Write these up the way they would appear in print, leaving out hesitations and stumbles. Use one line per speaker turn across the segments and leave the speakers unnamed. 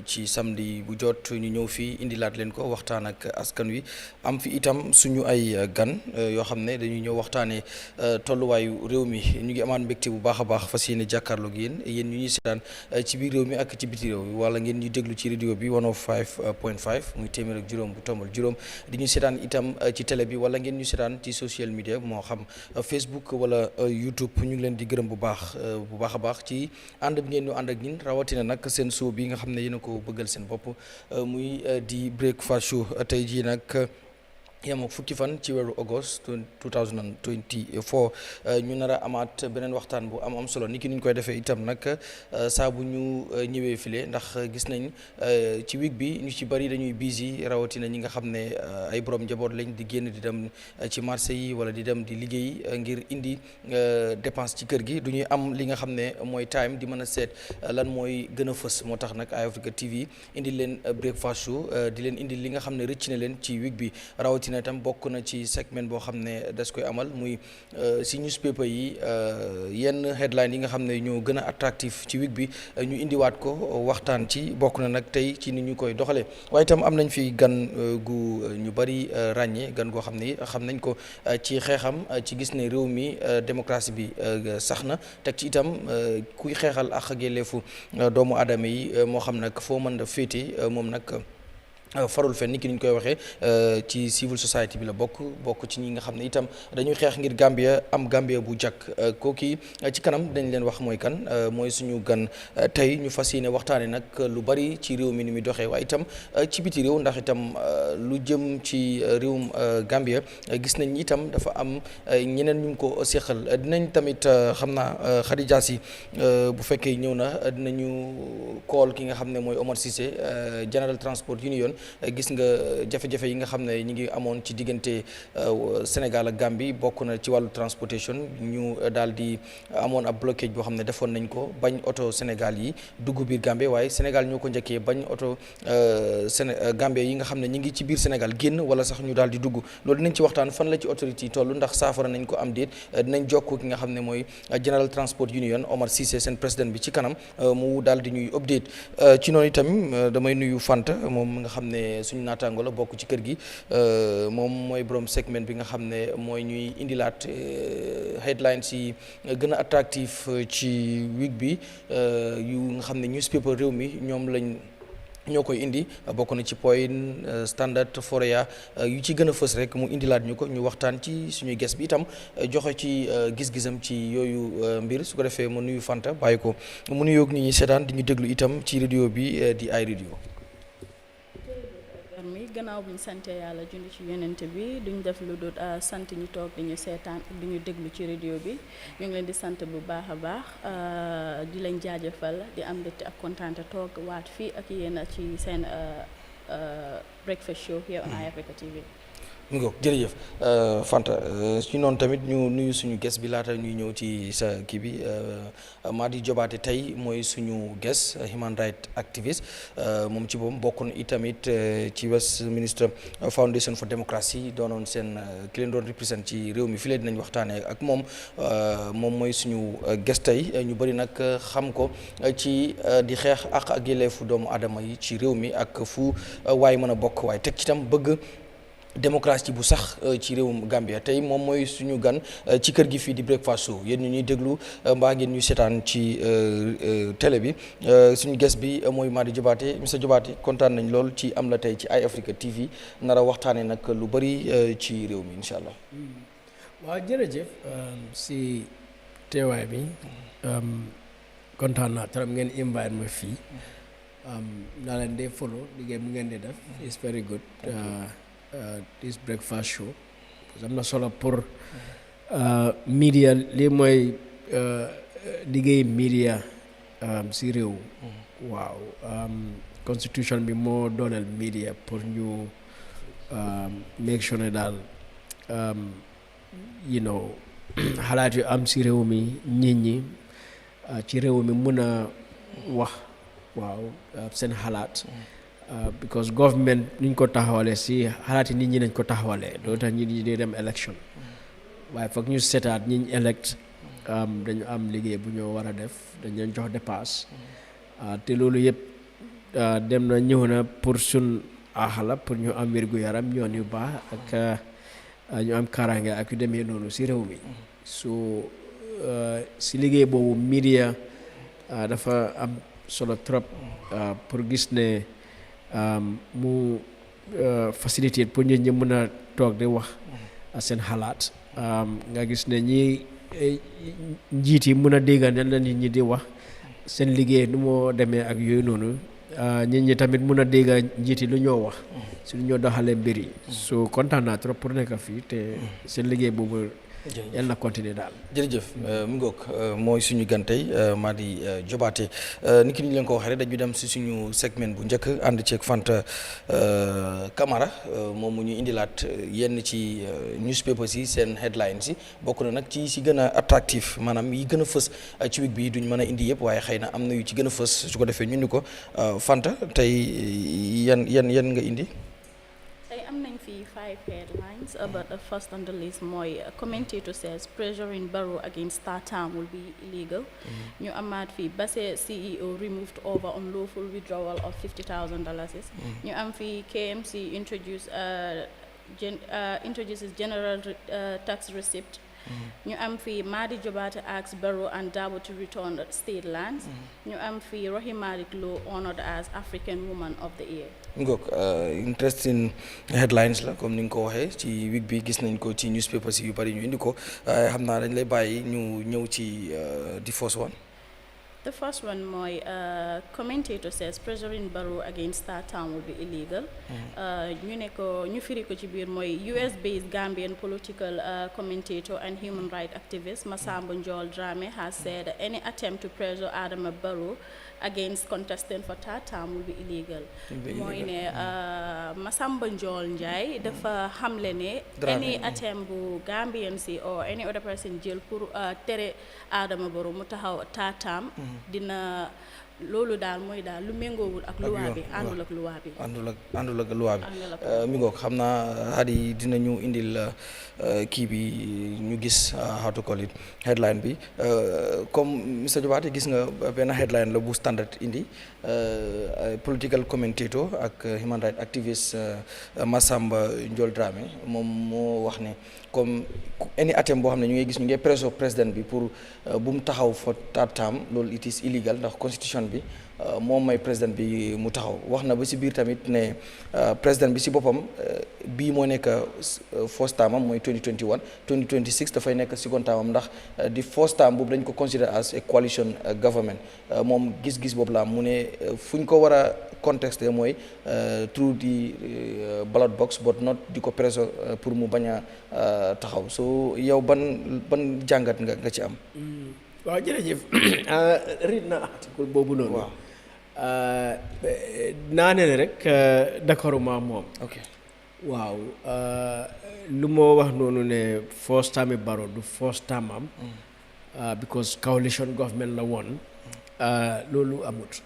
ci samedi bu jot ñu ñëw fii indilaat leen ko waxtaan ak askan wi am fi itam suñu ay gan yoo xam ne dañuy ñëw waxtaanee tolluwaayu réew mi ñu ngi amaan mbégte bu baax a baax fas yéene jàkkaarloog yéen ñu ñuy seetaan ci biir réew mi ak ci biti réew mi wala ngeen ñuy déglu ci radio bi 105.5 muy téeméer ak juróom bu tombal juróom di ñu seetaan itam ci télé bi wala ngeen ñu seetaan ci social media moo xam Facebook wala YouTube ñu ngi leen di gërëm bu baax a baax ci ànd bi ngeen ñu ànd ak ñun rawatina nag seen show bi nga xam ne yéen a ko bëggal seen bopp muy di breakfast show tey jii nag yam ak fukki fan ci weeru august 2024 ñu nar a amaat beneen waxtaan bu am solo ni ki ñu koy defee itam nag saa bu ñu ñëwee file ndax gis nañ ci week bi ñu ci bari dañuy busy rawatina ñi nga xam ne ay borom njaboot lañ di génn di dem ci marché yi wala di dem di liggéey ngir indi dépense ci kër gi du ñuy am li nga xam ne mooy time di mën a seet lan mooy gën a fës moo tax nag Eyeafrica TV indi leen breakfast show di leen indi li nga xam ne rëcc na leen ci week bi rawatina itam bokk na ci segment boo xam ne das koy amal muy si newspaper yi yenn headline yi nga xam ne ñoo gën a attractif ci week bi ñu indiwaat ko waxtaan ci bokk na nag tey ci ni ñu koy doxalee waaye itam am nañ fi gan gu ñu bari ràññee gan goo xam ne xam nañ ko ci xeexam ci gis ne réew mi démocratie bi sax na teg ci itam kuy xeexal ak yelleefu doomu aadama yi moo xam nag foo mën a féete moom nag farul fenn ni ki ñu koy waxee ci civil society bi la bokk ci ñi nga xam ne itam dañuy xeex ngir Gambia am Gambia bu jàkk kooki ci kanam dañ leen wax mooy kan mooy suñu gan tey ñu fas yéene waxtaane nag lu bari ci réew mi ni muy doxee waaye itam ci biti réew ndax itam lu jëm ci réewum Gambia gis nañ itam dafa am ñeneen ñu ko seqal dinañ tamit xam naa Khadija si bu fekkee ñëw na dinañu call ki nga xam ne mooy Omar Cissé General Transport Union gis nga jafe-jafe yi nga xam ne ñi ngi amoon ci diggante Sénégal ak Gambie bokk na ci wàllu transportation ñu daal di amoon ab blocage boo xam ne defoon nañ ko bañ oto Sénégal yi dugg biir Gambie waaye Sénégal ñoo ko njëkkee bañ oto Gambie yi nga xam ne ñi ngi ci biir Sénégal génn wala sax ñu daal di dugg loolu dinañ ci waxtaan fan la ci autorité yi toll ndax saafara nañ ko am déet dinañ jokkoo ki nga xam ne mooy General Transport Union Omar Cissé seen président bi ci kanam mu daal di ñuy update ci noonu itam damay nuyu Fanta moom nga xam ne suñu naataango la bokk ci kër gi moom mooy borom segment bi nga xam ne mooy ñuy indilaat headlines yi gën a attractif ci week bi yu nga xam ne newspaper réew mi ñoo koy indi bokk na ci Point Standard Foria yu ci gën a fës rek mu indilaat ñu ko ñu waxtaan ci suñuy guest bi itam joxe ci gis-gisam ci yooyu mbir su ko defee mu nuyu Fanta bàyyi ko mu nuyoog nit ñi seetaan di ñu déglu itam ci radio bi di ay radio.
gannaaw bu ñu sante yàlla julli ci yonent bi duñ def lu dul sant ñu toog di ñu seetaan ak di ñu déglu ci radio bi ñu ngi leen di sant bu baax a baax di leen jaajëfal di am mbégte ak kontaante toog waat fii ak yéen ci seen breakfast show here on Eyeafrica TV.
mu ngi ko jërëjëf Fanta ci noonu tamit ñu nuyu suñu guest bi laata ñuy ñëw ci sa kii bi MADI JOBARTEH tey mooy suñu guest human rights activist moom ci boobu bokk na itamit ci Westminster Foundation for Democracy doonoon seen ki leen doon represent ci réew mi fii dinañ waxtaanee ak moom mooy suñu guest tey ñu bëri nag xam ko ci di xeex ak yelleefu doomu aadama yi ci réew mi ak fu waay mën a bokk waaye teg ci tam bëgg démocratie bu sax ci réewum Gambia tey moom mooy suñu gan ci kër gi fii di breakfast show yéen ñu ñuy déglu mbaa ngeen ñuy seetaan ci télé bi suñu guest bi mooy MADI JOBARTEH monsieur JOBARTEH kontaan nañ lool ci am la tey ci Eyeafrica TV nar a waxtaanee nag lu bari ci réew mi incha allah.
waaw jërëjëf si teewaay bi kontaan naa trop ngeen invite ma fii naa leen dee follow liggéey bu ngeen di def it's very good. This breakfast show am na solo pour media lii mooy liggéey media si réew waaw constitution bi moo dooleel media pour ñu make sure ne daal xalaat yu am si réew mi nit ñi ci réew mi mën a wax waaw seen xalaat because government niñ ko taxawalee si xalaati nit ñi nañ ko taxawalee loolu tax nit ñi di dem election waaye foog ñu seetaat ñi ñu elect dañu am liggéey bu ñoo war a def dañ leen jox dépasse te loolu yëpp dem na ñëw na pour sun aaxala pour ñu am wérgu yaram ñoon yu baax ak ñu am kaaraange ak yu demee noonu si réew mi so si liggéey boobu media dafa am solo trop pour gis ne mu facilité pour ñu ñi mën a toog di wax seen xalaat nga gis ne ñi njiit yi mën a déggal la nit ñi di wax seen liggéey nu moo demee ak yooyu noonu nit ñi tamit mun a dégg njiit yi lu ñoo wax si lu ñoo doxalee mbir yi so kontaan naa trop pour nekk fii te seen liggéey boobu yàlla na continuer daal
jërëjëf mu ngoog mooy suñu gan tey MADI Jobaateh ni ki ñu leen ko waxee rek dañu dem si suñu segment bu njëkk ànd ceeg Fanta Camara moom mu ñu indilaat yenn ci newspapers yi seen headlines yi bokk na nag ci si gën a attractif maanaam yi gën a fës ci week bi duñ mën a indi yëpp waaye xëy na am na yu ci gën a fës su ko defee ñu indi ko Fanta tey yan nga indi.
tey am nañ fi 5 headlines but the first on the list mooy commentator says pressuring Barrow against start term will be illegal. ñu amaat fi Basse CEO removed over unlawful withdrawal of $50,000. ñu am fi KMC introduces general tax receipt. ñu am fi MADI Jobaateh asks Barrow and Dabo to return state lands. ñu am fi Rohimalik Law honored as African Woman of the Year.
Ngok interesting headlines la comme ni nga ko waxee ci week bi gis nañ ko ci newspapers yu bari ñu indi ko xam naa dañ lay bàyyi ñu ñëw ci the first one.
The first one mooy commentator says pressuring Barrow against start term will be illegal. ñu ne ko ñu firi ko ci biir mooy US-based Gambian political commentator and human rights activist Masamba Njol Drameh has said any attempt to pressure Adama Barrow against contestant for third term will be illegal. mooy ne Masamba Njol Njai dafa xamle ne any attempt bu Gambian si or any other person jël pour tere Adama Barrow mu taxaw third term dina loolu daal mooy daal lu méngoowul ak luwaa bi àndul ak luwaa bi
àndul ak luwaa bi mi ngoog xam naa Hadi dinañu indil kii bi ñu gis how to call it headline bi comme Mr Jobaateh gis nga benn headline la bu standard indi political commentator ak human rights activist Masamba Njol Drameh moom moo wax ne comme any attempt boo xam ne ñu ngi gis ñu ngi presso président bi pour bu mu taxaw for third term loolu it is illegal ndax constitution bi moom may président bi mu taxaw wax na ba si biir tamit ne président bi si boppam bii moo nekk first term am mooy 2021 2026 dafay nekk second term am ndax di first term boobu dañ ko consider as a coalition government moom gis-gis boobu la mu ne fu ñu ko war a contexte mooy through the ballot box but not di ko presso pour mu bañ a taxaw so yow ban jàngat nga ci am.
waaw jërëjëf read na article boobu noonu.
waaw
naa ne rek d'accord ma moom.
ok
waaw lu moo wax noonu ne first time Barrow du first time am. because coalition government la woon. loolu amut.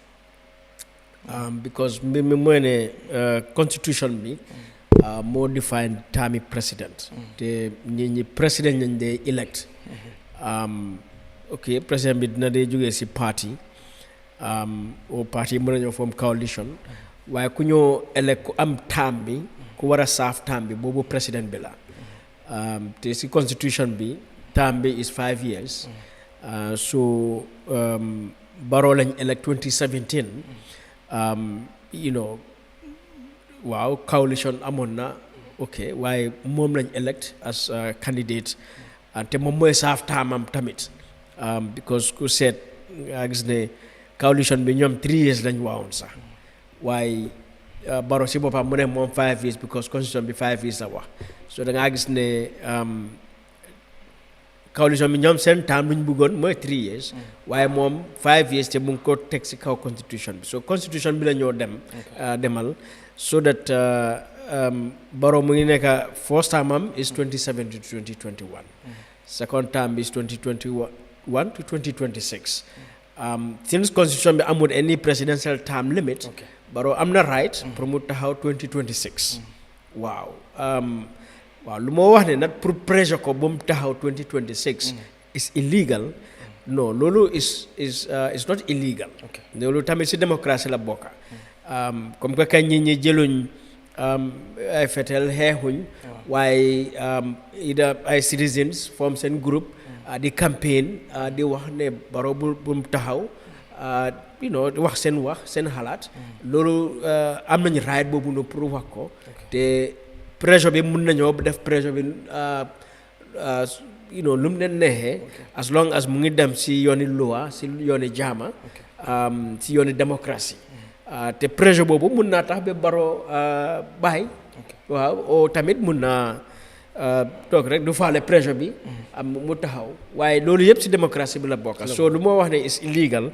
because mbir mi mooy ne constitution bi. moo define termi président. te ñi président lañ dee elect. ok président bi dina dee jógee si parti au parti mën nañoo form coalition waaye ku ñoo elect ku am term bi ku war a saaf term bi boobu président bi la te si constitution bi term bi is 5 years so Barrow lañ elect 2017 you know waaw coalition amoon na ok waaye moom lañ elect as candidate te moom mooy saaf taamam tamit because ku seet nga gis ne coalition bi ñoom 3 years lañ waawoon sax waaye Barrow si boppam mu ne moom 5 years because constitution bi 5 years la wax so da ngaa gis ne coalition bi ñoom seen taam lu ñu bëggoon mooy 3 years waaye moom 5 years te mu ngi ko teg si kaw constitution bi so constitution bi la ñoo demal so that Barrow mu ngi nekk first term am is 2017 to 2021 second term is 2021 to 2026 since constitution bi amul any presidential term limit Barrow am na right pour mu taxaw 2026 waaw waaw lu moo wax ne nag pour pressure ko ba mu taxaw 2026 is illegal non loolu is not illegal loolu tamit si démocratie la bokka comme que kañ ñi jëluñ ay fetel xeexuñ waaye ida ay citizens form seen groupe di campaign di wax ne Barrow bu mu taxaw you know di wax seen xalaat loolu am nañ right boobu no pour wax ko te pressure bi mun nañoo def pressure bi you know lu mu leen neexee as long as mu ngi dem si yooni loi si yooni jaama si yooni démocratie te pressure boobu mun naa tax ba Barrow bàyyi waaw o tamit mun naa toog rek du faale pressure bi am mu taxaw waaye loolu yëpp si démocratie bi la bokk so lu moo wax ne is illegal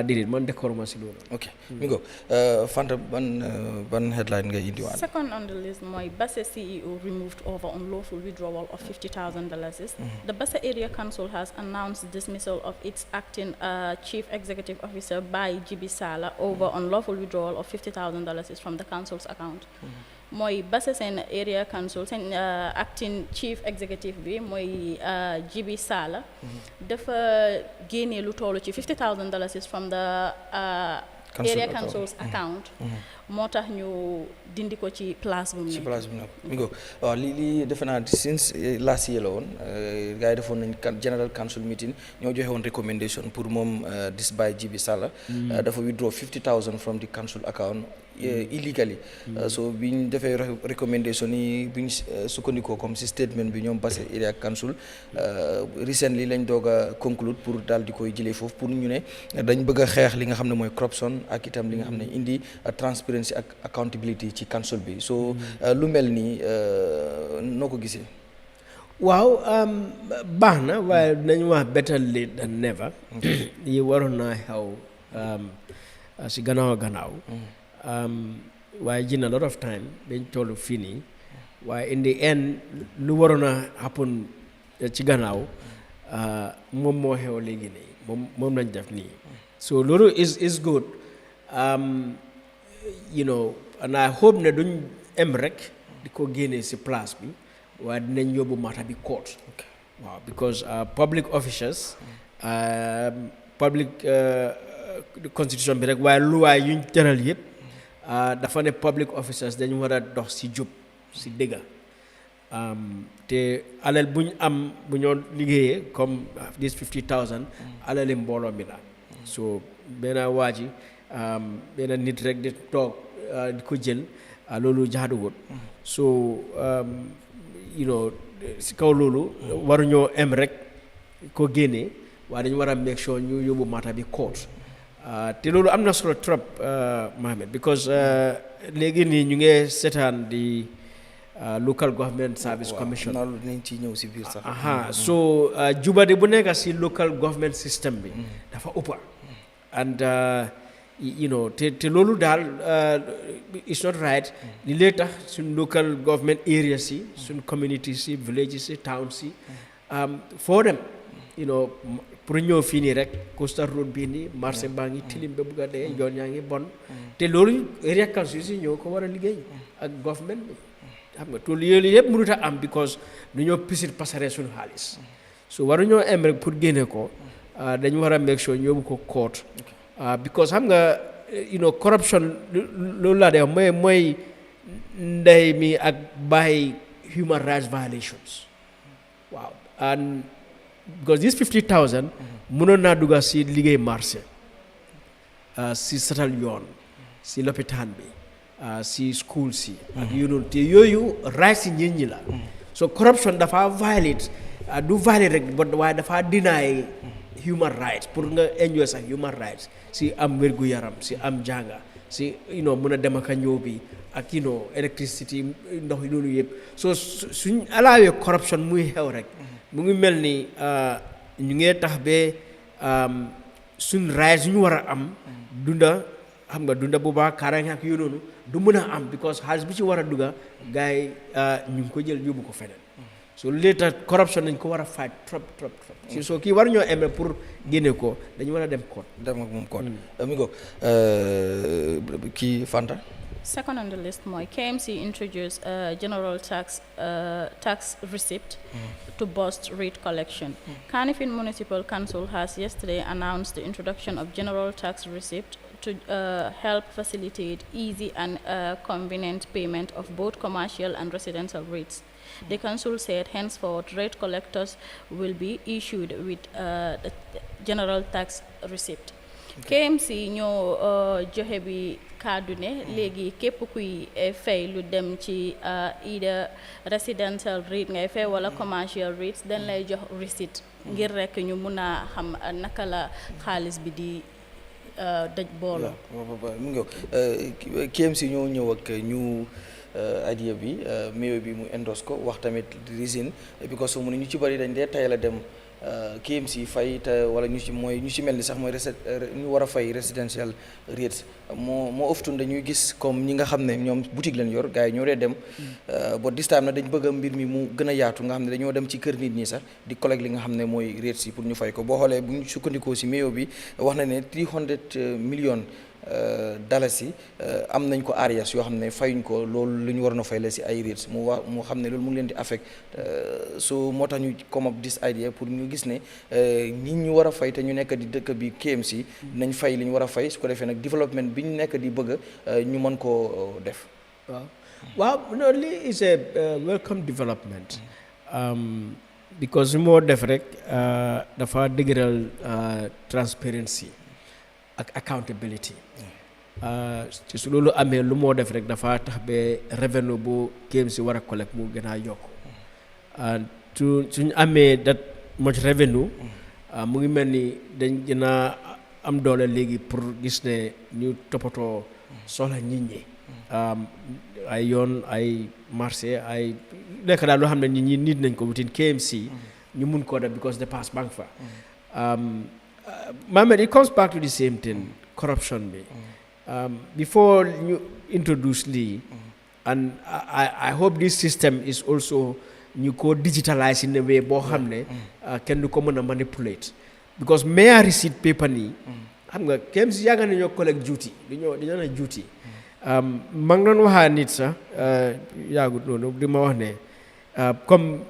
déedéet man d'accord ma si loolu
ok mi go Fanta ban headline nga indiwaat
second on the list mooy Basse CEO removed over unlawful withdrawal of $50,000. The Basse Area Council has announced dismissal of its acting chief executive officer by Jibi Sala over unlawful withdrawal of $50,000 from the council's account. mooy Basse seen area council seen acting chief executive bi mooy Jibi Sala dafa génnee lu toll ci $50,000 from the area council's account moo tax ñu dindi ko ci place bu mu nekk
mi go waaw lii defe naa since last year la woon gars yi defoon nañ general council meeting ñoo joxe woon recommendation pour moom this by Jibi Sala dafa withdraw $50,000 from the council account illegally so biñ defee recommendation yi biñ sukkandikoo comme si statement bi ñoom Basse Area Council recently lañ doog a conclude pour daal di koy jëlee foofu pour ñu ne dañ bëgg a xeex li nga xam ne mooy corruption ak itam li nga xam ne indi transparency ak accountability ci council bi so lu mel nii noo ko gisee
waaw baax na waaye nañu wax better late than never yi waroon naa xew si gannaaw waaye jina lot of time dañ toll fii nii waaye in the end lu waroon a happen ci gannaaw moom moo xew léegi nii moom lañ def nii so loolu is good you know and I hope ne duñ em rek di ko génnee si place bi waaye dinañ yóbbu mata bi court waaw because public officials public constitution bi rek waaye luwaay yuñ tëral yëpp dafa ne public officers dañu war a dox si jub si dëgga te alal buñ am bu ñoo liggéeyee comme this $50,000 alali mbooloo mi la so benn waa ji benn nit rek di toog di ko jël loolu jaaduwut so you know si kaw loolu waruñoo em rek ko génnee waaye dañu war a make sure ñu yóbbu mata bi court te loolu am na solo trop Mohamed because léegi nii ñu ngi seetaan di local government service commission
loolu dinañ ci ñëw si biir sax
so jubadi bu nekk si local government system bi dafa ëppa and you know te loolu daal it's not right li lay tax suñ local government areas si suñ communities si villages si towns si foo dem you know pour ñëw fii nii rek coastal road bii nii marché baa ngi tilim ba bugg a dee yoon yaa ngi bon te loolu area council si ñoo ko war a liggéey ak government bi xam nga tool yooyu yëpp mënut a am because du ñoo pisit pasare suñu xaalis so waru ñoo em rek pour génne ko dañu war a make sure ñu yóbbu ko court because xam nga you know corruption loolu laa dee mooy ndey mi ak bàyyi human rights violations waaw and because this $50,000 mënoon naa dugga si liggéey marché si satal yoon si lopitaan bi si school si ak noonu te yooyu right si nit ñi la so corruption dafa violate du violate rek but waaye dafa deny human rights pour nga enjoy sax human rights si am wérgu yaram si am jànga si mën a dem ak a ñëw bi ak electricity ndox yi loolu yëpp so suñ alaawee corruption muy xew rek mu ngi mel ni ñu ngee tax ba suñ raay suñu war a am dunda xam nga dunda bu baax kaaraange ak yooyu noonu du mën a am because xaalis bi ci war a dugga gars yi ñu ngi ko jël yóbbu ko feneen so léegi corruption dañ ko war a fight trop si soo kii war ñoo emee pour génne ko dañu war a dem code
dem ak moom code amigo kii Fanta.
Second on the list, KMC introduced general tax receipt to boost rate collection. Kanifing Municipal Council has yesterday announced the introduction of general tax receipt to help facilitate easy and convenient payment of both commercial and residential rates. The council said henceforth rate collectors will be issued with the general tax receipt. KMC ñoo joxe bi kaddu ne léegi képp kuy fay lu dem ci either residential rate ngay fay wala commercial rates dañ lay jox receipt ngir rek ñu mun a xam naka la xaalis bi di daj booloo.
mu ngi KMC ñoo ñëw ak ñu idea bi mayo bi mu endorse ko wax tamit reason because mu ne ñu ci bari dañ dee tayal a dem KMC fay te wala ñu ci mel ni sax mooy ñu war a fay residential rates moo often dañuy gis comme ñi nga xam ne ñoom boutique lañ yor gars yi ñoo dee dem but this time na dañ bëgg mbir mi mu gën a yaatu nga xam ne dañoo dem ci kër nit ñi sax di collecte li nga xam ne mooy rates yi pour ñu fay ko boo xoolee bu ñu sukkandikoo si mayo bi wax na ne 300 millions dalasi am nañ ko arias yoo xam ne fayuñ ko loolu lu ñu waroon a fay la si ay rates mu xam ne loolu mu ngi leen di affect so moo tax ñu come up this idea pour ñu gis ne ñi ñu war a fay te ñu nekk di dëkk bi KMC nañ fay li ñu war a fay su ko defee nag développement bi ñu nekk di bëgg ñu mën koo def.
waaw no lii is a welcome development because moo def rek dafa dëgëral transparency ak accountability ci su loolu amee lu moo def rek dafa tax ba revenue bu KMC war a collect mu gën a yokku suñu amee that much revenue mu ngi mel ni dañ gën a am doole léegi pour gis ne ñu toppatoo soxla nit ñi ay yoon ay marché ay nekk daal loo xam ne nit ñi nit nañ ko wutin KMC ñu mun koo def because dépense banque fa Mohamed, it comes back to the same thing, corruption. Before you introduce Lee, and I hope this system is also you go digitalize in a way bohamne can you come and manipulate because mayor receipt paper ni hamga KMC yaga nañu collect duty dañu na duty mang non waxa nit sa yagut nonu dima wax ne comme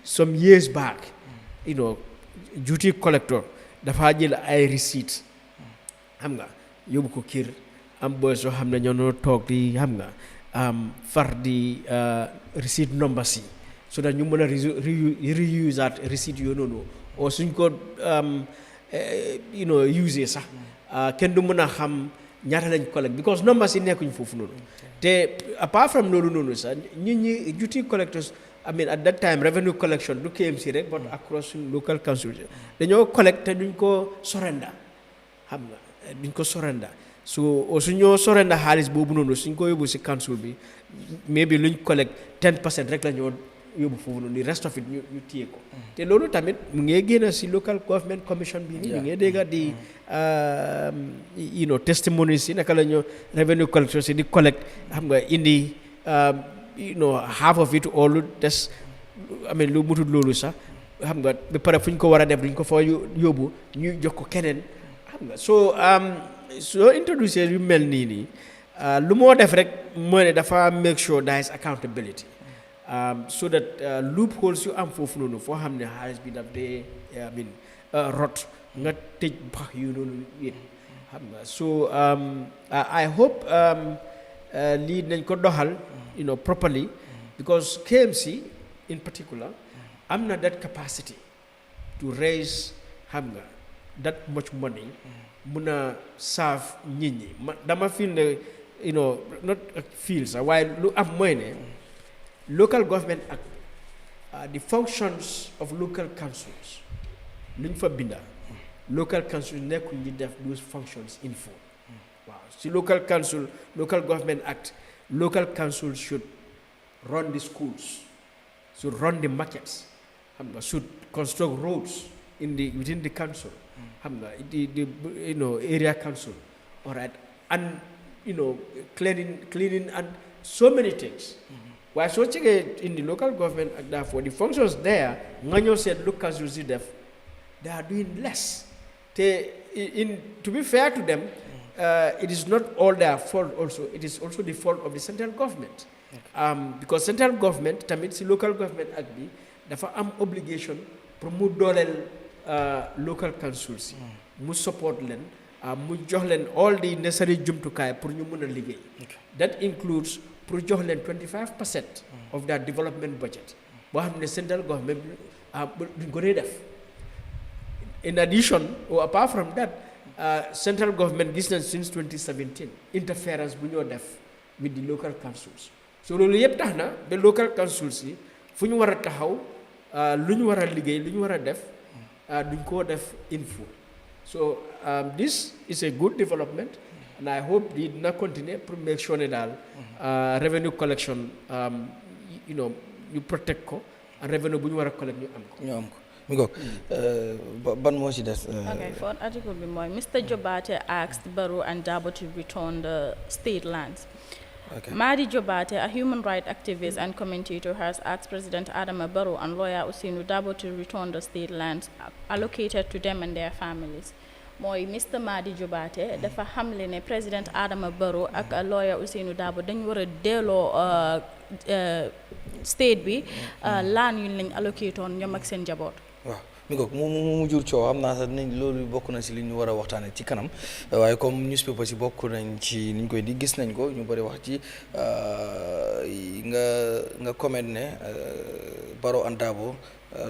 some years back duty collector dafa jël ay receipt xam nga yóbbu ko kër am boy soo xam ne ñoo noo toog di xam nga far di receipt number si so that ñu mën a reuse that receipt yoo noonu o suñ ko use sax kenn du mën a xam ñaata lañ collect because number si nekkuñ foofu noonu te apart from loolu noonu sax ñi duty collectors I mean at that time revenue collection du KMC rek but across local council dañoo collect te duñ ko surrender xam nga duñ ko surrender so suñoo surrender xaalis boobu noonu suñ ko yóbbu si council bi maybe luñ collect 10% rek la ñoo yóbbu foofu noonu the rest of it ñu téye ko te loolu tamit mu ngi génn si local government commission bi ni ñu ngi dégga di testimonies si naka la ñu revenue collection si di collect xam nga indi half of it all des I mean lu mutul loolu sax xam nga ba pare fu ñu ko war a def duñ ko fa yóbbu ñu jox ko keneen xam nga soo introducer yu mel nii lu moo def rek mooy ne dafa make sure there is accountability so that loopholes yu am foofu noonu foo xam ne xaalis bi daf dee I mean rot nga tëj bax yu noonu yëpp xam nga so I hope lii nañ ko doxal properly because KMC in particular am na that capacity to raise xam nga that much money mun a serve nit ñi dama feel ne not feel sax waaye lu am mooy ne local government ak the functions of local councils luñ fa binda local councils nekkul ñi def those functions in full waaw si local government act local councils should run the schools, should run the markets, should construct roads within the council, the area council, all right, and cleaning and so many things. While searching in the local government, therefore the functions there, Nganyo said local councils they are doing less. To be fair to them, it is not all their fault also, it is also the fault of the central government. Because central government, tamit si local government act bi, dafa am obligation pour mu dooleel local councils mu support leen mu jox leen all the necessary jumtukaay pour ñu mën a liggéey. That includes pour jox leen 25% of their development budget boo xam ne central government duñ ko dee def. In addition or apart from that central government gis nañ since 2017 interference bu ñoo def with the local councils. So loolu yëpp tax na ba local councils yi fu ñu war a taxaw lu ñu war a liggéey lu ñu war a def duñ koo def in full. So this is a good development and I hope dina continue pour make sure ne daal revenue collection you protect ko and revenue bu ñu war a collect ñu am ko.
mi ngoog ban moo ci des.
Okay, for article bi mooy Mr. Jobarteh asked Barrow and Darboe to return the state lands.
Okay.
MADI Jobarteh, a human rights activist and commentator, has asked President Adama Barrow and lawyer Ousainou Darboe to return the state lands allocated to them and their families. mooy Mr. MADI Jobarteh dafa xamle ne President Adama Barrow ak lawyer Ousainou Darboe dañu war a delloo state bi laan yu lañ allocate woon ñoom ak seen njaboot.
waaw mi ngoog mu jur coow xam naa sax nañ loolu bokk na si li ñu war a waxtaane ci kanam waaye comme newspaper si bokk nañ ci niñ koy di gis nañ ko ñu bëri wax ci nga comment ne Barrow and Darboe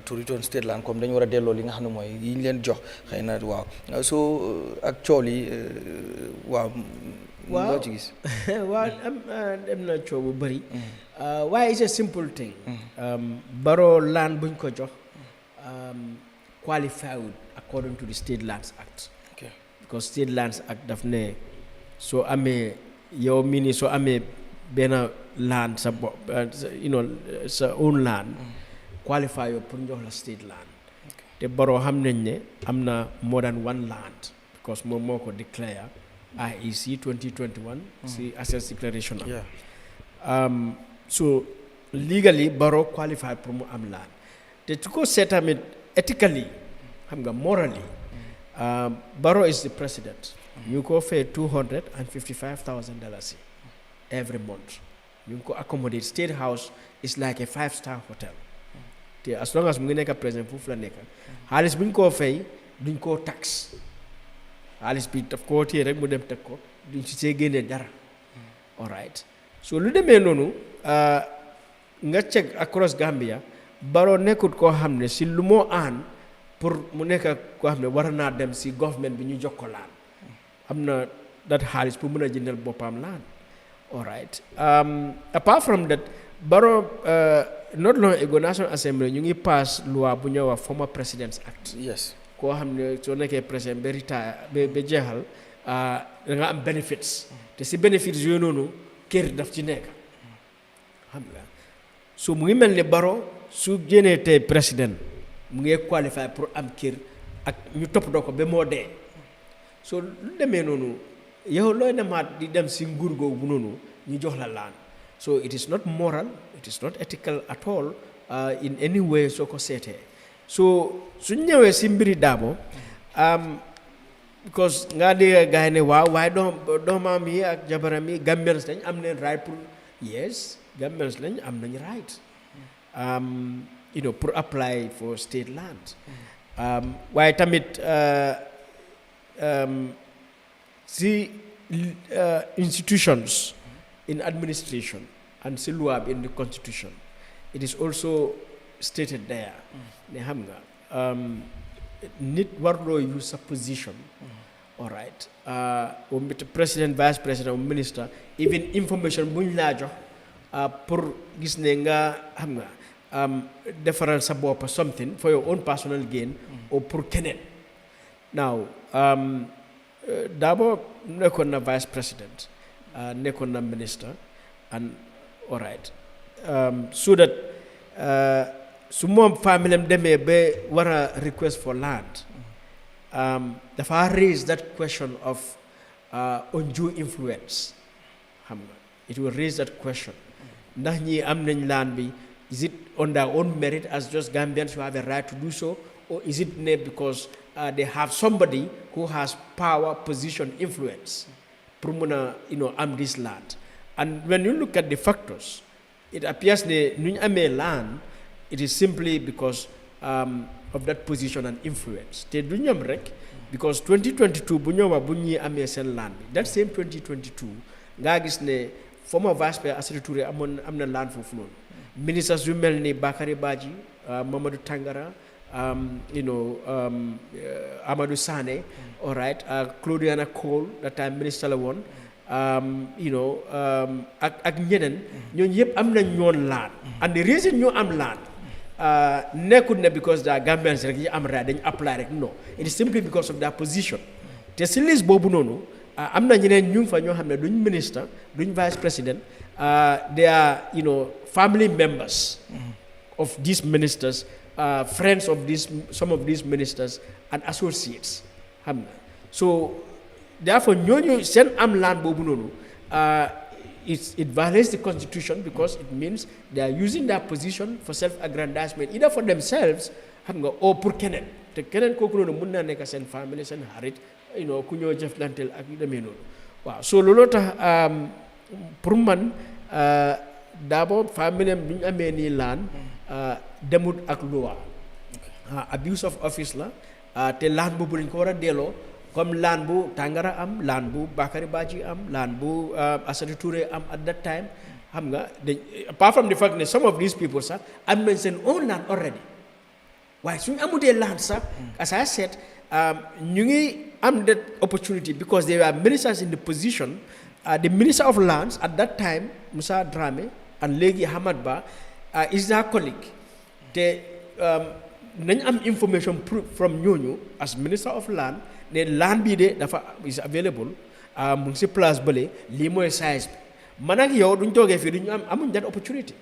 to return state land comme dañu war a delloo li nga xam ne mooy yi ñu leen jox xëy na waaw soo ak coow yi waaw loo ci gis.
waaw dem na coow bu bëri waaye it's a simple thing. Barrow land buñ ko jox qualified according to the State Lands Act.
Okay.
Because State Lands Act daf ne soo amee yow mii nii soo amee benn land sa sa own land qualify yow pour jox la state land. te Barrow xam nañ ne am na more than one land because moom moo ko declare IEC 2021 si Assets Declaration am. So legally Barrow qualify pour mu am land te su ko seet tamit ethically xam nga morally Barrow is the president. ñu ko fay $255,000 every month. ñu ko accommodate State House is like a 5-star hotel. te as long as mu ngi nekk président foofu la nekk xaalis bu ñu koo fay duñ koo tax xaalis bi daf koo téye rek mu dem teg ko duñ ci see génnee dara. All right so lu demee noonu nga check across Gambia Barrow nekkut koo xam ne si lu moo aan pour mu nekk koo xam ne war naa dem si government bi ñu jox ko laan am na dat xaalis pour mën a jëndal boppam laan. All right apart from that Barrow not long ago National Assembly ñu ngi pass loi bu ñëw wax Former Presidents Act.
Yes.
koo xam ne soo nekkee président ba retire ba jeexal da nga am benefits te si benefits yooyu noonu kër daf ci nekk xam nga so mu ngi mel ni Barrow su génnee tey président mu ngi qualify pour am kër ak ñu toppatoo ko ba moo dee so lu demee noonu yow looy demaat di dem si nguur googu noonu ñu jox la laan so it is not moral it is not ethical at all in any way soo ko seetee so suñ ñëwee si mbiri Darboe because nga dégg gars yi ne waaw waaye doomam yi ak jabaram yi Gambians lañ am nañ right pour yes Gambians lañ am nañ right pour apply for state land waaye tamit si institutions in administration and si loi in the constitution it is also stated there ne xam nga nit warloo use sa position all right president vice president minister even information buñ laa jox pour gis ne nga xam nga defaral sa bopp something for your own personal gain or pour keneen now Darboe nekkoon na vice president nekkoon na minister and all right so that su moom famille am demee ba war a request for land dafa raise that question of undue influence xam nga it will raise that question ndax ñi am nañ land bi is it on their own merit as just Gambians who have a right to do so or is it because they have somebody who has power position influence pour mun a am this land and when you look at the factors it appears ne nu ñu amee land it is simply because of that position and influence te du ñoom rek because 2022 bu ñëwa bu ñi amé sen land bi that same 2022 nga gis ne former vice président Assane Touré amna land fofu non ministres yu melni Bakary Badji Mamadou Tangara Amadou Sané all right Claudiana Cole that time minister la won ak ñeneen ñooñu yëpp am nañ ñoon land and the reason ñu am land nekkul ne because da Gambians rek yi am ra dañ apply rek no it is simply because of their position te si liste boobu noonu am na ñeneen ñu fa ñoo xam ne duñ minister duñ vice president they are family members of these ministers friends of some of these ministers and associates xam nga so therefore ñooñu seen am land boobu noonu it violates the constitution because it means they are using their position for self-aggrandizement either for themselves xam nga or pour keneen te keneen kooku noonu mun naa nekk seen famille seen xarit ku ñoo jëflanteel ak yu demee noonu waaw so looloo tax pour man d'abord famille bi ñu amee nii land demut ak loi abuse of office la te land boobu lañ ko war a delloo comme land bu Tangara am land bu Bakary Badji am land bu Assane Touré am at that time xam nga apart from the fact ne some of these people sax am nañ seen own land already waaye suñu amutee land sax as I said ñu ngi am that opportunity because they were ministers in the position the minister of lands at that time Musa Dramé and léegi Hamad Ba is their colleague te nañ am information from ñooñu as minister of land ne land bii de dafa is available mu ngi si place bële lii mooy size bi man ak yow duñ toogee fii duñu amuñ that opportunity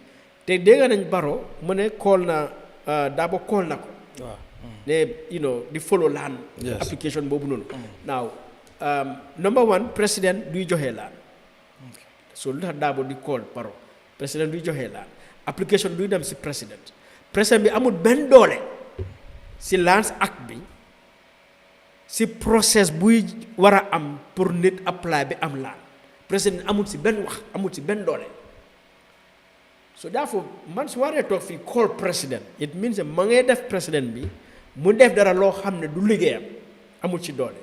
te dégg nañ Baro mu ne call na Dabo call na ko ne di follow land application boobu noonu now number one président duy joxe land so lu tax Dabo di call Baro président duy joxe land application duy dem si président bi amul benn doole si Lands Act bi si process buy war a am pour nit apply bi am land président amul si benn wax amul si benn doole so therefore man su waree toog fii call président it means ma ngay def président bi mu def dara loo xam ne du liggéeyam amul ci doole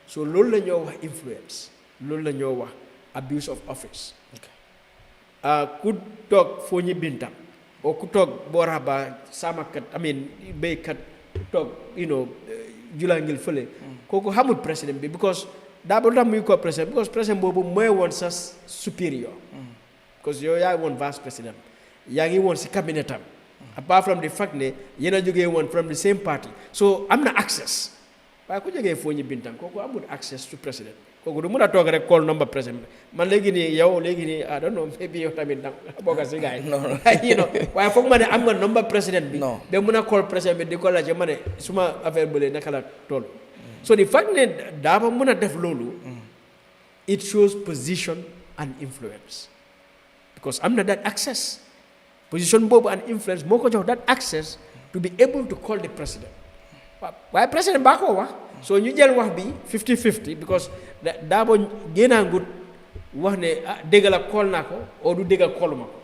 so loolu la ñoo wax influence loolu la ñoo wax abuse of office ku toog foo ñi bintam o ku toog booraba samakat béykat ku toog julangil fële kooku xamul président bi because daa ba tax muy ko président because président boobu mooy woon sa supérieur because yow yaa woon vice président yaa ngi woon si cabinet am apart from the fact ne yéen a jógee woon from the same party so am na access waaye ku jógee foo ñu bintam kooku amul access to président kooku du mun a toog rek call number président man léegi nii yow léegi nii I don't know maybe yow tamit da bokk si gars yi waaye foog ma ne am nga number président bi ba mun a call président bi di ko laajte ma ne suma affaire bële naka la toll so the fact ne daa ba mun a def loolu it shows position and influence because am na that access position boobu and influence moo ko jox that access to be able to call the president waaye président baa koo wax so ñu jël wax bi 50-50 because daa boo génnaangut wax ne dégg la call naa ko oo du dégg call ma ko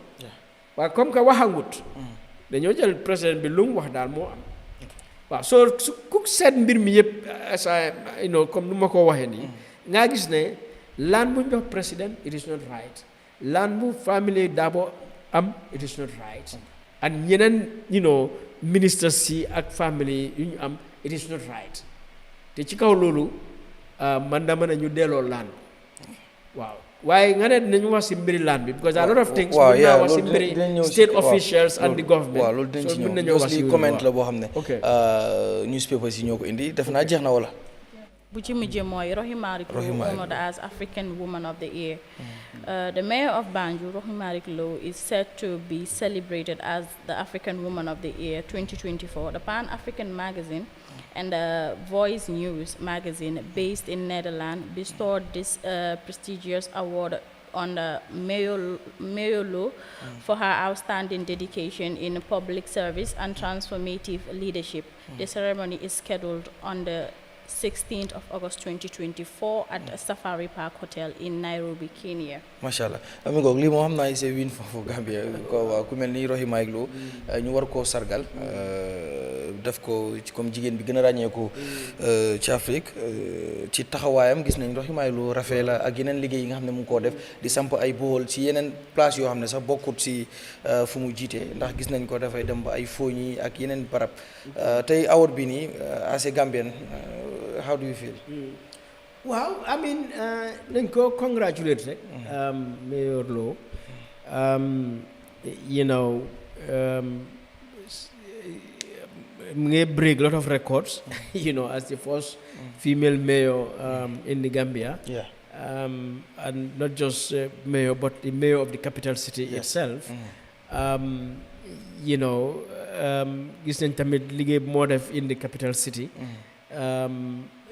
waaye comme que waxangut dañoo jël président bi lu mu wax daal moo am waaw soo su ku seet mbir mi yëpp comme nu ma ko waxee nii nga gis ne land bu ñu jox président it is not right land bu famille Dabo am it is not right and ñeneen ministers si ak famille yu ñu am it is not right te ci kaw loolu man dama ne ñu delloo land waaw waaye nga ne dinañu wax si mbiri land bi because a lot of things mun naa wax si mbiri state officials and the government
waaw loolu dinañ ci ñëw mostly comment la boo xam ne newspapers yi ñoo ko indi def naa jeex na wala
bu ci mujjee mooy Rohimari Lowe honored as African Woman of the Year. The mayor of Banjul, Rohimari Lowe, is set to be celebrated as the African Woman of the Year 2024. The Pan-African magazine and the Voice News magazine, based in Netherlands, bestowed this prestigious award on Mayor Lowe for her outstanding dedication in public service and transformative leadership. The ceremony is scheduled on the 16th of August 2024 at Safari Park Hotel in Nairobi, Kenya.
Mashallah. Ami gog li mo xam naa c'est win for Gambia ko ku melni Rohey Mike Lowe ñu war ko sargal def ko comme jigéen bi gën a ràññeeku ci Afrique ci taxawaayam gis nañ Rohey Mike Lowe rafet la ak yeneen liggéey yi nga xam ne mu ngi koo def di samp ay bool ci yeneen place yoo xam ne sax bokkut si fu mu jiite ndax gis nañ ko dafay dem ba ay Fooñi ak yeneen barab tey award bi nii as a Gambian how do you feel?
Wow, I mean, nañ ko congratulate rek Mayor Lowe. You know, may break a lot of records, you know, as the first female mayor in the Gambia.
Yeah.
And not just mayor, but the mayor of the capital city itself. You know, gis nañ tamit liggéey moo def in the capital city.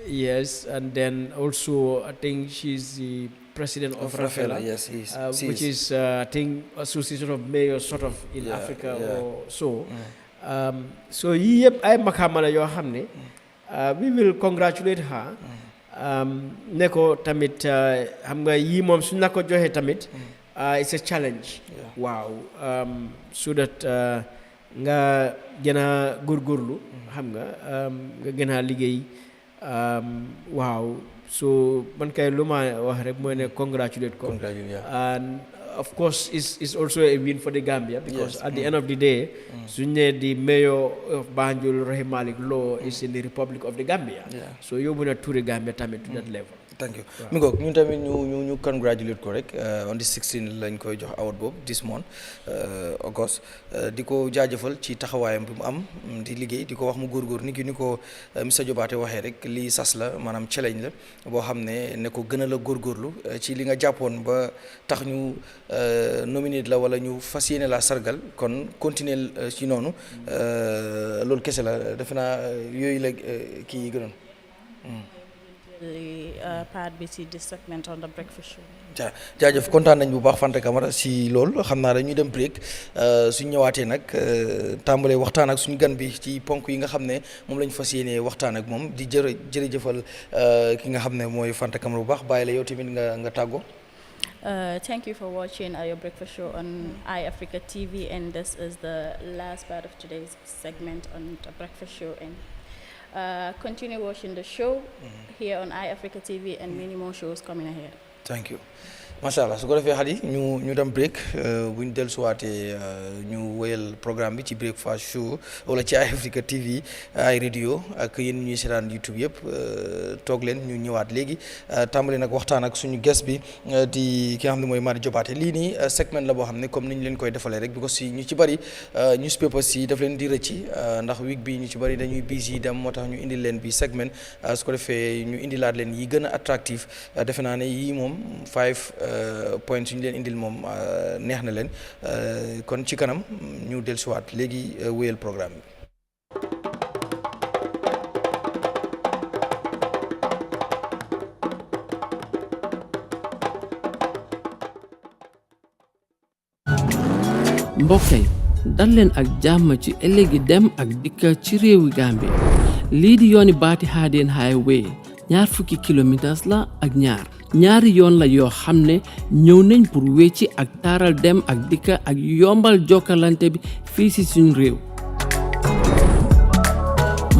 Yes, and then also I think she's the president of Rafela.
Yes, he is.
Which is I think association of mayors sort of in Africa or so. So yii yëpp ay makaama la yoo xam ne we will congratulate her. Ne ko tamit xam nga yii moom suñ la ko joxee tamit it's a challenge. Waaw so that nga gën a góorgóorlu xam nga nga gën a liggéey waaw so man kay lu ma wax rek mooy ne congratulate ko. And of course it's also a win for the Gambia because at the end of the day suñ ne the mayor of Banjul Rohey Malick Lowe is in the Republic of the Gambia. So yóbbu na turi Gambia tamit to that level.
Thank you. Mi ngoog ñun tamit ñu congratulate ko rek on the 16 lañ koy jox award boobu this month August di ko jaajëfal ci taxawaayam bi mu am di liggéey di ko wax mu góorgóor ni ko Mr Jobaate waxee rek lii sas la maanaam challenge la boo xam ne ko gën a la góorgóorlu ci li nga jàppoon ba tax ñu nominate la wala ñu fas yéene la sargal kon continuer ci noonu loolu kese la defe naa yooyu la kii yi gënoon.
Part bi ci this segment on the breakfast show.
jaajëf kontaan nañ bu baax Fanta Camara si loolu xam naa dañuy dem break suñ ñëwaatee nag tàmbalee waxtaan ak suñu gan bi ci ponk yi nga xam ne moom lañ fas yéenee waxtaan ak moom di jërëjëfal ki nga xam ne mooy Fanta Camara bu baax bàyyi la yow tamit nga tàggoo.
Thank you for watching your breakfast show on Eyeafrica TV, and this is the last part of today's segment on the breakfast show. And continue watching the show here on Eyeafrica TV and many more shows coming ahead.
Thank you. Mashallah su ko defee xali ñu dem break bu ñu dellusiwaatee ñu wéyal programme bi ci breakfast show wala ci Eyeafrica TV ay radio ak yéen ñuy seetaan YouTube yëpp toog leen ñu ñëwaat léegi tàmbali nag waxtaan ak suñu guest bi di ki nga xam ne mooy Madi Jobaate lii nii segment la boo xam ne comme ni ñu leen koy defalee rek because si ñu ci bari newspapers si daf leen di rëcci ndax week bi ñu ci bari dañuy busy dem moo tax ñu indil leen bi segment su ko defee ñu indilaat leen yi gën a attractive defe naa ne yii moom 5 point ñu leen indil moom neex na leen kon ci kanam ñu dellusiwaat léegi wéyal programme bi.
mbokk yi dal leen ak jàmm ci ëllëgi dem ak dikka ci réewi Gambie lii di yooni baati Haadeen highway 20 kilomètres la ak ñaari yoon la yoo xam ne ñëw nañ pour wecci ak taaral dem ak dikka ak yombal jokkalante bi fii ci suñu réew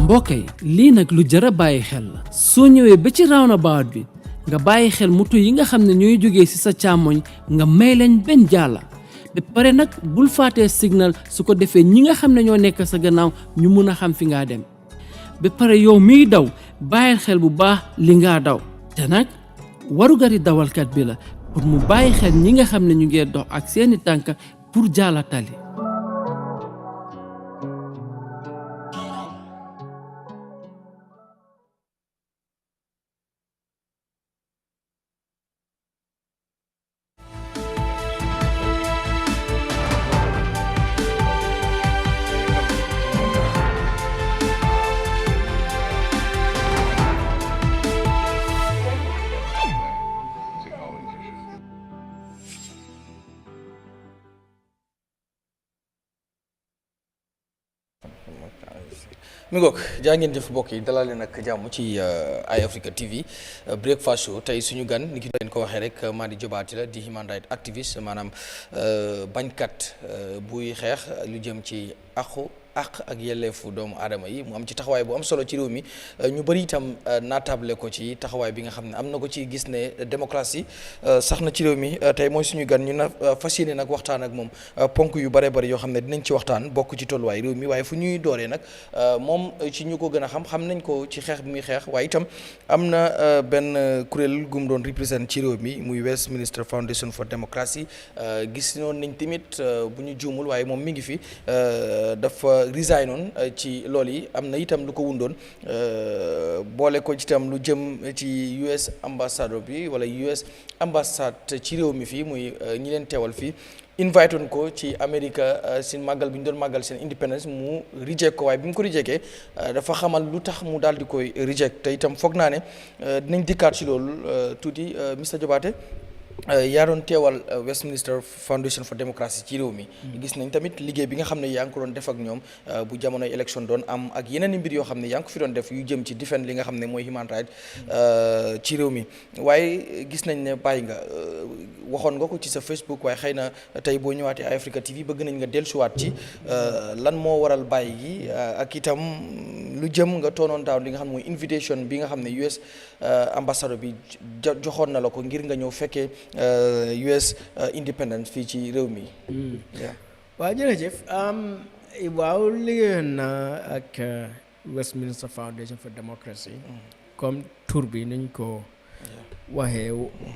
mbokk yi lii nag lu jara bàyyi xel la soo ñëwee ba ci roundabout bi nga bàyyi xel moto yi nga xam ne ñooy jógee ci sa càmmoñ nga may leen benn jàlla ba pare nag bul faatee signal su ko defee ñi nga xam ne ñoo nekk sa gannaaw ñu mun a xam fi ngaa dem ba pare yow miy daw bàyyil xel bu baax li ngaa daw te nag warugari dawalkat bi la pour mu bàyyi xel ñi nga xam ne ñu ngi dox ak seeni tànk pour jaala tali
mi ngoog jaa ngeen jëf mbokk yi dalal leen ak jàmm ci Eyeafrica TV breakfast show tey suñu gan ni ki leen ko waxee rek MADI JOBARTEH la di human right activist maanaam bañkat buy xeex lu jëm ci àq ak yelleefu doomu aadama yi mu am ci taxawaay bu am solo ci réew mi ñu bëri itam naatable ko ci taxawaay bi nga xam ne am na ko ci gis ne démocratie sax na ci réew mi tey mooy suñu gan ñu na fas yéene nag waxtaan ak moom ponk yu bare bëri yoo xam ne dinañ ci waxtaan bokk ci tolluwaay réew mi waaye fu ñuy dooree nag moom ci ñu ko gën a xam nañ ko ci xeex bi muy xeex waaye itam am na benn kuréel gu mu doon représente ci réew mi muy Westminster Foundation for Democracy gis noonu nañ tamit bu ñu juumul waaye moom mi ngi fi dafa resign noon ci loolu yi am na itam lu ko wundoon boole ko ci itam lu jëm ci US ambassador bi wala US ambassade ci réew mi fii muy ñi leen teewal fii invite woon ko ci Amérique seen màggal bi ñu doon màggal seen independence mu reject ko waaye bi mu ko rejectee dafa xamal lu tax mu daal di koy reject te itam foog naa ne dinañ dikkaat ci loolu tuuti Mr JOBARTEH yaa doon teewal Westminster Foundation for Democracy ci réew mi gis nañ tamit liggéey bi nga xam ne yaa ngi ko doon def ak ñoom bu jamonoy élection doon am ak yeneen i mbir yoo xam ne yaa ngi ko fi doon def yu jëm ci defend li nga xam ne mooy human right ci réew mi waaye gis nañ ne bàyyi nga waxoon nga ko ci sa Facebook waaye xëy na tey boo ñëwaatee Eyeafrica TV bëgg nañ nga dellusiwaat ci lan moo waral bàyyi gi ak itam lu jëm nga toonoon daaw li nga xam ne mooy invitation bi nga xam ne US ambassadeur bi joxoon na la ko ngir nga ñëw fekkee US independence fii ci réew mi.
waaw jërëjëf waaw liggéeyoon na ak Westminster Foundation for Democracy comme tur bi nañ ko waxee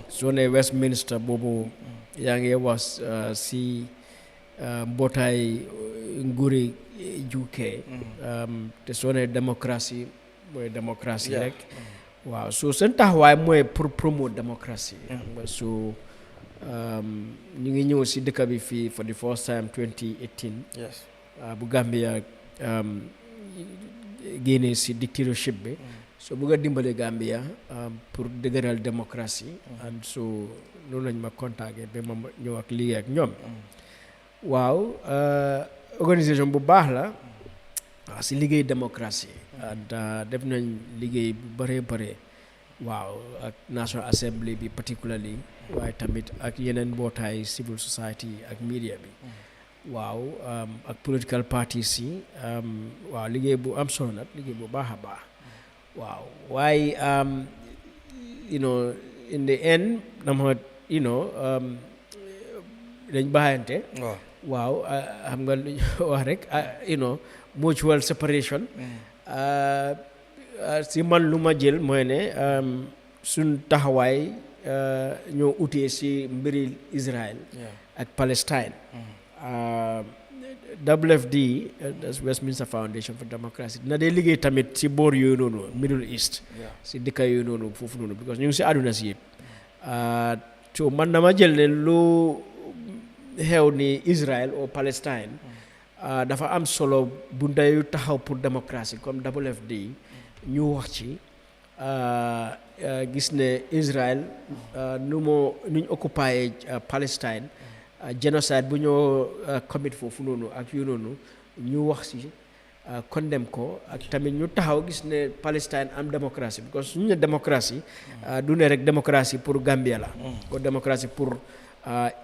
soo ne Westminster boobu yaa ngi wax si mbootaay nguuri UK te soo ne démocratie mooy démocratie rek waaw so seen taxawaay mooy pour promouvoir démocratie so ñu ngi ñëw si dëkk bi fii for the first time 2018 bu Gambia génnee si dictatorship bi so bëgg a dimbale Gambia pour dëgëral démocratie and so loolu lañ ma contacté ba ma ñëw ak liggéey ak ñoom waaw organisation bu baax la si liggéey démocratie and def nañ liggéey bu bëree waaw ak National Assembly bi particularly waaye tamit ak yeneen mbootaay civil society ak media bi waaw ak political parties yi waaw liggéey bu am solo nag liggéey bu baax a baax waaw waaye in the end dama dañ baaxante waaw xam nga lu ñu wax rek mutual separation si man lu ma jël mooy ne suñ taxawaay ñoo utee si mbiri Israel ak Palestine WFD Westminster Foundation for Democracy dina dee liggéey tamit si boor yooyu noonu Middle East si dëkk yooyu noonu foofu noonu because ñu ngi si àdduna si yëpp so man dama jël ne lu xew ni Israel ou Palestine dafa am solo bu ndeyu taxaw pour démocratie comme WFD ñu wax ci gis ne Israel nuñ occupé Palestine génocide bu ñoo commit foofu noonu ak yu noonu ñu wax ci condemn ko ak tamit ñu taxaw gis ne Palestine am démocratie parce que suñu ne démocratie du ne rek démocratie pour Gambia la ko démocratie pour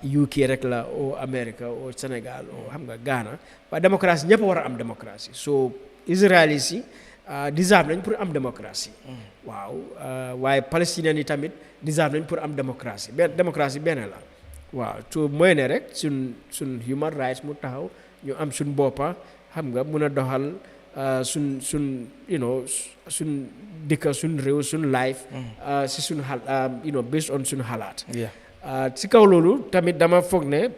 UK rek la au Amérique au Sénégal au xam nga Ghana waaye démocratie ñëpp war a am démocratie so Israël yi si deserve nañ pour am démocratie waaw waaye palestiniens yi tamit deserve nañ pour am démocratie benn la waaw so mooy ne rek suñ human rights mu taxaw ñu am suñ boppa xam nga mun a doxal suñ dëkk suñ réew suñ life si suñ based on suñ xalaat si kaw loolu tamit dama foog ne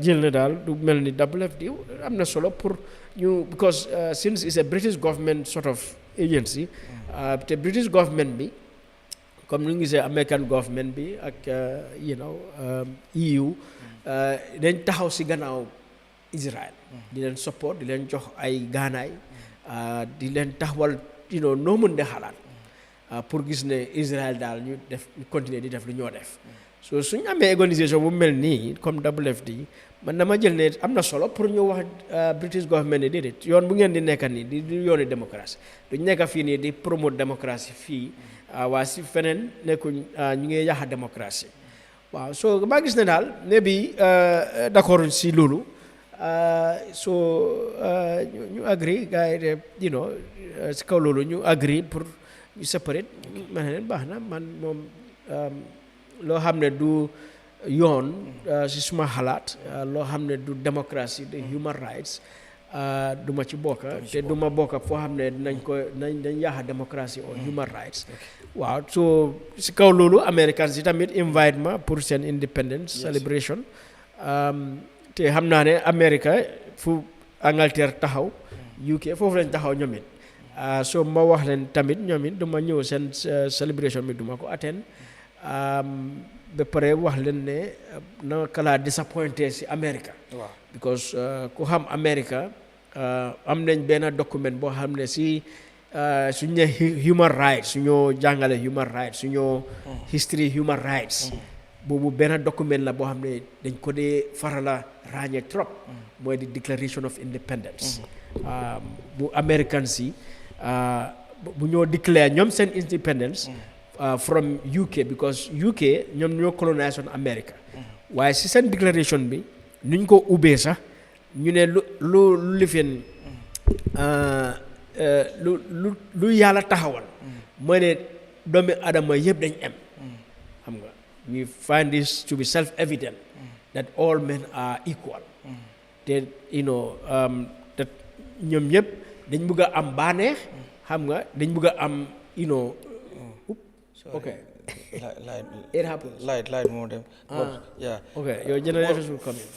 jël na daal du mel ni WFD am na solo pour ñu because since it's a British government sort of agency te British government bi comme ñu ngi gisee American government bi ak EU dañ taxaw si gannaaw Israel di leen support di leen jox ay gaanaay di leen taxawal noo mën de xalaat pour gis ne Israel daal ñu continuer di def lu ñoo def so suñ amee organisation bu mel nii comme WFD man dama jël ne am na solo pour ñu wax British government ne déedéet yoon bu ngeen di nekka nii di yooni démocratie duñ nekka fii nii di promote démocratie fii waa si feneen nekkuñ ñu ngi yàqa démocratie waaw so maa gis ne daal ne bi d'accord si loolu so ñu agree gars yi de si kaw loolu ñu agree pour ñu séparate ma ne leen baax na man moom loo xam ne du yoon si suma xalaat loo xam ne du démocratie de human rights du ma ci bokka te du ma bokka foo xam ne dañ yaaxa démocratie or human rights waaw so si kaw loolu Americans yi tamit invite ma pour seen independence celebration te xam naa ne America fu Angleterre taxaw UK foofu lañ taxaw ñoom it so ma wax leen tamit ñoom it du ma ñëw seen celebration bi du ma ko attend ba pare wax leen ne na kala disappointé si America because ku xam America am nañ benn document boo xam ne si suñu ne human rights suñoo jàngale human rights suñoo history human rights boobu benn document la boo xam ne dañ ko dee farala ràññee trop mooy di Declaration of Independence bu American si bu ñoo declare ñoom seen independence from UK because UK ñoom ñoo colonise on America waaye si seen declaration bi nuñ ko ubbee sax ñu ne lu lifin lu yàlla taxawal mooy ne doomi adama yëpp dañ am xam nga we find this to be self-evident that all men are equal te that ñoom ñëpp dañ bëgg a am bànneex xam nga dañ bëgg a am okay it happens
light moo dem yeah
okay your generators will come in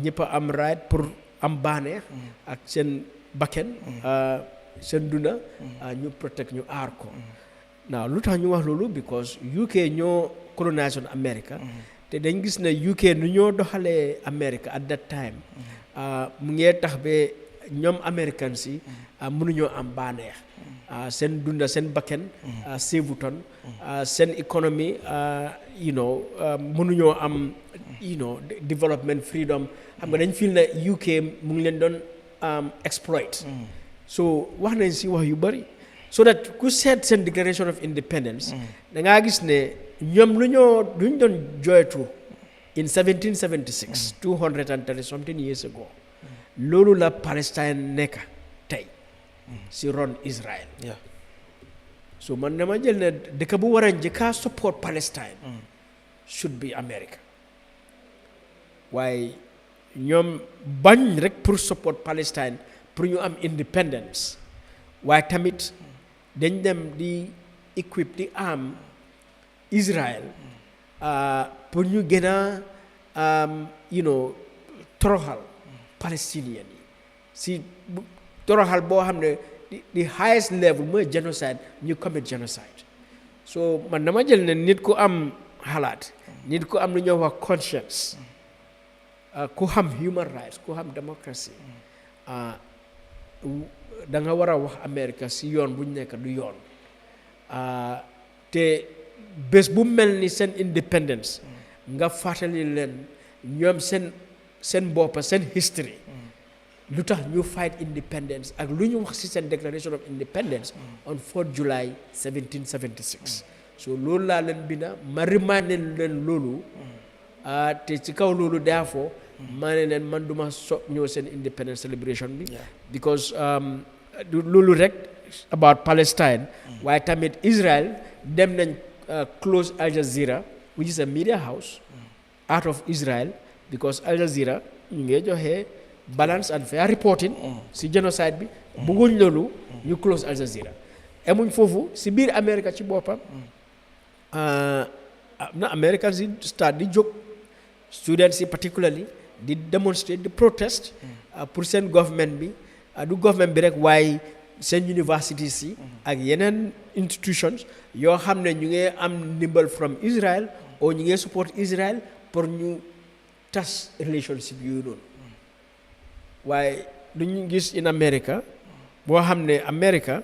ñëpp a am right pour am bànneex ak seen bakken seen dunda ñu protect ñu aar ko now lu tax ñu wax loolu because UK ñoo colonisation America te dañ gis ne UK nu ñoo doxalee America at that time mu ngee tax ba ñoom Americans yi mënuñoo am bànneex seen dunda seen bakken sévuton seen économie mënuñoo am development freedom xam nga dañ feel ne UK mu ngi leen doon exploit so wax nañ si wax yu bari so that ku seet seen Declaration of Independence da ngaa gis ne ñoom luñ doon joytu in 1776 230 something years ago loolu la Palestine nekk tey si ron Israel so man dama jël ne dëkk bu war a njëkka support Palestine should be America waaye ñoom bañ rek pour support Palestine pour ñu am independence waaye tamit dañ dem di equip di am Israel pour ñu gën a toroxal Palestinian yi si toroxal boo xam ne the highest level mooy genocide ñu commit genocide so man dama jël ne nit ku am xalaat nit ku am lu ñuy wax conscience ku xam human rights ku xam democracy da nga war a wax America si yoon bu ñu nekk du yoon te bés bu mel ni seen independence nga fàttali leen ñoom seen boppa seen history lu tax ñu fight independence ak lu ñu wax si seen Declaration of Independence on 4 July 1776 so loolu laa leen binda ma remind leen loolu te ci kaw loolu therefore maa ne leen man duma ñëw seen independence celebration bi because loolu rek about Palestine waaye tamit Israel dem nañ close Al Jazeera which is a media house out of Israel because Al Jazeera ñu ngi joxe balance and fair reporting si genocide bi bëgguñ loolu ñu close Al Jazeera emuñ foofu si biir America ci boppam na Americans si start di jóg students si particularly di demonstrate di protest pour seen government bi du government bi rek waaye seen universities yi ak yeneen institutions yoo xam ne ñu ngi am ndimbal from Israel oo ñu ngi support Israel pour ñu tas relationship yooyu noonu waaye lu ñu gis in America boo xam ne America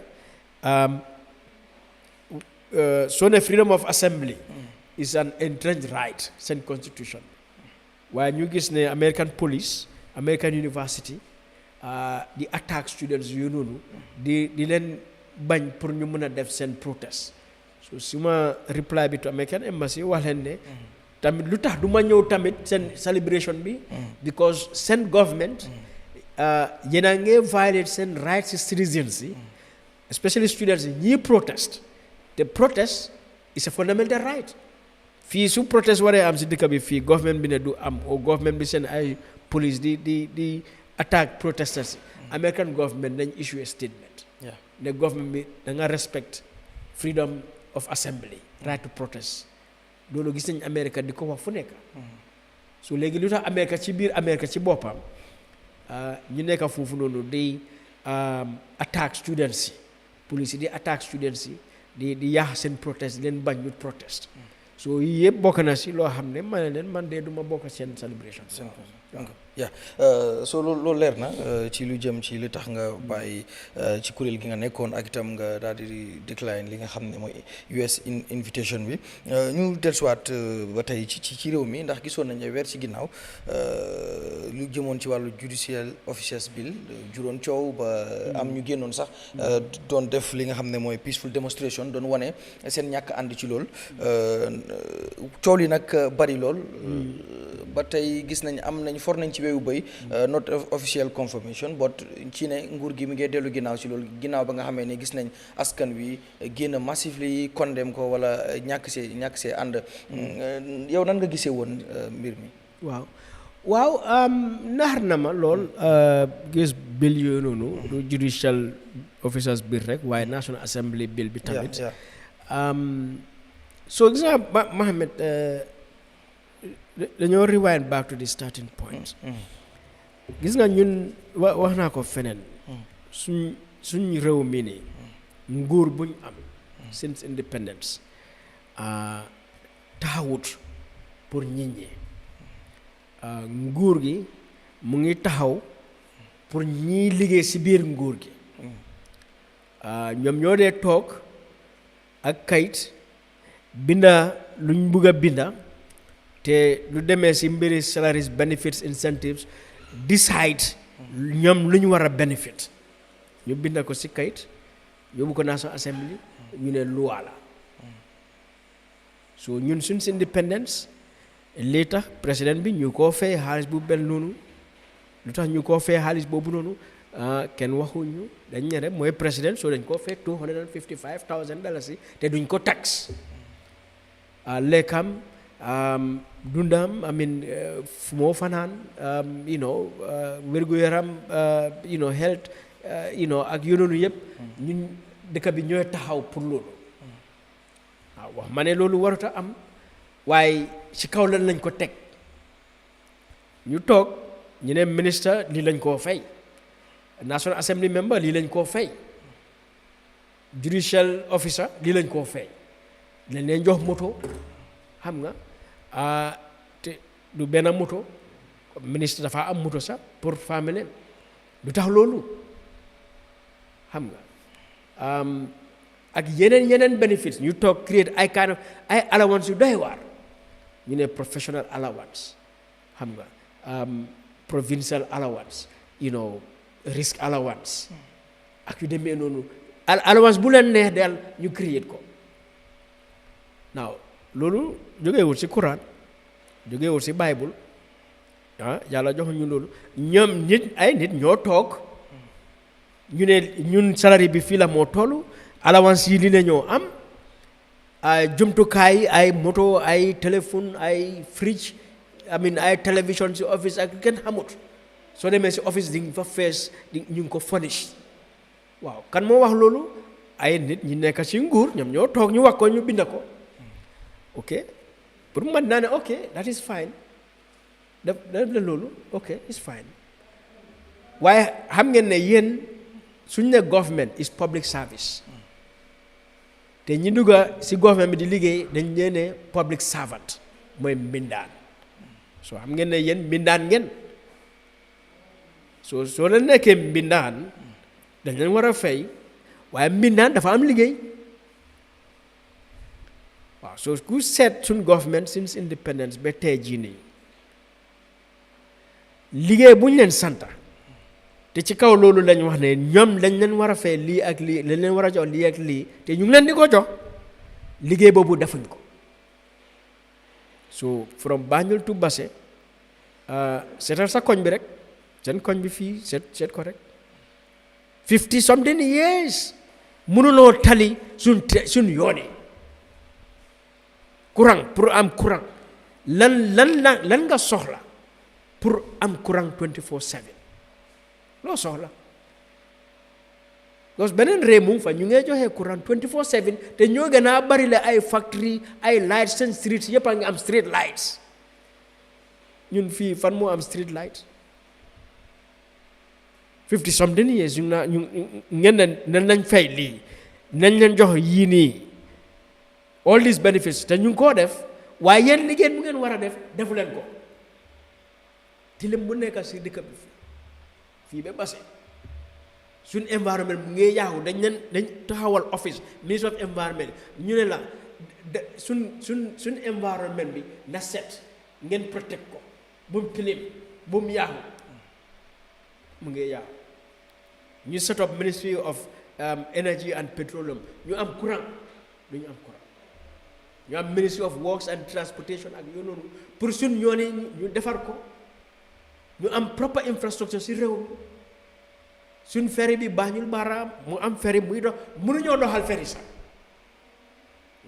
soo ne freedom of assembly is an entrenched right seen constitution waaye ñu gis ne American police American university di attack students yooyu noonu di leen bañ pour ñu mën a def seen protest so suma reply bi to American embassy wax leen ne tamit lu tax du ma ñëw tamit seen celebration bi because seen government yéen a ngi violate seen rights ci citizens yi especially students yi ñii protest te protest is a fundamental right fii su protest waree am si dëkk bi fii government bi ne du am o government bi seen ay police di attack protesters American government nañ issue a statement ne government bi da nga respect freedom of assembly right to protest loolu gis nañ America di ko wax fu nekk so léegi lu tax America ci biir America ci boppam ñu nekk foofu noonu di attack students yi police yi di attack students yi di yaax seen protest leen bañ ñu protest so yii yëpp bokk na si loo xam ne ma ne leen man de duma bokk seen celebration
so loolu leer na ci lu jëm ci li tax nga bàyyi ci kuréel gi nga nekkoon ak itam nga daal di decline li nga xam ne mooy US invitation bi ñu dellusiwaat ba tey ci réew mi ndax gisoon nañ weer ci ginnaaw lu jëmoon ci wàllu judicial officers bill juróon coow ba am ñu génnoon sax doon def li nga xam ne mooy peaceful demonstration doon wane seen ñàkk ànd ci lool coow li nag bari lool ba tey gis nañ am nañ for nañ ci weewu bëy not official confirmation but ci ne nguur gi mi ngi dellu ginnaaw ci loolu ginnaaw ba nga xamee ne gis nañ askan wi génn massively condemn ko wala ñàkk see ànd yow nan nga gisee woon mbir mi
waaw naxar na ma lool gis bill yooyu noonu du judicial officers bill rek waaye National Assembly bill bi tamit so gis nga Mohamed dañoo rewind back to the starting point gis nga ñun wax naa ko feneen suñ réew mi nii nguur buñ am since independence taxawut pour nit ñi nguur gi mu ngi taxaw pour ñiy liggéey ci biir nguur gi ñoom ñoo dee toog ak kayit binda luñ bugg a binda te lu demee ci mbiri salaries benefits incentives decide ñoom lu ñu war a benefit ñu binda ko ci kayit yóbbu ko National Assembly ñu ne loi la so ñun suñ si independence lii tax président bi ñu koo fay xaalis bu bel noonu lu tax ñu koo fay xaalis boobu noonu kenn waxuñu dañ ne rek mooy président so dañ koo fay $255,000 te duñ ko tax lekkam dundam fu moo fanaan wér-gu-yaram health ak yonoonu yëpp ñun dëkk bi ñooy taxaw pour loolu waaw wax ma ne loolu warut a am waaye ci kaw lan lañ ko teg ñu toog ñu ne ministre lii lañ koo fay National Assembly member lii lañ koo fay judicial officer lii lañ koo fay lañ leen jox moto xam nga te du benn moto ministre dafa am moto sax pour famille du tax loolu xam nga ak yeneen benefits ñu toog create ay kind of ay allowance yu doy waar ñu ne professional allowance xam nga provincial allowance risk allowance ak yu demee noonu allowance bu leen neex daal ñu create ko now loolu jógeewul ci Quran jógeewul ci Bible yàlla jox ñu loolu ñoom nit ñoo toog ñu ne ñun salary bi fii la moo tollu allowance yi li la ñoo am ay jumtukaay ay moto ay téléphone ay fridge ay télévision ci office ak kenn xamut soo demee ci office di nga fa fees ñu ngi ko furnish waaw kan moo wax loolu ay nit ñi nekk ci nguur ñoom ñoo toog ñu wax ko ñu bind ko ok pour man naa ne ok that is fine def la loolu ok it's fine waaye xam ngeen ne yéen suñ ne government is public service te ñi dugga ci government bi di liggéey dañ leen ne public servant mooy mbindaan soo xam ngeen ne yéen mbindaan ngeen soo leen nekkee mbindaan dañ leen war a fay waaye mbindaan dafa am liggéey waaw soo ku seet suñ government since independence ba tey jii nii liggéey bu ñu leen santa te ci kaw loolu lañ wax ne ñoom dañ leen war a fay lii ak lii dañ leen war a jox lii ak lii te ñu ngi leen di ko jox liggéey boobu defuñ ko so from Banjul to Basse seetal sa koñ bi rek seen koñ bi fii seet ko rek 50 something years mënuloo tali suñ yoon yi courant pour am courant lan nga soxla pour am courant 24/7 loo soxla parce que beneen réew mu fa ñu ngay joxe courant 24/7 te ñoo gën a bari la ay factory ay lights seen streets yëpp a ngi am street lights ñun fii fan moo am street lights 50 something years ñu ngeen ne nañ fay lii nañ leen jox yii nii all these benefits te ñu ngi koo def waaye yéen liggéey bu ngeen war a def defu leen ko tilim bu nekk si dëkk bi fii ba Basse suñ environnement mu ngi yaaxu dañ taxawal office ministre of environment ñu ne la suñ environnement bi na set ngeen protect ko bu mu tilim bu mu yaaxu mu ngi yaaxu ñu set up ministry of energy and petroleum ñu am courant du ñu am courant ñu am ministry of works and transportation ak yooyu noonu pour suñ yoon yi ñu defar ko ñu am proper infrastructure si réew mi suñ ferry bi Banjul Barra mu am ferry muy dox mënuñoo doxal ferry sax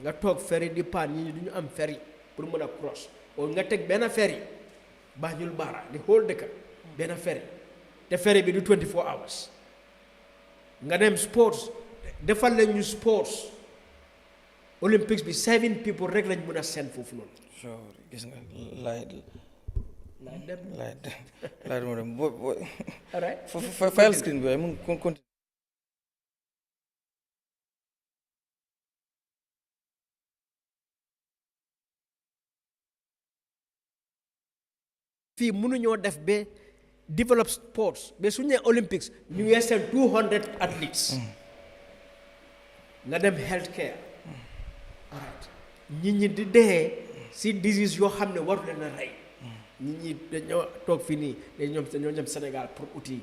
nga toog ferry di paan ñi du ñu am ferry pour mën a cross o nga teg benn ferry Banjul Barra di whole dëkk benn ferry te ferry bi du 24 hours nga dem sports defal leen ñu sports Olympics bi 7 people rek lañ mën a seen foofu noonu.
sure gis nga laay moo dem
all right
file screen bi waaye mu continue
fii mënuñoo def ba develop sports ba su ñu nee Olympics ñu ngi seen 200 athletes nga dem health care all right nit ñi di dee si disease yoo xam ne waru leen a rey nit ñi dañoo toog fii nii dañoo dem Sénégal pour uti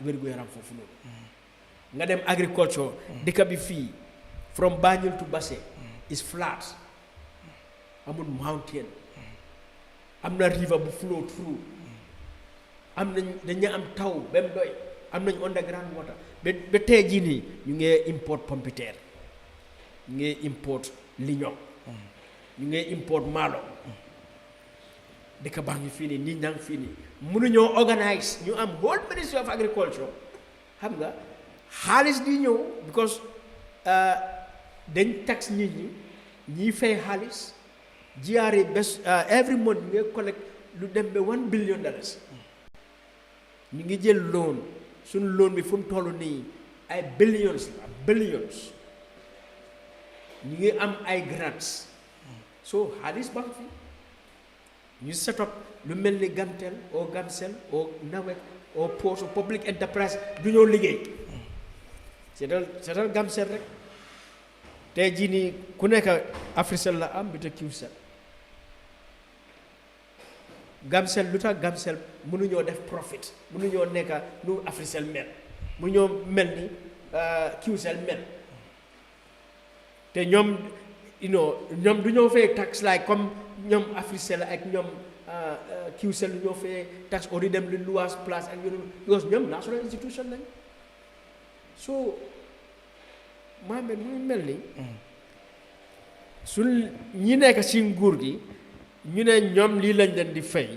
wér-gu-yaram foofu noonu nga dem agriculture dëkk bi fii from Banjul to Basse is flat amul mountain am na river bu flow through am nañ dañu am taw ba mu doy am nañ underground water ba tey jii nii ñu ngi import pompiteer ñu ngi import liñoŋ ñu ngi import maalo dëkk baa ngi fii nii nit ñaa ngi fii nii mënuñoo organise ñu am whole ministry of agriculture xam nga xaalis di ñëw because dañ tax nit ñi ñiy fay xaalis GRA bés every month ñu ngi collect lu dem ba $1 billion ñu ngi jël loan suñu loan bi fu mu toll nii ay billions ñu ngi am ay grants so xaalis baa ngi fi ñu set up lu mel ni Gamtel o Gamcel o Nawek o Post o public enterprise du ñoo liggéey seetal Gamcel rek tey jii nii ku nekk Africell la am bi te Qcell Gamcel lu tax Gamcel mënuñoo def profit mënuñoo nekk nu Africell mel mënuñoo mel ni Qcell mel te ñoom ñoom du ñoo fay tax like comme ñoom Africell ak ñoom Qcell du ñoo fay tax au di dem li luwaas place ak yooyu because ñoom national institution lañ so Mohamed mu mel ni su ñi nekk ci nguur gi ñu ne ñoom lii lañ leen di fay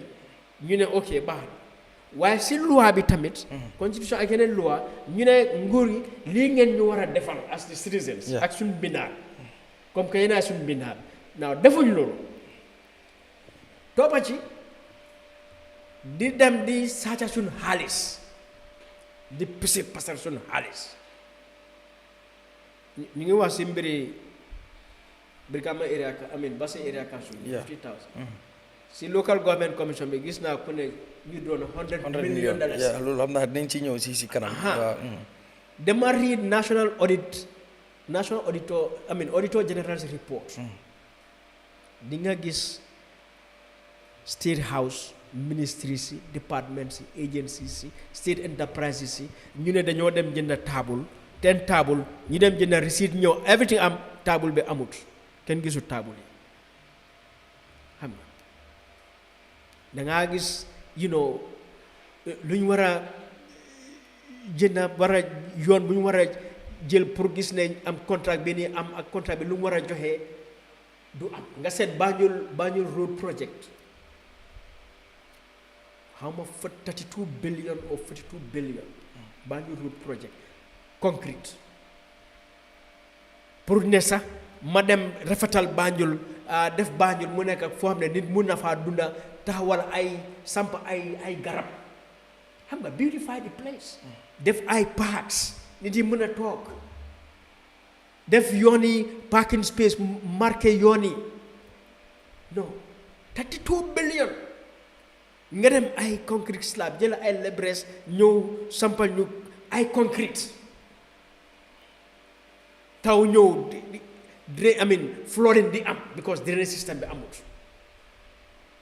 ñu ne ok baax na waaye ci loi bi tamit constitution ak yeneen loi ñu ne nguur gi lii ngeen ñu war a defal as the citizens ak suñ binaar comme que yéen a suñ binaar naaw defuñ loolu toppa ci di dem di sàcca suñ xaalis di pisi pasar suñ xaalis ñu ngi wax ci mbiri Brikama area Basse area council 50,000 si local government commission bi gis naa ku ne ñu doon 100 million dollars
loolu xam naa dinañ ci ñëw si kanam
dama read national auditor general's report di nga gis state house ministries yi departments yi agencies yi state enterprises yi ñu ne dañoo dem jënd table ñu dem jënd receipt ñëw everything am table bi amut kenn gisul table yi xam nga dangaa gis lu ñu war a jënd war a yoon bu ñu war a jël pour gis ne am contrat bi nii am ak contrat bi lu mu war a joxe du am nga seet Banjul road project xaw ma 32 billion or 42 billion Banjul road project concrete pour ne sax ma dem rafetal Banjul def Banjul mu nekk foo xam ne nit mun na faa dunda taxawal ay samp ay garab xam nga beautify the place def ay parks nit yi mën a toog def yoon yi parking space marqué yoon yi non 32 billion nga dem ay concrete slab jël ay lebres ñëw sampal ñu ay concrete taw ñëw flooring di am because drainage system bi amut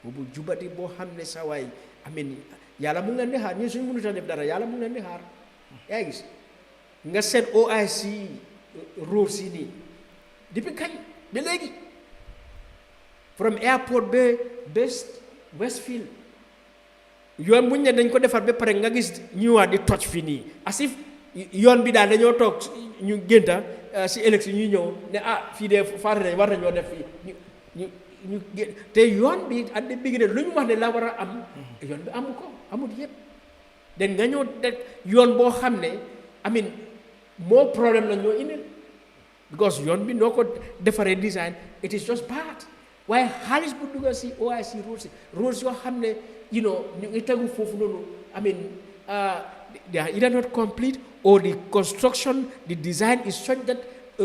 boobu jubati boo xam ne sa waay yàlla mu ngi leen di xaar ñun suñu mënut a def dara yàlla mu ngi leen di xaar yaa gis nga seet OIC road si nii depuis kañ ba léegi from airport ba Westfield yoon buñ ne dañ ko defar ba pare nga gis ñëwaat di toj fii nii asif yoon bi daal dañoo toog ñu génta si élection ñuy ñëw ne fii de faare nañ war nañoo def fii ñu te yoon bi at the beginning lu ñu wax ne la war a am yoon bi amu ko amut yëpp den nga ñëw teg yoon boo xam ne moo problème la ñoo indil because yoon bi noo ko defaree design it is just bad waaye xaalis bu dugga si OIC roads yoo xam ne ñu ngi tegu foofu noonu they are either not complete or the construction the design is such that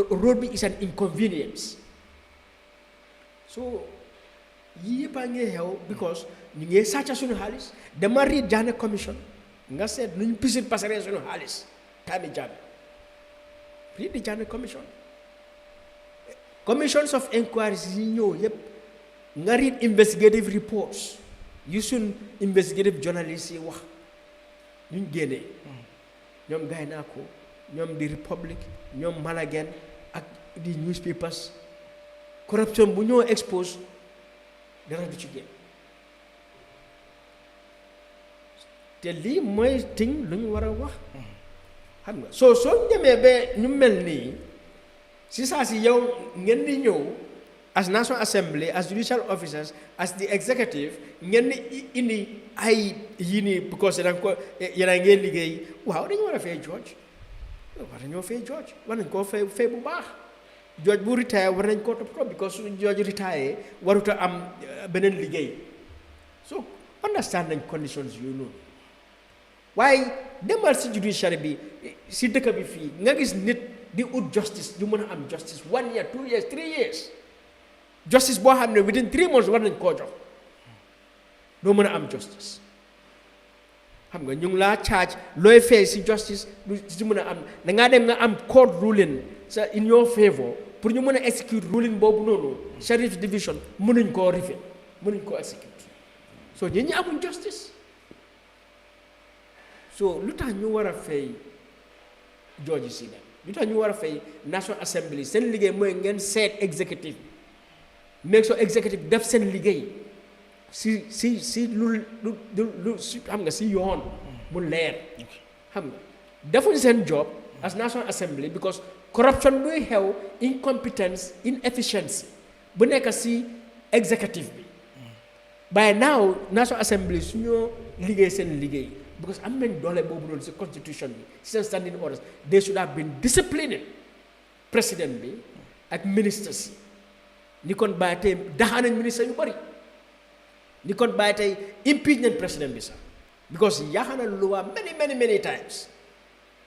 road bi is an inconvenience so yii yëpp a ngi xew because ñu ngi sàcca suñu xaalis dama read Jammeh commission nga seet nu ñu pisit passeree suñu xaalis taami Jammeh read the Jammeh commission commissions of inquiries yi ñëw yëpp nga read investigative reports yu suñ investigative journalists yi wax ñu génnee ñoom Gaynako ñoom di Republic ñoom Malagen ak di newspapers corruption bu ñoo expose dara du ci génn te lii mooy ting lu ñu war a wax xam nga soo demee ba ñu mel nii si saa si yow ngeen di ñëw as National Assembly as judicial officers as the executive ngeen di indi ay yii nii because yéen a ngeen liggéey waaw dañu war a fay George war nañoo fay George war nañ koo fay bu baax George bu retire war nañ koo toppatoo because su George retire warut a am beneen liggéey so understand nañ conditions yooyu noonu waaye demal si judiciary bi si dëkk bi fii nga gis nit di ut justice du mën a am justice 1 year 2 years 3 years justice boo xam ne within 3 months war nañ koo jox doo mën a am justice xam nga ñu ngi laa charge looy fay si justice du si mën a am dangaa dem nga am court ruling sa in your favor pour ñu mën a execute ruling boobu noonu sheriff division mënuñ koo rife mënuñ koo execute so ñi amuñ justice so lu tax ñu war a fay judge si dem lu tax ñu war a fay National Assembly seen liggéey mooy ngeen seet executive make sure executive def seen liggéey si lu xam nga si yoon mu leer xam nga defuñ seen job as National Assembly because corruption buy xew incompetence inefficiency bu nekk si executive bi by now National Assembly su ñoo liggéey seen liggéey because am nañ doole boobu noonu si constitution bi si seen standing orders they should have been disciplining président bi ak ministres yi ni kon bàyyi tey daxaa nañ ministre yu bëri ni kon bàyyi tey impeach nañ président bi sax because yaaxa na lu waa many times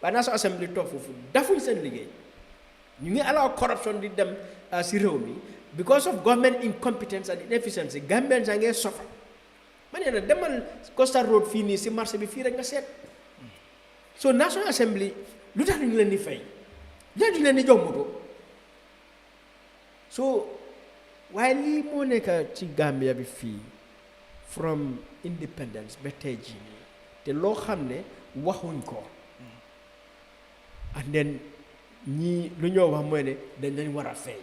waaye National Assembly toog foofu dafuñ seen liggéey ñu ngi allow corruption di dem si réew mi because of government incompetence and inefficiency Gambians a ngee suffer ma ne la demal Costa Road fii nii si marché bi fii rek nga seet so National Assembly lu tax ñu leen di fay lu tax ñu leen di jox moto so waaye lii moo nekk ci Gambia bi fii from independence ba tey jii nii te loo xam ne waxuñ ko and then ñii lu ñoo wax mooy ne dañ leen war a fay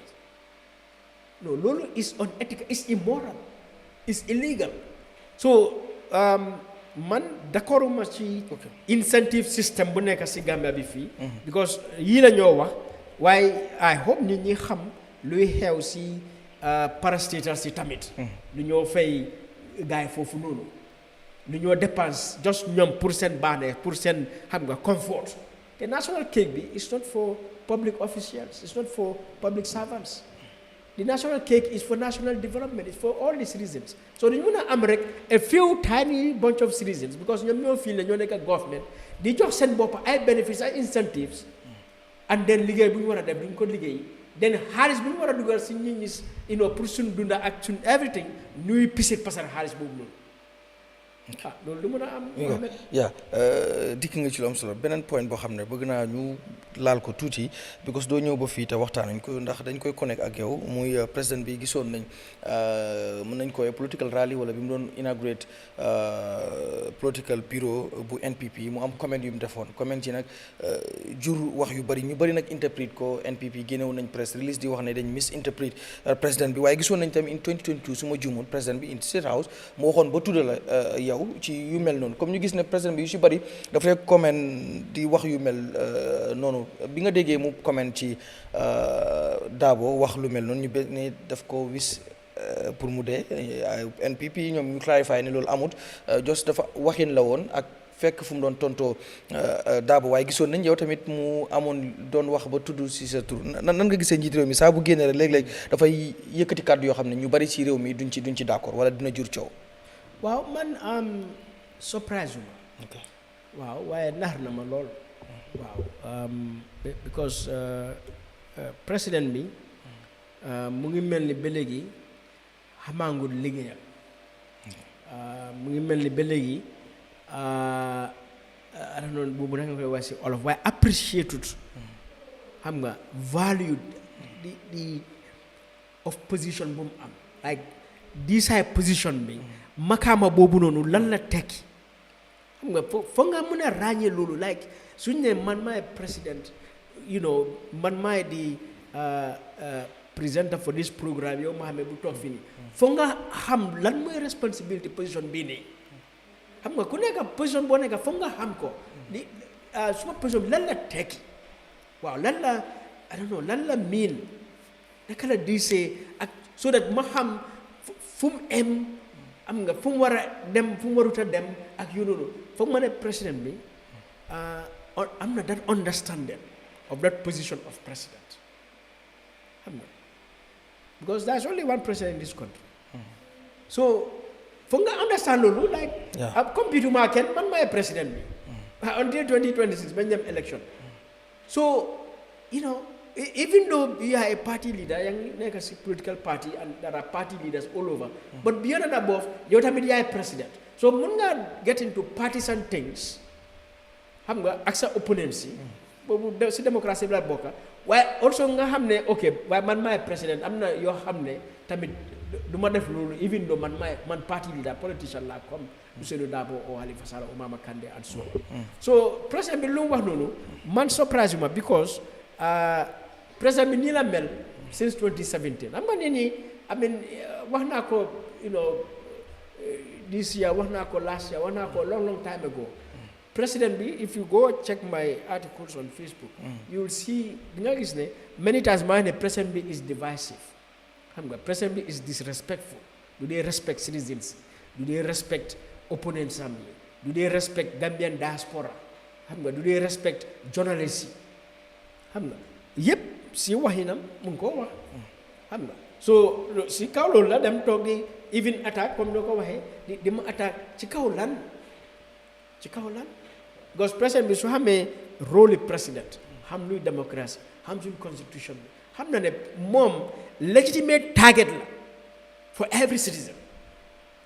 non loolu is unethical is immoral is illegal so man d'accorduma ci incentive system bu nekk ci Gambia bi fii because yii la ñoo wax waaye I hope nit ñi xam luy xew ci parastatals ci tamit lu ñoo fay gaay foofu noonu lu ñoo dépense just ñoom pour seen baaneex pour seen xam nga comfort te national cake bi is not for public officials it's not for public servants the national cake is for national development it's for all the citizens so dañu mën a am rek a few tiny bunch of citizens because ñoom ñoo fii ne ñoo nekk government di jox seen bopp ay benefits ay incentives and then liggéey bu ñu war a def duñ ko liggéey then xaalis bu ñu war a dugal si nit ñi pour suñ dunda ak suñ everything ñuy pisit pasar xaalis boobu noonu loolu du mën a am
dikk nga ci lu am solo beneen point boo xam ne bëgg naa ñu laal ko tuuti because doo ñëw ba fii te waxtaanuñ ko ndax dañ koy connect ak yow muy président bi gisoon nañ mën nañ koy political rally wala bi mu doon inaugurate political bureau bu NPP mu am comment yu mu defoon comment yi nag jur wax yu bëri ñu bëri nag interprète ko NPP génnewoon nañ press release di wax ne dañ misinterpret président bi waaye gisoon nañ tamit in 2022 su ma juumul président bi in State House mu waxoon ba tudda la yow ci yu mel noonu comme ñu gis ne président bi yu si bëri dafa lay comment di wax yu mel noonu bi nga déggee mu comment ci Darboe wax lu mel noonu ñu ne daf ko wis pour mu dee NPP ñoom ñu clarify ne loolu amut jos dafa waxin la woon ak fekk fu mu doon tontoo Darboe waaye gisoon nañ yow tamit mu amoon doon wax ba tudd si sa tur nan nga gisee njiit réew mi saa bu génnee rek léeg-léeg dafay yëkkati kàddu yoo xam ne ñu bëri ci réew mi duñ ci d'accord wala dina jur coow.
waaw man surprise ma waaw waaye nax na ma lool waaw because président bi mu ngi mel ni ba léegi xamaangul liggéeyam mu ngi mel ni ba léegi noonu boobu naka nga koy wax si olof waaye appreciated xam nga value di of position bu mu am like diisaay position bi makaama boobu noonu lan la tekki xam nga foog nga mën a ràññee loolu like suñ ne man maay président man maay di presenter for this programme yow ma xamee bu toog fii nii foog nga xam lan mooy responsibility position bii nii xam nga ku nekk position boo nekk foog nga xam ko li suma position lan la tekki waaw lan la I don't know lan la miin naka la diisee ak so that ma xam fu mu am nga fu mu war a dem fu mu warut a dem ak yu noonu foog ma ne président bi am na that understanding of that position of president xam nga because there's only one president in this country so foog nga understand loolu like compute maa kenn man maay président bi until 2026 bañ dem election so even though you are a party leader yaa ngi nekk si political party and there are party leaders all over but beyond and above yow tamit yaay president so mun nga get into partisan things xam nga ak sa opponents yi boobu si démocratie bi la bokka waaye also nga xam ne ok waaye man maay président am na yoo xam ne tamit du ma def loolu even though man party leader politician la comme Ousainou Darboe o Halifa Sallah o Mama Kandeh and so président bi lu mu wax noonu man surprise ma because président bi nii la mel since 2017 xam nga ne nii wax naa ko this year wax naa ko last year wax naa ko long time ago président bi if you go check my articles on Facebook you will see di nga gis ne many times maa ne président bi is divisive xam nga président bi is disrespectful du dee respect citizens du dee respect opponents am yi du dee respect Gambian diaspora xam nga du dee respect journalists yi xam nga yëpp si waxinam mu ngi koo wax xam nga so si kaw loolu la dem toog di even attaque comme noo ko waxee di ma attaque ci kaw lan because président bi su xamee rôle président xam luy démocratie xam suñ constitution bi xam na ne moom legitimate target la for every citizen,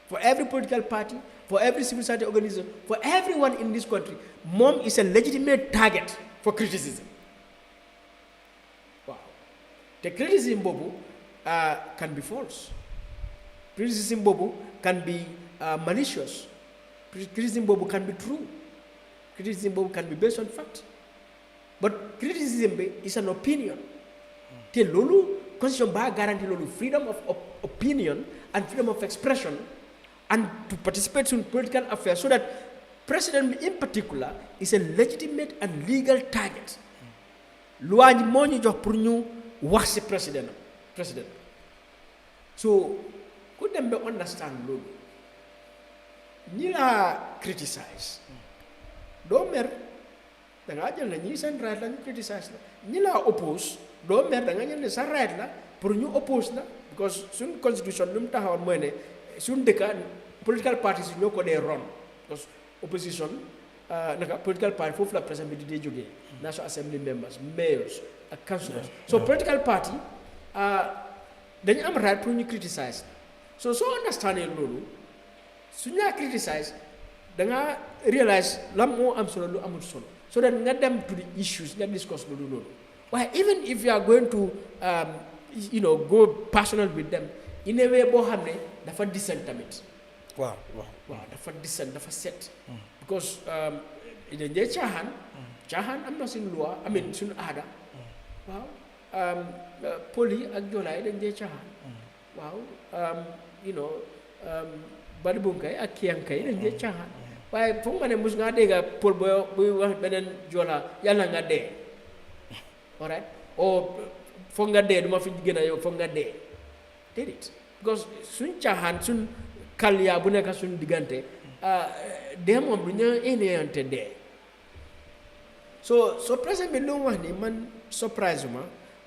for every political party, for every civil society organization, for everyone in this country. Mom is a legitimate target for criticism. Wow. The criticism bobu can be false. Criticism bobu can be malicious. Criticism bobu can be true. Criticism bobu can be based on fact. But criticism is an opinion. Te lolu constitution ba guarantee lolu freedom of opinion and freedom of expression and to participate in political affairs, so that president in particular is a legitimate and legal target. Loi ni mo ñu jox pour ñu wax ci president. So ku dem be understand lolu ñi la criticize do mer da nga jël na ñi seen right la ñu criticize la ñi la oppose do mer da nga jël ne sa right la pour ñu oppose la, because suñ constitution lu mu taxawoon mooy ne suñ dëkka political parties ñoo ko dee ron, because opposition naka political party foofu la président bi di dee jógee national assembly members, mayors ak councillors. So political party dañu am right pour ñu criticize. So understanding loolu su ñu la criticize da nga realize lan moo am solo lu amul solo, so that nga dem to the issues nga discuss loolu. Waaye even if you are going to go personal with them in a way boo xam ne dafa dissent tamit. waaw dafa dissent, dafa set. Because dañ dee caaxaan am na suñu loi, suñu aada. waaw poli ak joolaay dañ dee caaxaan. waaw bari bunkay ak kiyankay dañ dee caaxaan. waaye foog nga ne mus ngaa dégg pol buy wax beneen joola yàlla nga dee. all right, foog nga dee duma fi gën a yow foog nga dee déedéet, because suñ caaxaan suñ kalyaa bu nekk suñ diggante dee moom du ñu éneeyante dee. so président bi lu mu wax ni man surprise ma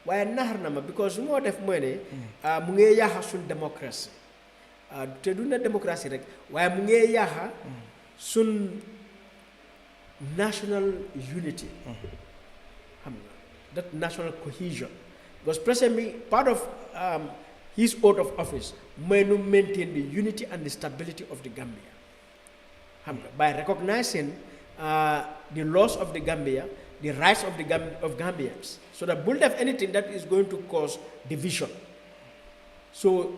waaye naxar na ma, because su moo def mooy ne mu ngi yaaxa suñ démocratie te du na démocratie rek waaye mu ngi yaaxa suñ national unity, xam nga that national cohesion. Because presently, part of his oath of office may not maintain the unity and the stability of the Gambia. By recognizing the laws of the Gambia, the rights of Gambians, so that build up anything that is going to cause division. So,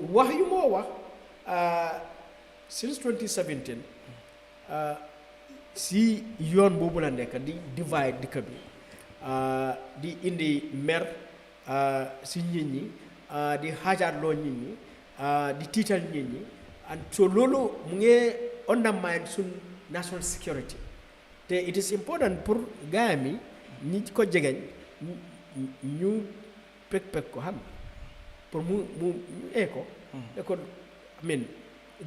since 2017, si yon bobu la nek di divide di kabi di indi mer si nit ñi di xaajaarloo nit ñi di tiital nit ñi, and so loolu mu ngi undermine suñ national security. te it is important pour gaay mi ñi ko jegeñ ñu pek ko xam pour mu ko ne ko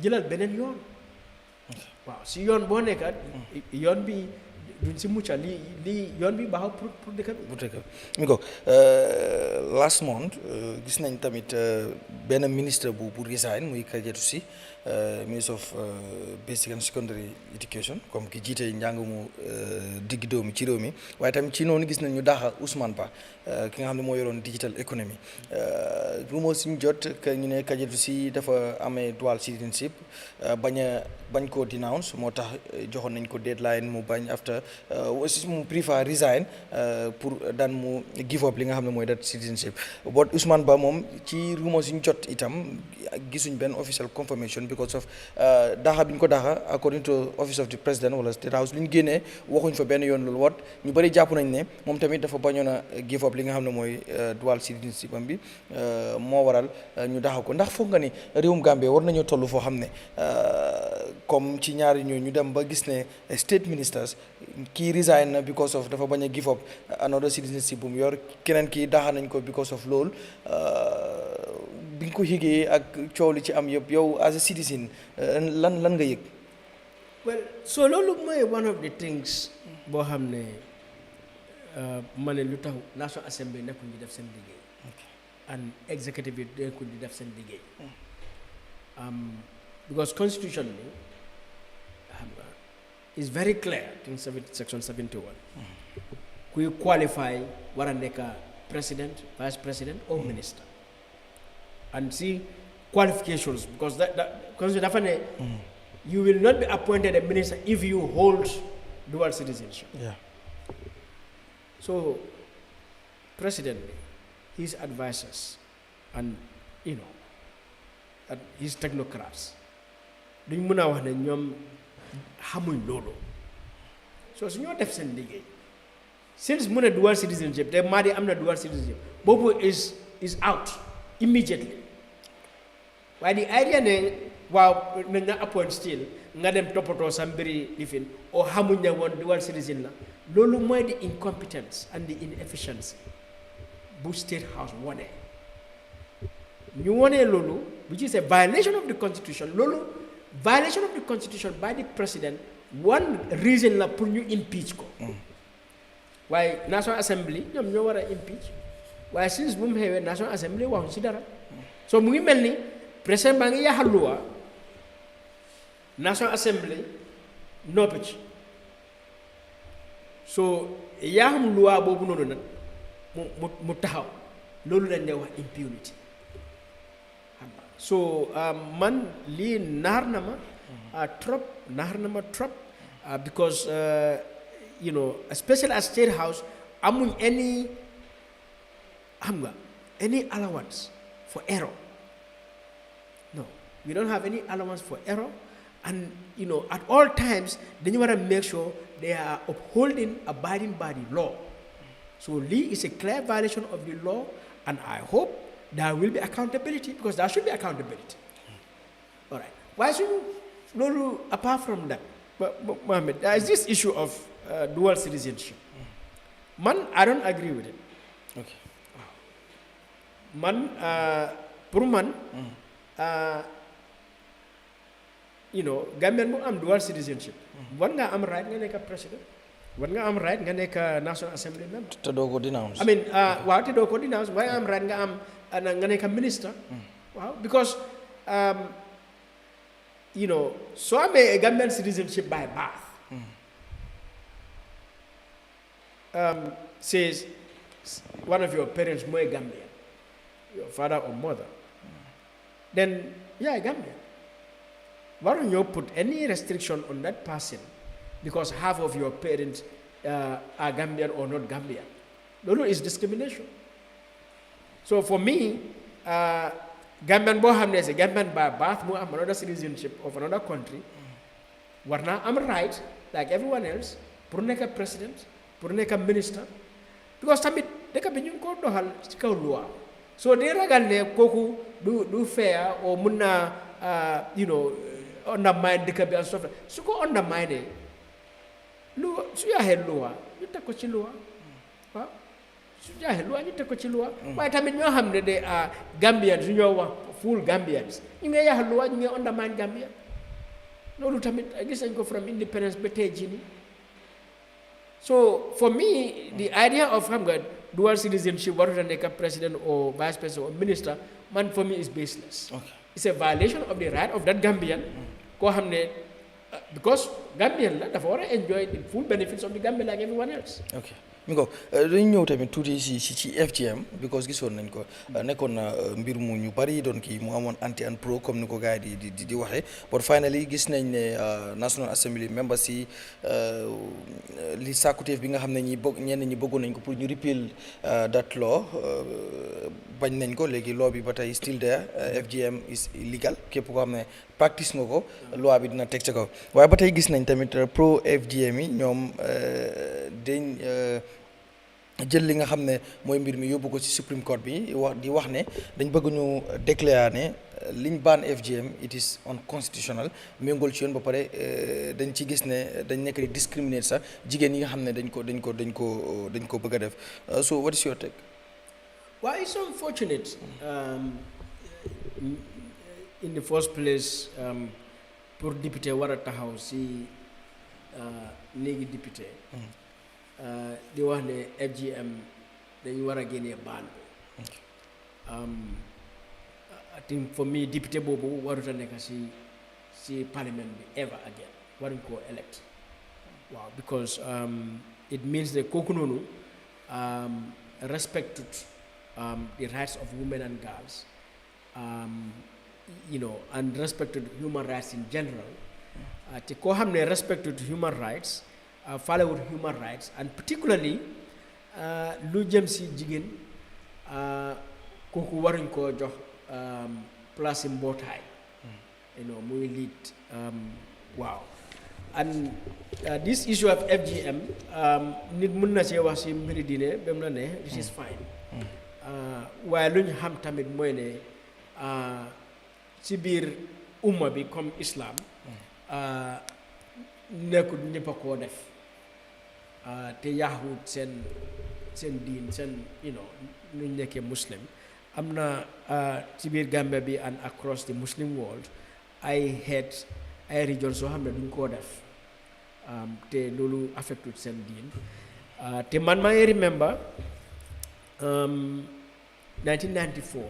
jëlal beneen yoon. waaw si yoon boo nekkat yoon bi duñ si mucca lii yoon bi baaxaw pour dëkk bi
mi ko last month gis nañ tamit benn ministre bu resign muy Kajatu Si, ministre of basic and secondary education, comme ki jiite njàng mu digg doomi ci réew mi. waaye tamit ci noonu gis nañ ñu daaxa Ousmane Ba ki nga xam ne moo yoroon digital economy. rumeur suñu jot que ñu ne Kajatu Si dafa amee dual citizenship, bañ koo denounce, moo tax joxoon nañ ko deadline mu bañ after aussi mu prefer resign pour daan mu give up li nga xam ne mooy that citizenship. but Ousmane Ba moom ci rumeur suñu jot itam gisuñ benn official confirmation because of daaxa bi ñu ko daaxa according to office of the president wala state house li ñu génnee waxuñ fa benn yoon loolu. wat ñu bëri jàpp nañ ne moom tamit dafa bañoon a give up li nga xam ne mooy dual citizenship am bi moo waral ñu daaxa ko. ndax foog nga ni réewum Gambie war nañoo toll foo xam ne comme ci ñaari ñu dem ba gis ne state ministers kii resign na because of dafa bañ a give up another citizenship bu mu yor, keneen kii daaxa nañ ko because of loolu. bi nga ko yëgee ak coow li ci am yëpp yow as a citizen lan nga yëg?
well so loolu mooy one of the things boo xam ne ma ne lu tax National Assembly nekkul di def seen liggéey and executive bi nekkul di def seen liggéey because constitution bi xam nga is very clear in section 71 kuy qualify war a nekk president, vice president, or minister. And see qualifications, because definitely you will not be appointed a minister if you hold dual citizenship.
Yeah.
So, president, his advisors, and and his technocrats, duñ mëna wax ne ñom xamuñ lolu. So suñu def sen liggéey. Since mëna dual citizenship, the MADI amna dual citizenship, bobu is out immediately. Why the idea ne wow na appoint still nga dem topoto sa mbiri lifin o xamuñ ne won dual citizen la. Lolu moy the incompetence and the inefficiency bu State House wone. Ñu wone lolu, which is a violation of the constitution. Lolu violation of the constitution by the president, one reason la pour ñu impeach ko. Why National Assembly ñom ñoo wara impeach. Why since bu mu xewé National Assembly waxu ci dara. So mu ngi melni president ba ngi yaxal loi National Assembly noppi ci. So yaxam loi bobu nonu nak mu taxaw lolu lañ wax impunity. So man li nar na ma trop because especially at State House amuñ any allowance for error. No, we don't have any allowance for error, and at all times dañu wara make sure they are abiding by the law. So Lee is a clear violation of the law, and I hope there will be accountability, because there should be accountability. All right. Why should no apart from that? But Mohammed, there is this issue of dual citizenship. Man, I don't agree with it.
Okay.
Man, pour man, Gambian mo am dual citizenship. One nga am right nga nekk president. One nga am right nga nekk National Assembly member.
Te doo ko denounce.
I mean, waaw te doo ko denounce. Why am right nga am nga nekk minister. Wow, because so I'm a Gambian citizenship by birth. Says one of your parents more Gambian, your father or mother, then Gambian. Why don't you put any restriction on that person because half of your parents are Gambian or not Gambian? No, it's discrimination. So for me, Gambian bo xamne is a Gambian by birth, mo am another citizenship of another country. Warna I'm right, like everyone else, pour nekk president, pour nekk minister, because tamit deka bi ñu ko doxal ci kaw loi. So they ragal ne koku du fair or mun na undermine deka bi and stuff. Su ko undermine lu su ya loi, ñu tek ko ci loi. Waaw. Su ya loi ñu tek ko ci loi. Waaye tamit ñoo xam ne they are Gambians, ñoo wax full Gambians. Ñu ngi ya loi, ñu ngi undermine Gambia. Loolu tamit gis nañ ko from independence ba tey jii nii. So for me, the idea of dual citizenship, whether they are president or vice president or minister, man, for me is baseless. Okay. It's a violation of the right of that Gambian, because Gambian dafa enjoy the full benefits of the Gambia like everyone else.
Okay. Mingo dañu ñëw tamit tuuti ci FGM because gisoon nañ ko nekkoon na mbir mu ñu bari doon kii mu amoon anti and pro comme ni ko gars yi di waxee but finally gis nañ ne National Assembly members yi li sàkkuteef bi nga xam ne ñenn ñi bëggoon nañ ko pour ñu repeal that law bañ nañ ko léegi law bi ba tey still there FGM is illegal képp koo xam ne practice nga ko loi bi dina teg ca kaw waaye ba tey gis nañ tamit pro FGM yi ñoom dañ jël li nga xam ne mooy mbir mi yóbbu ko ci Supreme Court bi di wax ne dañ bëgg ñu déclarer ne liñ baan FGM it is unconstitutional méngool ci yoon ba pare dañ ci gis ne dañ nekk di discriminer sax jigéen yi nga xam ne dañ ko bëgg a def so what is your take?
Well, it's unfortunate in the first place pour député war a taxaw ci néegi député di wax ne FGM dañu war a génnee baan I think for me député boobu warut a nekk ci parliament bi ever again waruñ koo elect waaw because it means that kooku noonu respected the rights of women and girls, and respected human rights in general. Te ko xamne respected human rights, followed human rights, and particularly lu jëm ci jigen koku waruñ ko jox place mbotay, muy lead. Wow. And this issue of FGM, nit mën na ci wax ci mbiri diine bem la ne, this is fine. Waaye luñ xam tamit mooy ne ci biir umma bi comme islam nekkul ñëpp a koo def te yaaxut seen diin seen nuñ nekkee muslim. Am na ci biir Gambia bi and across the Muslim world ay regions soo xam ne duñ koo def te loolu affectut seen diin. Te man maa ngi remember 1994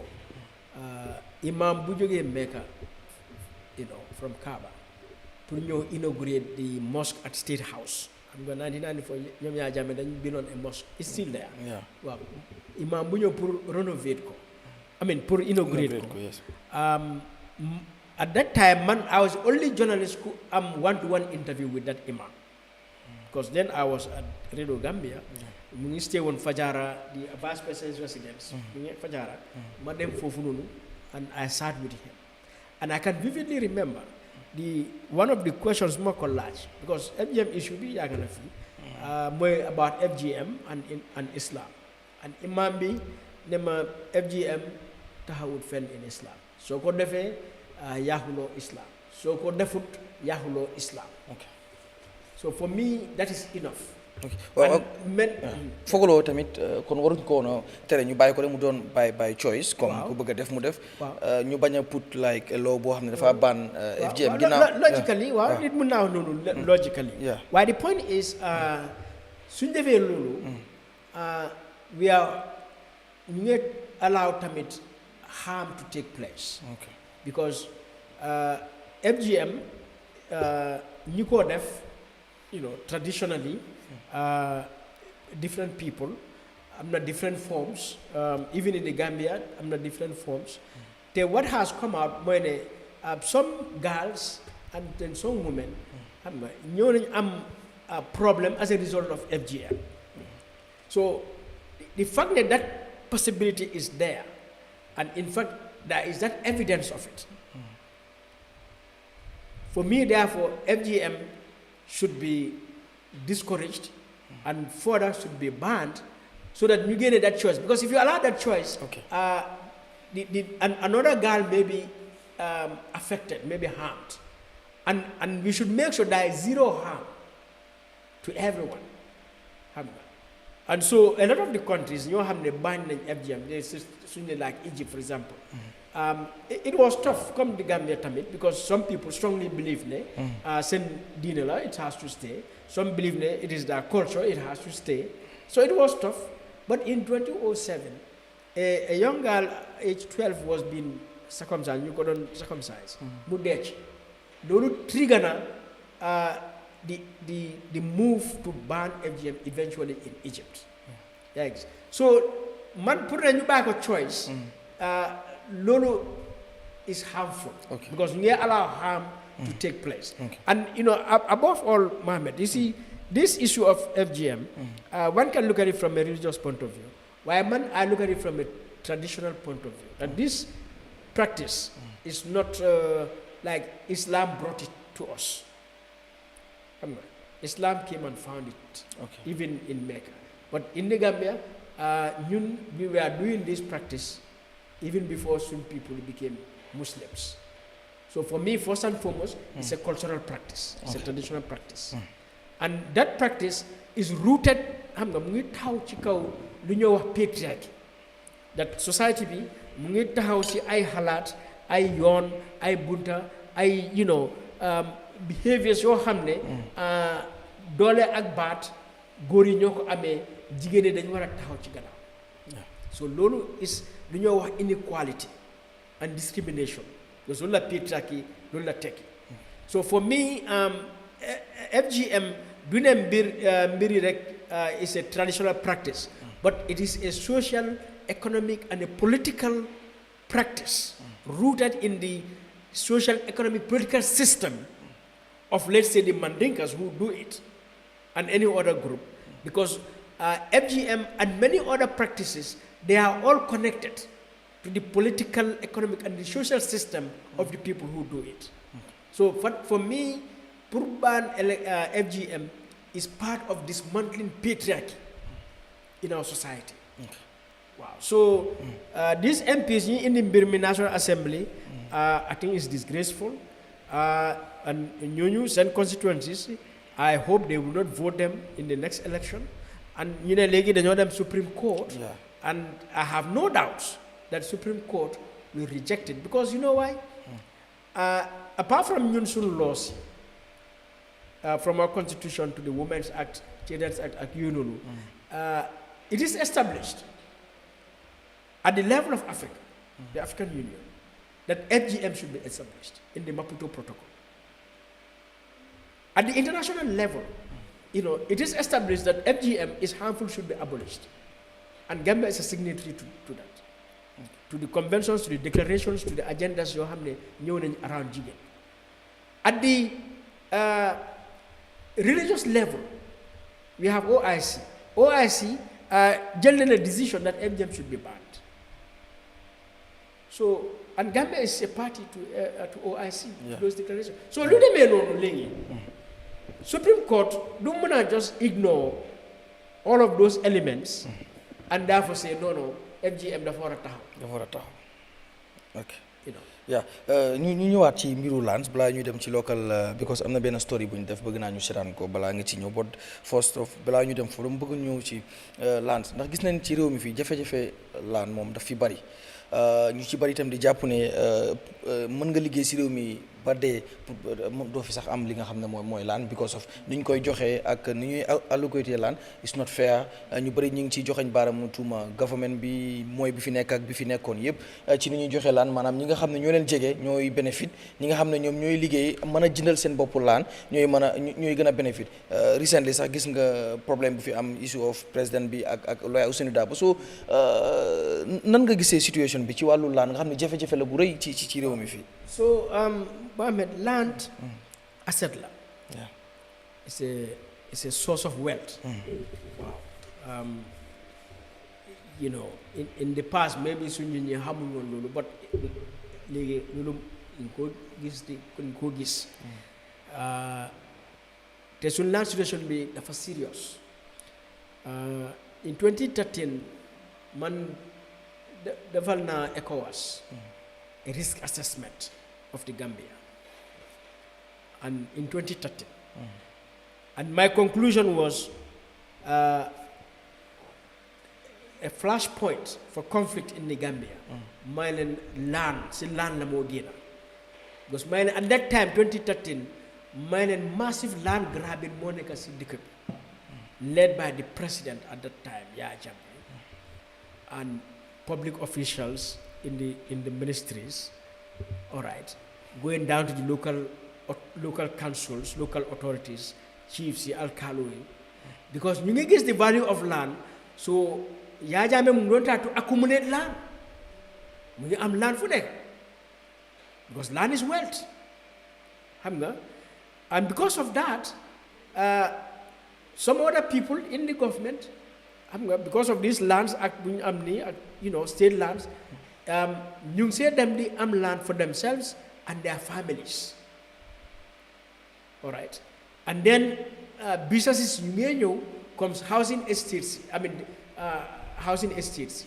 imam bu jógee Mecca from Kaaba pour ñëw inaugurate the mosque at State House. xam nga 1994 ñoom Yahya Jammeh dañ binoon a mosque, it's still there. Waaw imam bu ñëw pour renovate ko, pour inaugurate ko.
Yes.
At that time, I was only journalist who one-to-one interview with that imam. Because then I was at Radio Gambia. We used to stay on Fajara, the vice president's residence. Fajara, Madam Fofununu, and I sat with him. And I can vividly remember one of the questions more collage, because FGM issue be more about FGM and Islam. And Imam bi nema FGM tahawut fen in Islam. So ko defee Yahuloo Islam. So ko defut Yahuloo Islam.
Okay.
So for me that is enough.
Okay. Well, fooguloo tamit kon waruñ ko woon tere ñu bàyyi ko rek mu doon by choice. comme ku bëgg a def mu def. ñu bañ a put like law boo xam ne dafa ban FGM. ginnaaw
logically waaw nit mun naa wax noonu logically. waaye the point is suñ defee loolu. ñu ngi allow tamit harm to take place.
Okay.
Because FGM ñi ko def traditionally different people am na different forms, even in the Gambia am na different forms. Te what has come out mooy ne some girls and then some women xam nga ñoo nañ am a problem as a result of FGM. So the fact that possibility is there, and in fact there is that evidence of it. For me, therefore, FGM should be discouraged and further should be banned so that you get that choice. Because if you allow that choice, another girl may be affected, may be harmed. And we should make sure there is zero harm to everyone. And so a lot of the countries, have the ban in FGM, like Egypt, for example. It was tough come the Gambia tamit because some people strongly believe it has to stay. Some believe it is their culture, it has to stay. So it was tough. But in 2007, a young girl age 12 was being circumcised. You couldn't circumcise. Mudech. Lolu trigger the move to ban FGM eventually in Egypt. Yes. So man put a back a choice. Lolo is harmful because we allow harm to take place. And above all, Mohammed, you see, this issue of FGM, one can look at it from a religious point of view. While I look at it from a traditional point of view. And this practice is not like Islam brought it to us. Islam came and found it, even in Mecca. But in the Gambia, we were doing this practice even before some people became Muslims. So for me, first and foremost, it's a cultural practice. It's a traditional practice. And that practice is rooted in patriarchy. That society be ay halat, ay yon, ay bunta, ay behaviors yoo xam ne doole ak baat góor yi ñoo ko amee jigéen ñi dañu war a taxaw ci gannaaw. So loolu is lu ñoo wax inequality and discrimination parce que loolu la patriarchy loolu la tekki. So for me FGM du ne mbiri rek is a traditional practice but it is a social, economic, and a political practice rooted in the social, economic, political system of, let's say, the Mandinkas who do it, and any other group. Because FGM and many other practices, they are all connected to the political, economic, and the social system of the people who do it. So for me, Purban FGM is part of dismantling patriarchy in our society. Wow. So these MPs in the Birmingham National Assembly, I think is disgraceful. And new Sen constituencies, I hope they will not vote them in the next election. And they know them Supreme Court.
Yeah.
And I have no doubts that Supreme Court will reject it. Because you know why? Apart from Yunsun laws, from our constitution to the Women's Act, Children's Act, Yununu, it is established at the level of Africa, the African Union, that FGM should be established in the Maputo Protocol. At the international level, it is established that FGM is harmful, should be abolished. And Gambia is a signatory to that. To the conventions, to the declarations, to the agendas you have around Jigen. At the religious level, we have OIC. OIC generally a decision that FGM should be banned. So, and Gambia is a party to OIC, those declarations. So, look at me, Supreme Court don't just ignore all of those elements and therefore say, no, FGM dafa war a taxaw.
Okay. Yeah, ñu ñëwaat ci mbiru lands balaa ñu dem ci local because am na benn story bu ñu def bëgg naa ñu seetaan ko balaa nga ci ñëw but first of balaa ñu dem foofu dama bëgg ñëw ci lands ndax gis nañ ci réew mi fii jafe-jafe land moom daf fi bari ñu ci bari itam di jàpp ne mën nga liggéey ci réew mi ba dee doo fi sax am li nga xam ne mooy land because of ni ñu koy joxee ak ni ñuy allocaté land it's not fair ñu bëri ñu ngi ciy joxeñ baaramu tuuma government bi mooy bi fi nekk ak bi fi nekkoon yëpp ci ni ñuy joxe land maanaam ñi nga xam ne ñoo leen jege ñooy bénéfice ñi nga xam ne ñoom ñooy liggéey mën a jëndal seen bopp land ñooy gën a bénéfice recently sax gis nga problème bu fi am issue of président bi ak lawyer Ousainou Darboe so nan nga gisee situation bi ci wàllu land nga xam ne jafe-jafe la bu rëy ci réew mi fii.
So, Mohammed, land asset la.
Yeah.
It's a source of wealth. Wow. In the past, maybe suñu ñi xamul woon loolu, but léegi loolu ñu ko gis te suñu land situation bi dafa serious. In 2013, man defal na ECOWAS a risk assessment of the Gambia, and in 2013, and my conclusion was a flashpoint for conflict in the Gambia. Mine land la mo gina, because mine at that time 2013, mine massive land grabbing Monica Syndicate, led by the president at that time, Yahya Jammeh, and public officials in the ministries, all right, going down to the local councils, local authorities, chiefs, alcalde, because you guess the value of land. So Yahya Jammeh mu don't have to accumulate land. Mu am land for that, because land is wealth. And because of that, some other people in the government, because of these lands, state lands, you say them they land for themselves and their families. All right, and then businesses comes housing estates. Housing estates,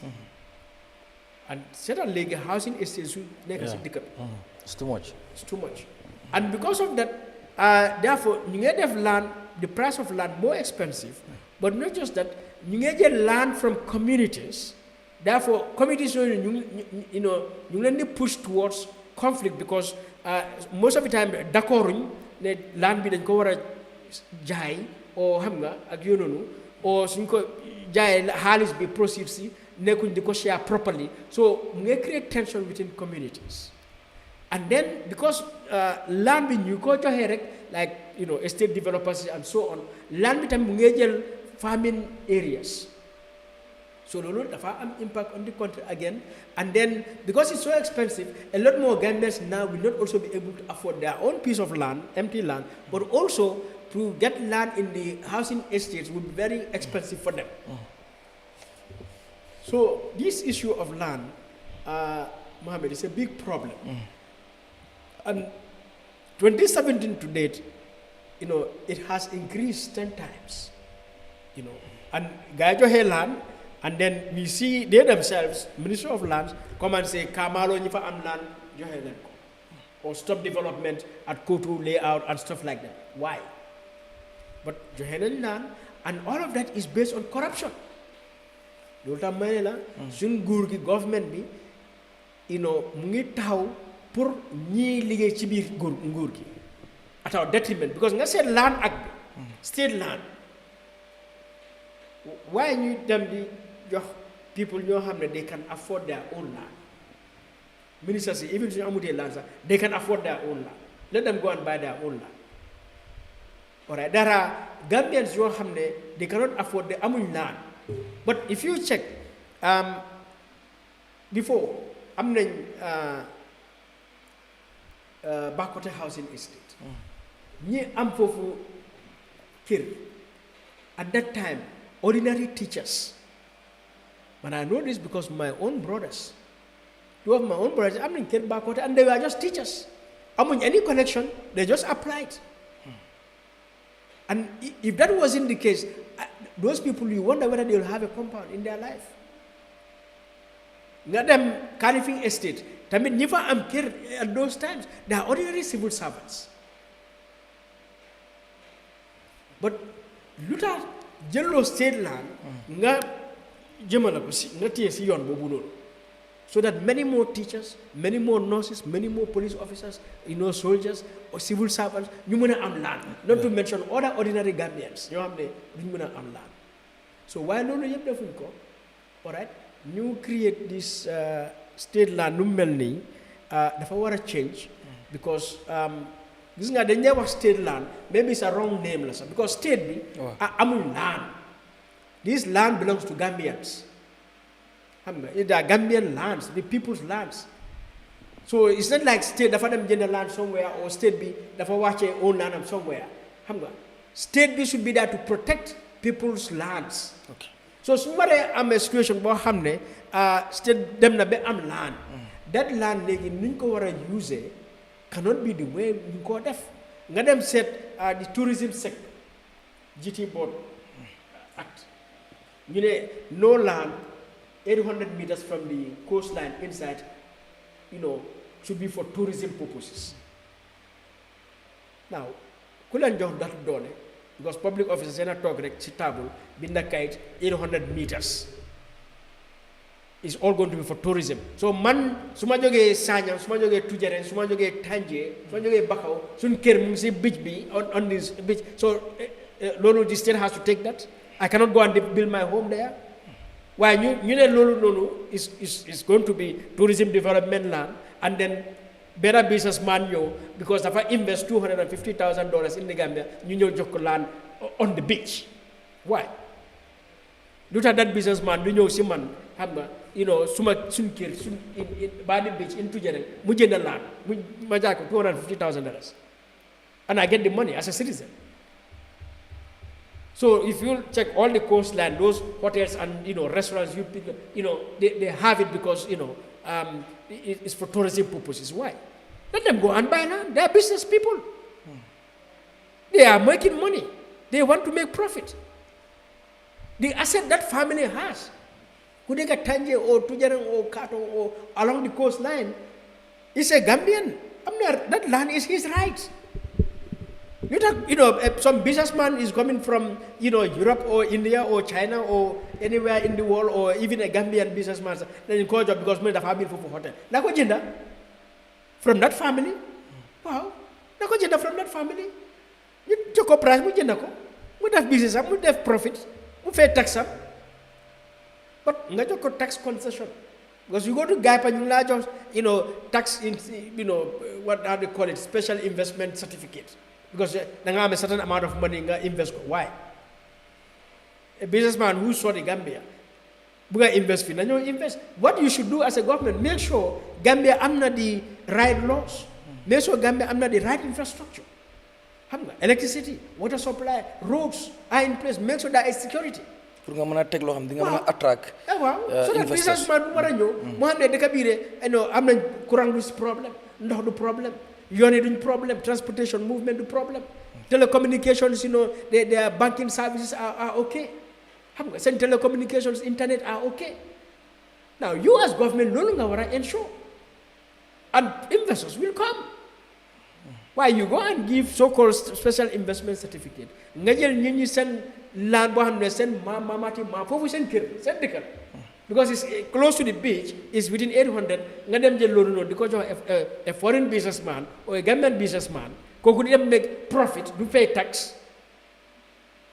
and certainly housing estates
it's too much.
It's too much, and because of that, therefore, you get land, the price of land more expensive, but not just that, you get land from communities. Therefore, communities, you push towards conflict because most of the time, d'accord, the land be the jai or hamga, or jai halis be proceeds, they share properly. So, we create tension within communities. And then, because land being you go to like estate developers and so on, land become farming areas. So lolo dafa am impact on the country again. And then because it's so expensive, a lot more Gambians now will not also be able to afford their own piece of land, empty land, but also to get land in the housing estates will be very expensive for them. So this issue of land, Mohammed, is a big problem. And 2017 to date, it has increased 10 times. And Gajo land, and then we see they themselves, Minister of Lands, come and say, Kamalo Nifa am land, or stop development at Kotu layout and stuff like that. Why? But Johelen land, and all of that is based on corruption. Dota Manela, sun Gurgi government be, mungi taw pour ñi liggéey ci biir nguur gi at our detriment, because nga seet land act bi state land why ñu dem di jox people ñoo xam ne they can afford their own land. Ministers even suñu amutee land sax they can afford their own land. Let them go and buy their own land. Alright, there are Gambians yoo xam ne they cannot afford, they amuñ land. But if you check before am nañ Bakote housing estate ñi am foofu kër at that time ordinary teachers, but I know this because my own brothers, two of my own brothers, I'm in kër Bakote, and they were just teachers. Amuñ any connection, they just applied. And if that wasn't the case, those people, you wonder whether they will have a compound in their life. Nga dem Kanifing estate, tamit ñi fa am kër at those times, they are ordinary civil servants. But lu tax jëloo state land nga jëmale ko si nga téye si yoon boobu noonu, so that many more teachers, many more nurses, many more police officers, soldiers or civil servants, ñu mën a am land. Not to mention other ordinary Gambians ñoo xam ne duñ mën a am land. So waaye loolu yëpp defuñ ko, all right, ñu create this state land nu mel nii dafa war a change, because gis nga dañ lay wax state land, maybe it's a wrong name la sax, because state bi amul land. This land belongs to Gambians. They are Gambian lands, the people's lands. So it's not like state dafa dem jënd land somewhere, or state bi dafa wàcce own land somewhere. State bi should be there to protect people's lands.
Okay.
So su waree am a situation boo xam ne state dem na ba am land, that land léegi nuñ ko war a use cannot be the way ñu ko def. Nga dem seet the tourism sector, GT board act, ñu ne no land 800 meters from the coastline inside, should be for tourism purposes. Now, ku leen jox that doole, because public officers seen a toog rek ci table binda kayit 800 meters is all going to be for tourism. So man su ma jógee Sanyang, su ma jógee Tujaren, su ma jógee Tanje, su ma jógee Bakaw, suñ kër mu ngi si beach bi on this beach. So loolu the state has to take that. I cannot go and build my home there. Why you know lolu is going to be tourism development land, and then better businessman because if I invest $250,000 in the Gambia, you ñëw land on the beach. Why? Look at that businessman, you know, si man, suma suñ kër by the beach in Tujere, mu jënd land, ma jaay ko $250,000, and I get the money as a citizen. So if you check all the coastline, those hotels and restaurants, they have it because it's for tourism purposes. Why? Let them go and buy land. They are business people. They are making money. They want to make profit. The asset that family has, Kudega Tanje or Tujarang or Kato or along the coastline, is a Gambian. That land is his right. Some businessman is coming from, Europe or India or China or anywhere in the world, or even a Gambian businessman, then call job because the family for hotel. Nako jenda from that family. Wow. Nako jenda from that family. You took a price, mu jenda ko. Mu def business, mu def profit, mu fay tax up. But nga joko tax concession. Because you go to Gaipa, you large, tax in, what do they call it, special investment certificate. Because they have a certain amount of money in invest. Why? A businessman who saw the Gambia, bu nga invest fi nañoo invest. What you should do as a government, make sure Gambia am na the right laws, make sure Gambia am na the right infrastructure. Xam nga electricity, water supply, roads are in place, make sure that is security.
pour nga mën a teg loo xam di nga mën a attract
waaw so that businessman bu war a ñëw moo xam ne dëkk bii de am nañ courant du problème, ndox du problème, yoon yi duñ problème, transportation movement du problème, telecommunications, their banking services are okay. Xam nga seen telecommunications, internet are okay. Now you as government loolu nga war a ensure, and investors will come. Why you go and give so-called special investment certificate nga jël nit ñi seen land boo xam ne seen maamaati foofu seen kër seen dëkkal, because it's close to the beach, is within 800 nga dem jël loolu noonu di ko jox a foreign businessman or a Gambian businessman, kooku di dem make profit, du pay tax,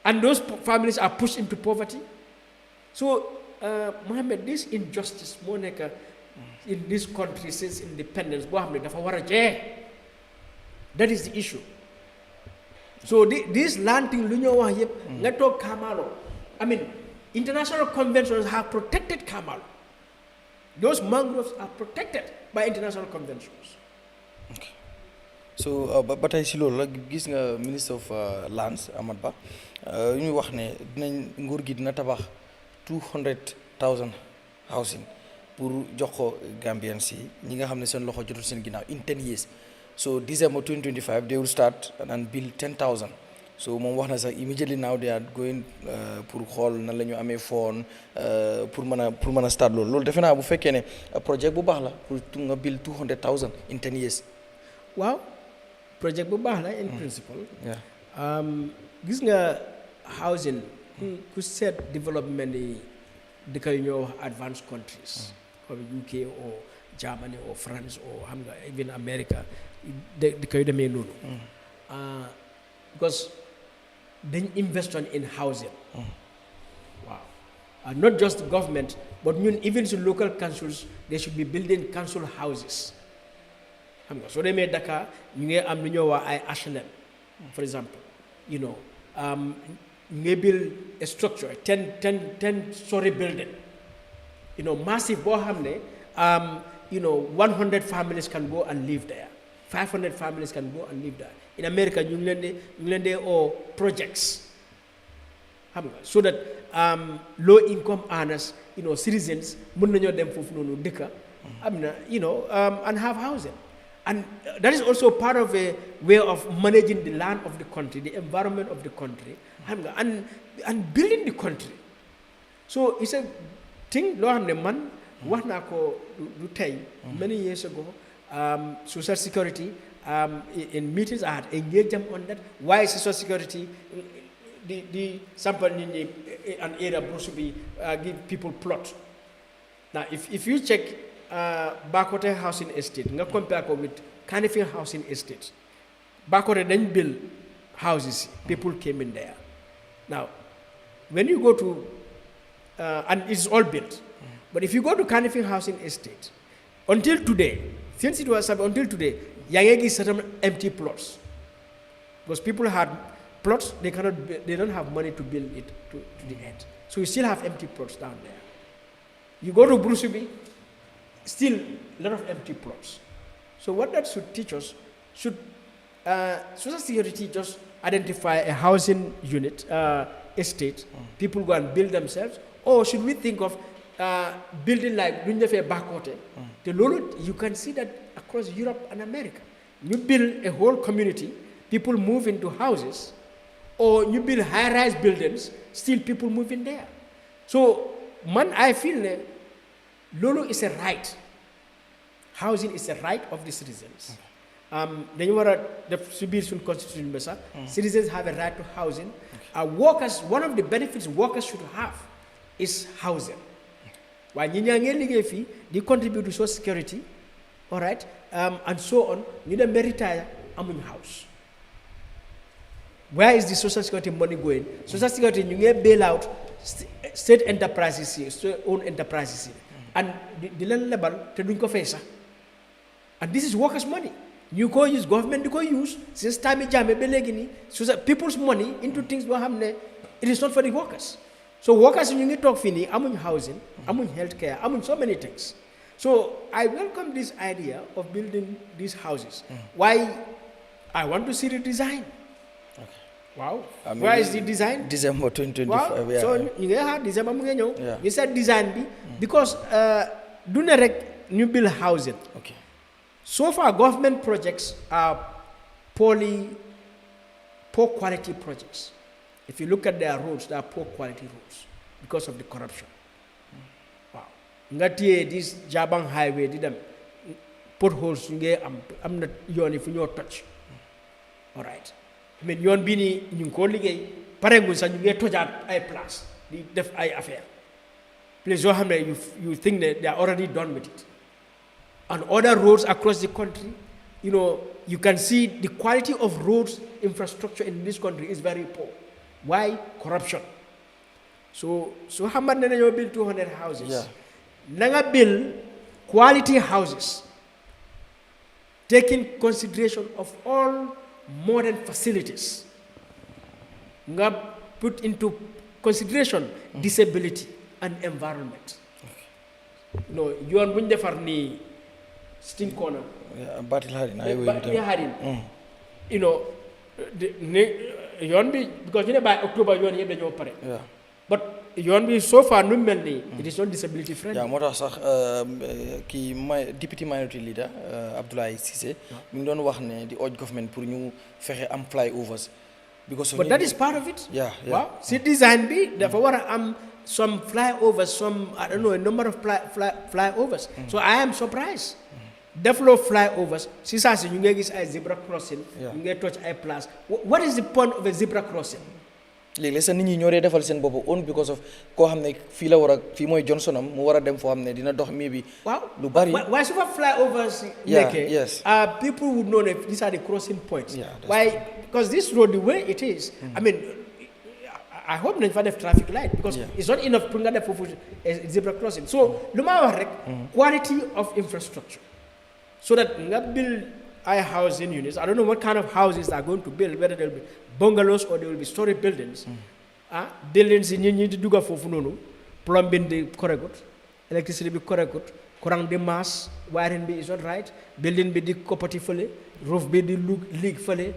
and those families are pushed into poverty. So Mohammed, this injustice moo nekk in this country since independence boo xam ne dafa war a jeex. That is the issue. So this land thing lu ñoo wax yëpp nga toog Kamalo, I mean international conventions have protected Kamalo. Those mangroves are protected by international conventions.
Okay. So ba tey si loolu la gis nga minister of lands Amat Bah ñu wax ne dinañ nguur gi dina tabax 200,000 housing pour jox ko Gambians yi ñi nga xam ne seen loxo jotul seen ginnaaw in 10 years. So December 2025 they will start and build 10,000. So moom wax na sax immediately now they are going pour xool nan la ñu amee phone pour mën a start loolu defe naa bu fekkee ne projet bu baax la pour nga build 200,000 in 10 years.
Waaw projet bu baax la in principle. Gis nga housing ku seet development yi dëkk yu ñoo wax advanced countries comme UK or Germany or France or xam nga even America dëkk yu demee noonu. Because dañ invest in housing. Wow. Not just the government, but even the local councils, they should be building council houses. So they made Dakar, ñu ngi am lu ñoo wax ay HLM, for example, ñu build a structure, 10-story building, massive boo xam ne 100 families can go and live there. 500 families can go and live there. In America, ñu ngi leen di projects, so that low income earners, citizens, mën nañoo dem foofu noonu dëkka, and have housing. And that is also part of a way of managing the land of the country, the environment of the country, and building the country. So it's a thing loo xam ne man wax naa ko du tey many years ago. Social security, in meetings I had engaged them on that. Why is social security the sample in an area supposed to be give people plot? Now if you check Bakote housing estate, nga compare ko with Kanifing housing estate. Bakote then build houses, people came in there. Now when you go to and it's all built, but if you go to Kanifing housing estate, until today, since it was until today, Yangegi certain empty plots, because people had plots, they don't have money to build it to the end. So you still have empty plots down there. You go to Brusubi, still a lot of empty plots. So what that should teach us, should Social Security just identify a housing unit, estate, people go and build themselves, or should we think of building like Dunjafe Bakote? The Lolo, you can see that across Europe and America. You build a whole community, people move into houses, or you build high-rise buildings, still people move in there. So, I feel Lolo is a right. Housing is a right of the citizens. Citizens have a right to housing. Workers, one of the benefits workers should have is housing. While they contribute to social security, all right, and so on, you don't retire, I'm in house. Where is the social security money going? Social security, you get bail out state enterprises, state owned enterprises, and the level to do confessor. And this is workers' money. You go use government, you go use since time Jammeh belegini, so that people's money into things it is not for the workers. So workers ñu ngi toog fii nii amuñ housing, amuñ healthcare, amuñ so many things. So I welcome this idea of building these houses. Why? I want to see the design. Okay. Wow. Where is the design?
December 2025.
Wow.
Yeah.
So ñu ngi xaar December mu ngi ñëw.
Yeah.
You said design bi because du ne rek ñu build housing.
Okay.
So far, government projects are poor quality projects. If you look at their roads, they are poor quality roads because of the corruption. Wow. Ngatiye this Jabang highway did them potholes nge am na yoni fu ñoo touch. All right. I mean yon bi ni ñu ko liggéey pare ngu sa ñu nge tojaat ay place di def ay affaire. Please yo xamne you think that they are already done with it. On other roads across the country, you know, you can see the quality of roads infrastructure in this country is very poor. Why? Corruption. So how much did you build 200 houses?
Yeah.
Nanga build quality houses, taking consideration of all modern facilities. Nga put into consideration disability and environment. No, you are going to ni Sting corner.
Yeah, battle harin.
You know, because you know by October you are here pare.
Yeah.
But you so far it is not disability friendly.
Yeah, moo tax sax kii deputy minority leader Abdoulaye Cissé mi ngi doon wax ne di urge government pour ñu fexe am flyovers.
But that is part of it.
Yeah.
Wow. See design bi dafa war a am some flyovers, some I don't know a number of flyovers. So I am surprised. Develop flyovers. Si saa si ñu ngi gis ay zebra crossing. ñu ngi touch ay place. What is the point of a zebra crossing?
léegi sa nit ñi ñoo dee defal seen bopp on because of koo xam ne fii la war a fii mooy Johnson am mu war a dem foo xam ne dina dox mi bi.
Waaw
lu bari.
Why super flyovers?
Yes.
People would know that these are the crossing points.
Yeah,
why? Because this road, the way it is, I mean, I hope they find a traffic light because it's not enough to get a zebra crossing. So, quality of infrastructure, so that we build housing units. I don't know what kind of houses they are going to build, whether they'll be bungalows or they will be story buildings. Buildings in you to do for plumbing the correct, electricity be correct, kurang the mass, wiring be is not right, building be the cooperative roof be the leak fale,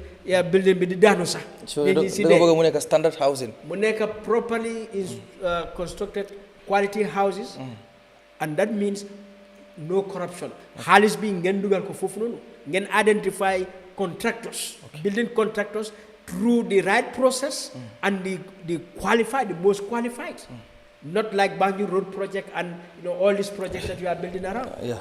building be the danosa.
So you don't a standard housing.
Muneka properly is constructed quality houses, and that means no corruption. Halis being gendugal ko fofu ngen identify contractors, building contractors through the right process and the qualified, the most qualified. Not like Banjul Road project and all these projects that you are building around.
Yeah,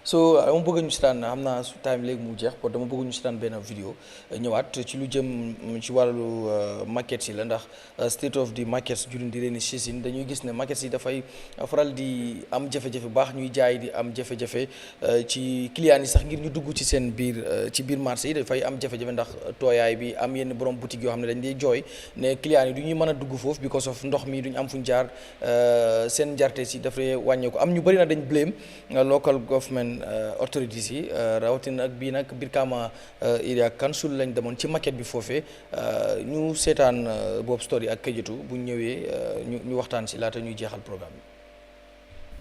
so dama bëgg ñu seetaan xam naa su time léegi mu jeex pour dama bëgg ñu seetaan benn vidéo ñëwaat ci lu jëm ci wàllu markets yi la ndax state of the markets during the rainy season dañuy gis ne markets yi dafay faral di am jafe-jafe baax ñuy jaay di am jafe-jafe ci clients yi sax ngir ñu dugg ci seen biir marché yi dafay am jafe-jafe ndax tooyaay bi am yenn borom boutique yoo xam ne dañ dee jooy ne clients yi du ñuy mën a dugg foofu because of ndox mi duñ am fuñ jaar seen njarte si dafay wàññeeku am ñu bëri na dañ blame local government authorities yi rawatina ak bii nag Brikama area council lañ demoon ci maquette bi foofee ñu seetaan boobu story ak këjitu bu ñëwee ñu waxtaan si laata ñuy jeexal programme bi.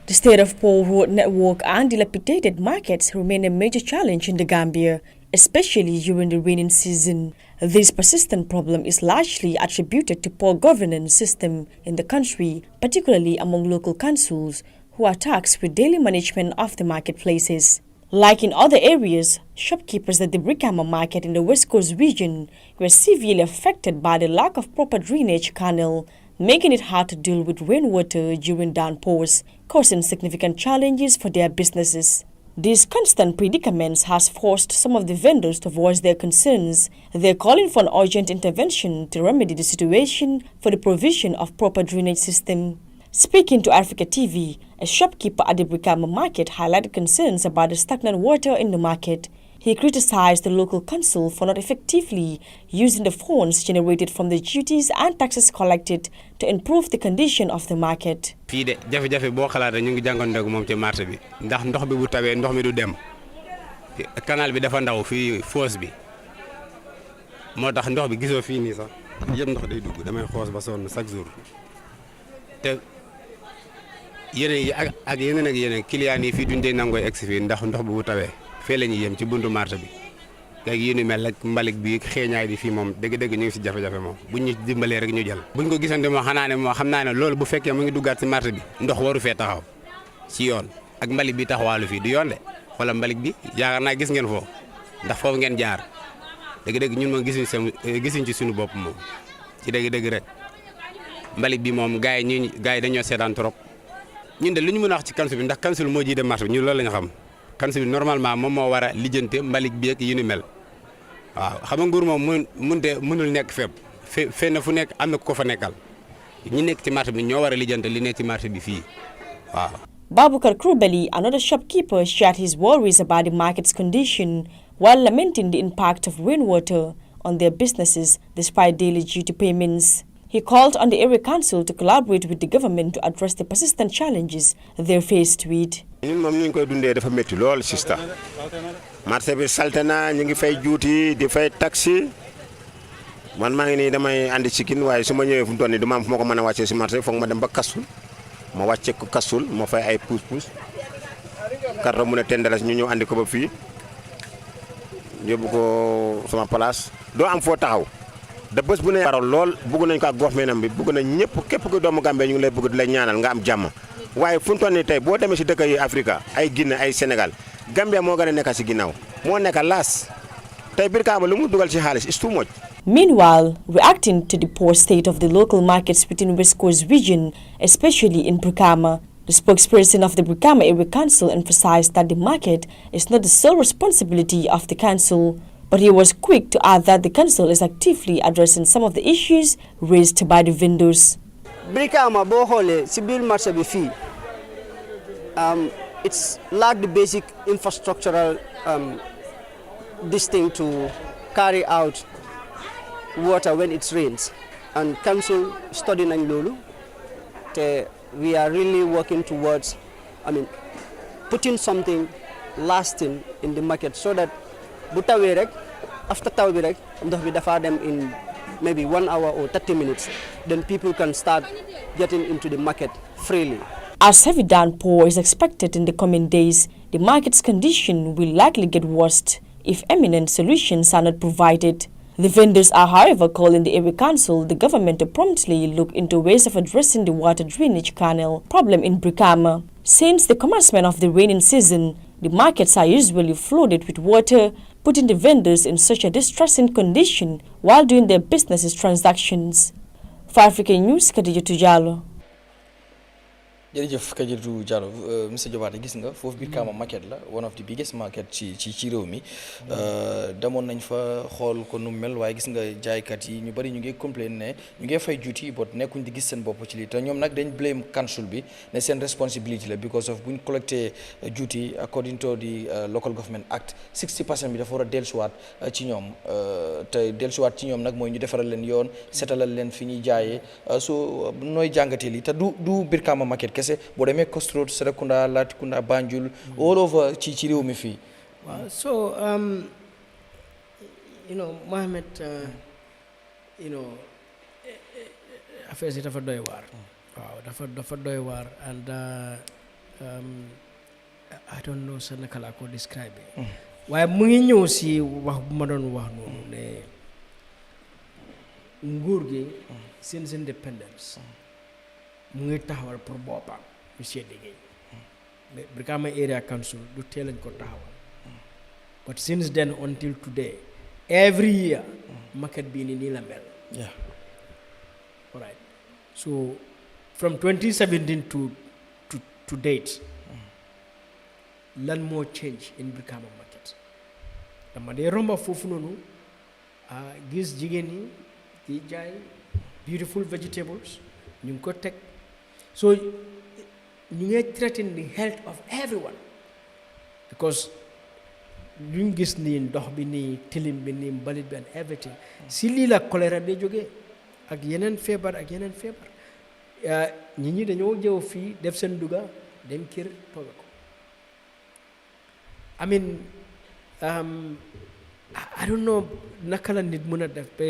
The state of poor road network and dilapidated markets remain a major challenge in the Gambia, especially during the rainy season. This persistent problem is largely attributed to poor governance system in the country, particularly among local councils, who are tasked with daily management of the marketplaces. Like in other areas, shopkeepers at the Brikama market in the West Coast region were severely affected by the lack of proper drainage canal, making it hard to deal with rainwater during downpours, causing significant challenges for their businesses. These constant predicaments has forced some of the vendors to voice their concerns. They're calling for an urgent intervention to remedy the situation for the provision of proper drainage system. Speaking to Eyeafrica TV, a shopkeeper at the Brikama market highlighted concerns about the stagnant water in the market. He criticized the local council for not effectively using the funds generated from the duties and taxes collected to improve the condition of the market.
Fii de jafe-jafe boo xalaatee ñu ngi jàngoonteeg moom ci marché bi ndax ndox bi bu tawee ndox mi du dem canal bi dafa ndaw fii fosse bi moo tax ndox bi gisoo fii nii sax yëpp ndox day dugg damay xoos ba sonn chaque jour te yeneen yi ak yeneen client yi fii duñ dee nangooy egsi fii ndax ndox bu tawee fee la ñuy yem ci buntu marché bi léegi yi ni mel ak mbalik bi xeeñaay bi fii moom dëgg-dëgg ñu ngi si jafe-jafe moom buñ ñu dimbalee rek ñu jël buñ ko gisante moo xam naa ne loolu bu fekkee mu ngi duggaat si marché bi ndox waru fee taxaw ci yoon ak mbalik bi taxawaalu fii du yoon de wala mbalik bi yaakaar naa gis ngeen foofu ndax foofu ngeen jaar dëgg-dëgg ñun moom gisuñ ci suñu bopp moom ci dëgg-dëgg rek mbalik bi moom gars yi dañoo seetaan trop ñun de lu ñu mën a wax ci kansul bi ndax kansul moo jiite marché bi ñun loolu la ñu xam kansul bi normalement moom moo war a lijjante mbalik bi ak yu ni mel waaw xam nga nguur moom mënul nekk fépp fenn fu nekk am na ko fa nekkal ñi nekk ci marché bi ñoo war a lijjante li nekk ci marché bi fii waaw.
Babukar Krubeli, another shopkeeper, shared his worries about the market's condition while lamenting the impact of rainwater on their businesses despite daily duty payments. He called on the area council to collaborate with the government to address the persistent challenges they're faced with.
ñun moom ñu ngi koy dundee dafa métti lool sista marché bi salte na ñu ngi fay juuti di fay taxi man maa ngi nii damay andi cikin waaye su ma ñëwee fu mu toll nii dama am fu ma ko mën a wàccee si marché foog ma dem ba Kassul ma wàccee ko Kassul ma fay ay pousse-pousse carton mu ne tendalas ñu ñëw andi ko ba fii yóbbu ko sama place doo am foo taxaw. da bés bu ne parole lool bëgg nañ ko ak gox meenam bi bëgg nañ ñëpp képp ku doomu Gambie ñu ngi lay bëgg di lay ñaanal nga am jàmm waaye fu mu toll nii tey boo demee si dëkk yi Afrique ay Guinée ay Sénégal Gambia moo gën a nekk si ginnaaw moo nekk laas tey Brikama lu mu dugal si xaalis is too much.
Meanwhile, reacting to the poor state of the local markets within West Coast region, especially in Brikama, the spokesperson of the Brikama Area Council emphasized that the market is not the sole responsibility of the council. But he was quick to add that the council is actively addressing some of the issues raised by the vendors.
Brikama boo xoolee si biir marché bi fii it's lack the basic infrastructural this thing to carry out water when it rains, and council study nañ loolu te we are really working towards putting something lasting in the market so that bu tawee rek after taw bi rek ndox bi dafa dem in maybe 1 hour or 30 minutes, then people can start getting into the market freely.
As heavy downpour is expected in the coming days, the market's condition will likely get worse if imminent solutions are not provided. The vendors are, however, calling the area council, the government, to promptly look into ways of addressing the water drainage canal problem in Brikama. Since the commencement of the raining season, the markets are usually flooded with water, putting the vendors in such a distressing condition while doing their business transactions. For African News, Khadijatu Jallow.
jërëjëf Kajiratu Diallo monsieur Jobaate gis nga foofu Brikama market la one of the biggest market ci réew mi demoon nañ fa xool ko nu mel waaye gis nga jaaykat yi ñu bari ñu ngi complain ne ñu ngi fay duty but nekkuñ di gis seen bopp ci lii te ñoom nag dañ blame council bi ne seen responsibility la because of buñ collecté duty according to the local government act 60% bi dafa war a dellusiwaat ci ñoom te dellusiwaat ci ñoom nag mooy ñu defaral leen yoon setalal leen fi ñuy jaayee so nooy jàngatee lii te du Brikama market boo demee Coast Road Serekunda Latrikunda Banjul all over ci réew mi fii.
waaw so Mohamed affaire yi dafa doy waar. waaw dafa doy waar and I don't know sa naka laa ko describe waaye mu ngi ñëw si wax bu ma doon wax noonu ne nguur gi since independence mu ngi taxawal pour boppam monsieur liggéey mais Brikama Area Council du teel lañ ko taxawal but since then until today every year market bii nii la mel.
Yeah.
All right. So from 2017 to date lan moo change in Brikama market dama dee romba foofu noonu gis jigéen ñi di jaay beautiful vegetables ñu ngi ko teg. So ñu ngi threaten the health of everyone because luñ gis nii ndox bi nii tilim bi nii mbalit bi and everything si lii la choléra day jógee ak yeneen feebar nit ñi dañoo jëw fii def seen duga dem kër tooga ko I mean I don't know naka la nit mën a def ba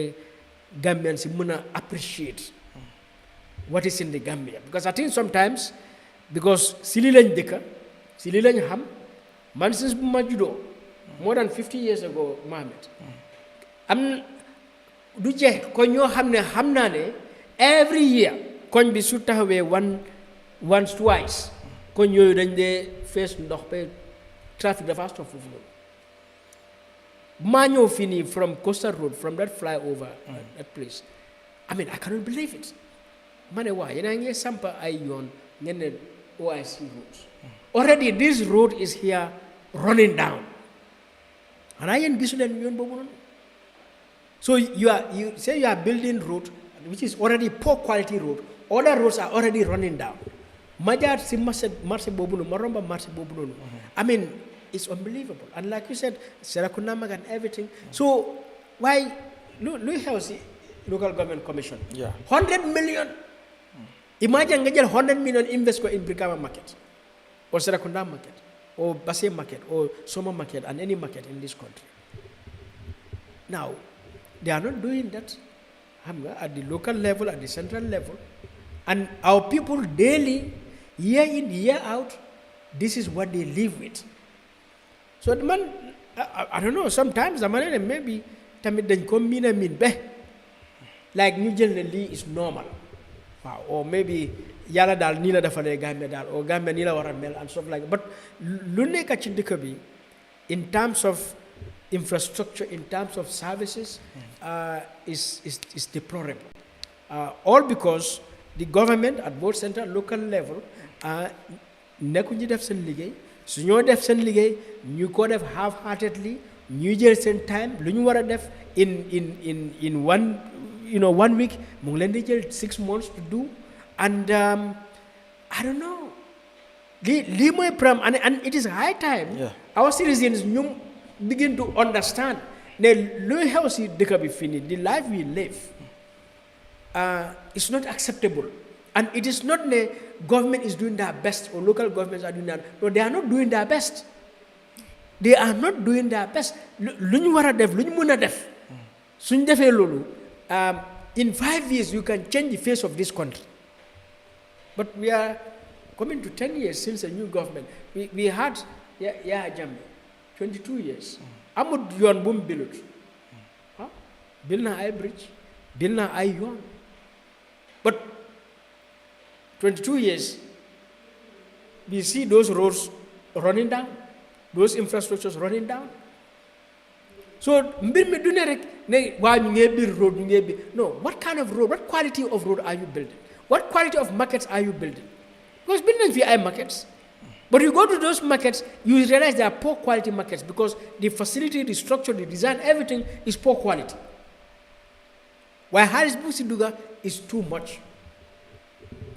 Gambian si mën a appreciate what is in the Gambia. Because I think sometimes, because sili lañ dëkka, sili lañ xam, man since bu ma juddoo, more than 50 years ago, Mohamed, am du jeex ko ñoo xam naa ne every year koñ bi su taxawee once twice koñ yooyu dañ dee fees ndox ba traffic dafa stop foofu noonu maa ñëw fii nii from Coastal Road from that flyover that place I mean I cannot believe it ma ne waa yéen a ngi sampa ay yoon ngeen ne OIC roads already this road is here running down xanaa yéen gisu leen yoon boobu noonu so you say you are building road which is already poor quality road other roads are already running down ma jaar si marché boobu noonu ma romba marché boobu noonu I mean it's unbelievable and like you said Serakunda Mag and everything so why luy xew si local government commission 100 million imagine nga jël 100 million invest ko in Brikama market or Serakunda market or Basse market or Soma market and any market in this country now they are not doing that at the local level at the central level and our people daily year in year out this is what they live with so the man I don't know sometimes the man maybe tamit dañ ko miin be like ñu jël ne lii is normal waaw or maybe yàlla daal nii la defalee Gambia daal or Gambia nii la war a mel and stuff like that but lu nekk ci dëkk bi in terms of infrastructure in terms of services is deplorable all because the government at both central local level nekkuñu def seen liggéey su ñoo def seen liggéey ñu ko def half-heartedly ñu jël seen time lu ñu war a def in one week mu ngi leen di jël 6 months to do and I don't know lii mooy problem and it is high time our citizens ñu begin to understand ne luy xew si dëkk bi fii nii the life we live is not acceptable and it is not the government is doing their best or local governments are doing that no they are not doing their best lu ñu war a def lu ñu mën a def suñ defee loolu in 5 years you can change the face of this country but we are coming to 10 years since a new government we had Yahya Jammeh 22 years amul yoon bu mu bilut bil na ay bridge bil na ay yoon but 22 years we see those roads running down those infrastructures running down so mbir mi du ne rek ne waa ñu ngee biir road ñu ngee biir no what kind of road what quality of road are you building what quality of markets are you building because build nañ fi ay markets but you go to those markets you realize they are poor quality markets because the facility the structure the design everything is poor quality while Harris Busi Duga is too much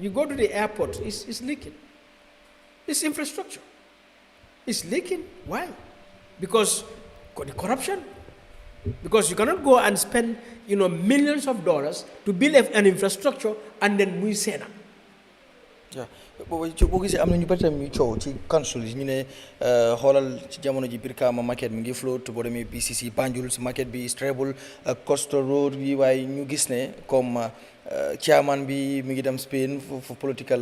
you go to the airport it's leaking it's infrastructure it's leaking why because the corruption because you cannot go and spend millions of dollars to build an infrastructure and then muy seena
boo gisee am na ñu bari tam ñu coow ci council yi ñu ne xoolal ci jamono ji Brikama market mi ngi float boo demee BCC Banjul si market bi stable Coastal Road bi waaye ñu gis ne comme chairman bi mi ngi dem Spain for political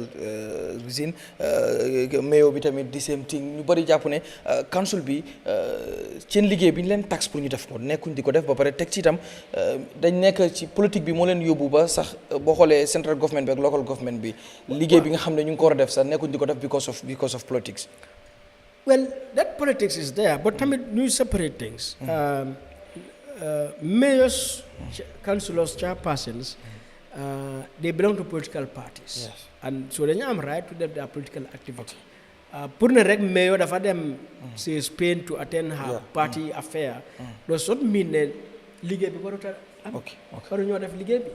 reason mayor bi tamit the same thing ñu bari jàpp ne council bi seen liggéey bi ñu leen tax pour ñu def ko nekkuñ di ko def ba pare teg ci itam dañ nekk ci politique bi moo leen yóbbu ba sax boo xoolee central government bi ak local government bi liggéey bi nga xam ne ñu ngi ko war a def sax nekkuñ di ko def because of politics.
Well, that politics is there, but tamit ñu separate things. Mayors, councillors, chairpersons, they belong to political parties.
Yes.
And so they have right to their political activity. Pour ne rek mayor dafa dem say Spain to attend her party affair does not mean ne liggéey bi warut a am. waru ñoo def liggéey bi.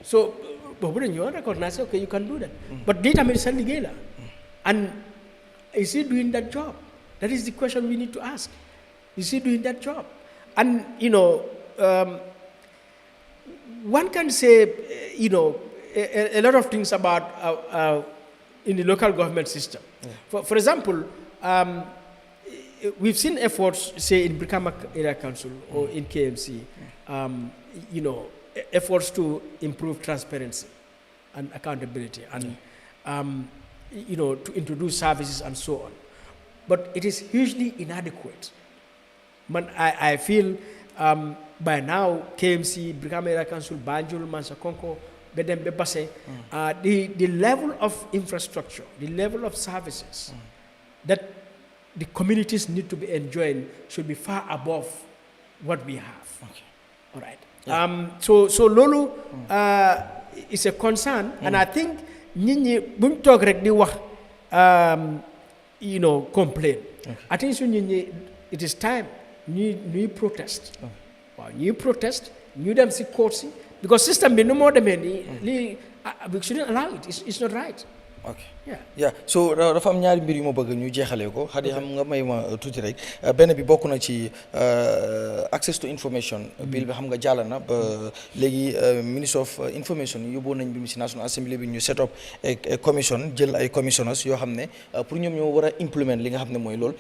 So boobu dañu war a recognize okay you can do that. But lii tamit sa liggéey la. And is he doing that job? That is the question we need to ask. Is he doing that job? And one can say, a lot of things about in the local government system. Yeah. For example, we've seen efforts, say in Brikama Area Council or in KMC, efforts to improve transparency. and accountability and to introduce services and so on. But it is hugely inadequate. I feel by now KMC, Brikama Area Council, Banjul, Mansakonko, Bedem, Basse, the level of infrastructure, the level of services that the communities need to be enjoying should be far above what we have. Okay. All right. Yeah. So Lolo is a concern, and I think Nini buñ tok rek di wax complain. Okay. I think it is time ñuy protest. Okay. Wow, ñuy protest, ñu dem ci court ci because system bi no more demé ni we shouldn't allow it. It's not right.
Okay. Yeah. So dafa am ñaari mbir yu ma bëgg ñu jeexalee ko xadi xam nga may ma tuuti rek benn bi bokk na ci access to information bill bi xam nga jàll na ba léegi Minister of Information yóbboo nañ bi mu ci National Assembly bi ñu set up a commission jël ay commissioners yoo xam ne pour ñoom ñoo war a implement li nga xam ne mooy loolu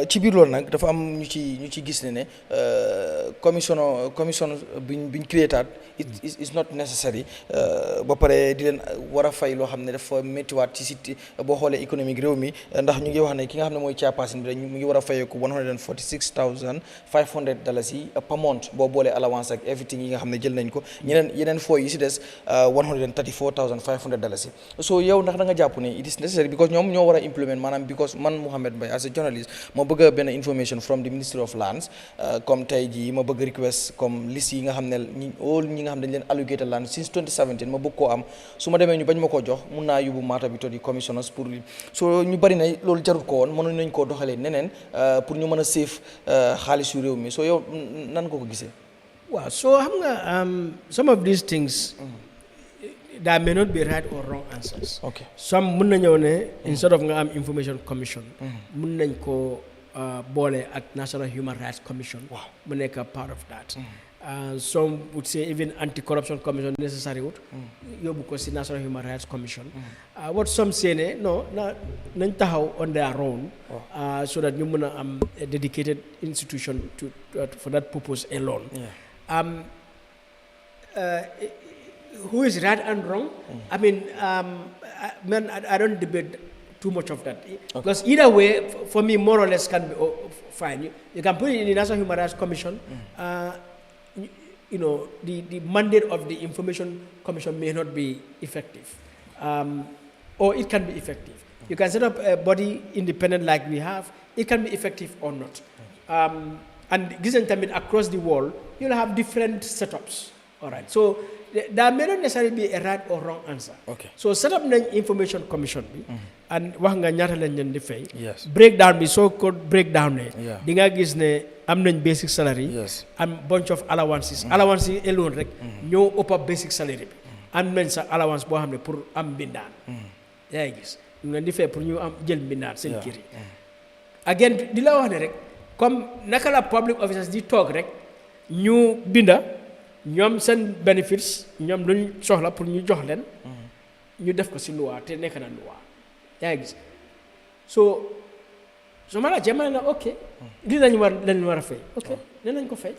ci biir loolu nag dafa am ñu ci gis ne commission biñ créated is not necessary ba pare di leen war a fay loo xam ne dafa méttiwaat ci site boo xoolee économique réew mi ndax ñu ngi wax ne ki nga xam ne mooy chairperson bi rek mu ngi war a fayeeku $146,500 yi per month boo boolee allowance ak everything yi nga xam ne jël nañ ko yeneen fooy yi si des $134,500 yi so yow ndax da nga jàpp ne it is necessary because ñoom ñoo war a implement maanaam because man Mohamed Mbaye as a journalist ma bëgg a benn information from the Ministry of Lands comme tey jii ma bëgg request comme liste yi nga xam ne ñi nga xam ne dañ leen allocated land since 2017 ma bëgg koo am su ma demee ñu bañ ma koo jox mun naa yóbbu maata bi di commissioners pour so ñu bari na loolu jarut ko woon mënoon nañ koo doxalee neneen pour ñu mën a save xaalis yu réew mi so yow nan nga ko gisee.
waaw so xam nga some of these things there may not be right or wrong answers. Okay. Some mun na ñëw ne instead of nga am information commission mun nañ ko boole ak National Human Rights Commission. Wow. Mu nekk part of that. Some would say even anti-corruption commission necessary would yóbbu ko si National Human Rights Commission. What some say ne no nañ taxaw on their own so that ñu mën a am a dedicated institution for that purpose alone. Yeah. Who is right and wrong? I mean, I don't debate too much of that. Okay. Because either way, for me, more or less can be fine. You can put it in the National Human Rights Commission. The mandate of the Information Commission may not be effective. Or it can be effective. You can set up a body independent like we have. It can be effective or not. And this time across the world, you'll have different setups. All right. So there may not necessarily be a right or wrong answer. Okay. So set up an Information Commission and wax nga ñaata lañ leen di fay. Yes. Breakdown bi soo ko breakdown ne di nga gis ne am nañ basic salary. Yes. And bunch of allowances. Allowances alone rek ñoo ëpp basic salary bi. Am nañ sa allowance boo xam ne pour am mbindaan. yaa ngi gis ñu leen di fay pour ñu am jël mbindaan seen kër yi. Again di la wax ne rek comme naka la public officers di toog rek ñu binda ñoom seen benefits ñoom luñ soxla pour ñu jox leen ñu def ko ci loi te nekk na loi yaa ngi gis so ma la jëmale na ok lii lañ war a fay ok ne nañ ko fay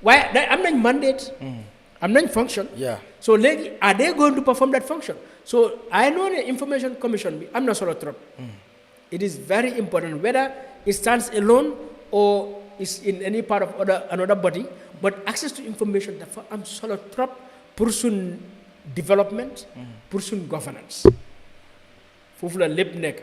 waaye am nañ mandate am nañ function so léegi are they going to perform that function so I know the Information Commission bi am na solo trop it is very important whether it stands alone or is in any part of another body. But access to information dafa am solo trop pour sun development, pour sun governance. Foofu la lépp nekk.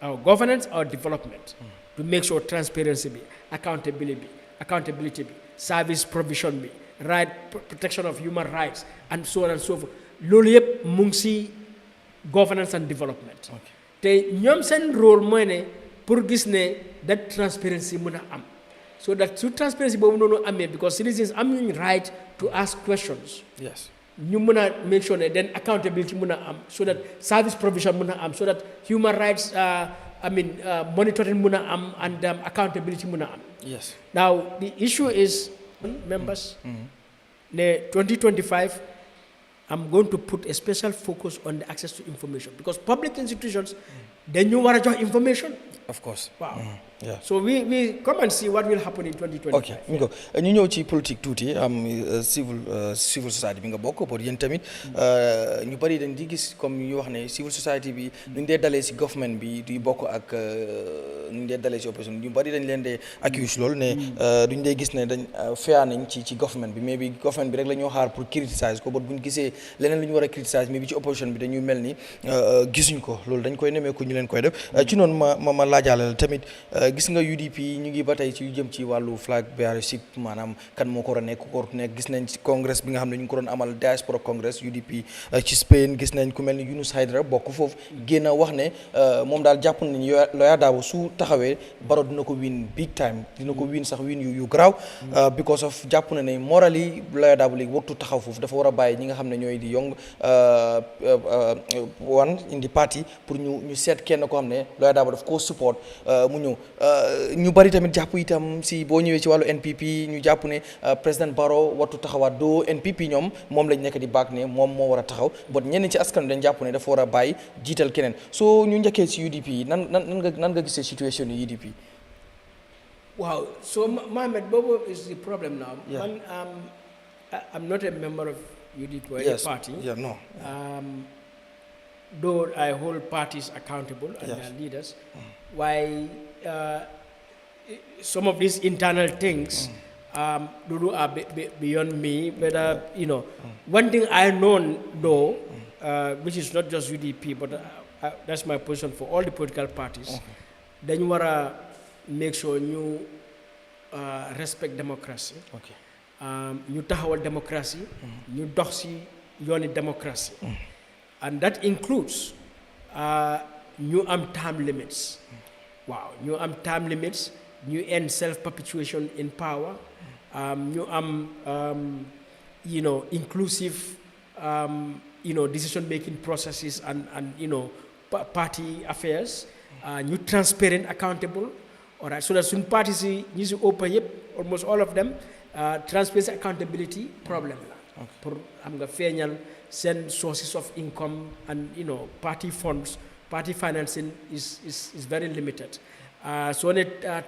Our governance, our development. To make sure transparency bi, accountability bi, service provision bi, right protection of human rights, and so on and so forth. Loolu yëpp mu ngi si governance and development. Te ñoom seen rôle mooy ne pour gis ne that transparency mën a am. So that through transparency, because citizens have the right to ask questions. Yes. You must make sure that then accountability so that service provision so that human rights monitoring and accountability Yes. Now the issue is members. 2025. I'm going to put a special focus on the access to information because public institutions they know what information.
Of course.
Wow.
Yeah.
So we come and see what will happen in 2025.
ok mi ko ñu ñëw ci politique tuuti am civil society bi nga bokk pour yéen tamit ñu bari dañ di gis comme ñu wax ne civil society bi ñu dee dalee si government bi di bokk ak ñu dee dalee si opposition ñu bari dañ leen dee accuse loolu ne duñ dee gis ne dañ fair nañ ci government bi mais bi government bi rek la ñoo xaar pour criticiser ko ba buñ gisee leneen lu ñu war a criticiser mais bi ci opposition bi dañuy mel ni gisuñ ko loolu dañ koy nemee ko ñu leen koy def ci noonu ma laajaale tamit gis nga UDP ñu ngi ba tey ci yu jëm ci wàllu flag bearership maanaam kan moo ko war a nekk ko nekk gis nañ ci congrès bi nga xam ne ñu ngi ko doon amal diaspora congress UDP ci Spain gis nañ ku mel ni Yunus Haidara bokk foofu génn a wax ne moom daal jàpp nañ Yahya Jammeh su taxawee Barrow dina ko win big time dina ko win sax win yu garaaw because of jàpp na ne morally Yahya Jammeh léegi wartu taxaw foofu dafa war a bàyyi ñi nga xam ne ñooy di young one in the party pour ñu seet kenn ko xam ne Yahya Jammeh daf koo support mu ñëw ñu bari tamit jàpp itam si boo ñëwee ci wàllu NPP ñu jàpp ne président Barrow wartu taxawaat doo NPP ñoom moom lañ nekk di baag ne moom moo war a taxaw bon ñenn ci askan dañ jàpp ne dafa war a bàyyi jiital keneen soo ñu njëkkee ci UDP yi nan nga gisee situation yi UDP.
Wow, so Mohamed, Bobo is the problem now.
Yeah.
Man, I'm not a member of UDP or
Yes.
a party.
Yeah, no.
Though I hold parties accountable and
Yes.
their leaders, why some of these internal things are beyond me. Whether one thing I know though, which is not just UDP, but that's my position for all the political parties. Then you wanna make sure you respect democracy.
Okay.
You taxawal democracy. You dox ci yooni democracy. And that includes ñu am term limits. Wow, ñu am term limits. Ñu end self-perpetuation in power. Ñu am inclusive decision-making processes and party affairs. Ñu transparent, accountable. All right, so that some parties ñi ci open almost all of them transparency accountability problem la. Pour am nga feeñal seen sources of income and party funds, party financing is very limited. So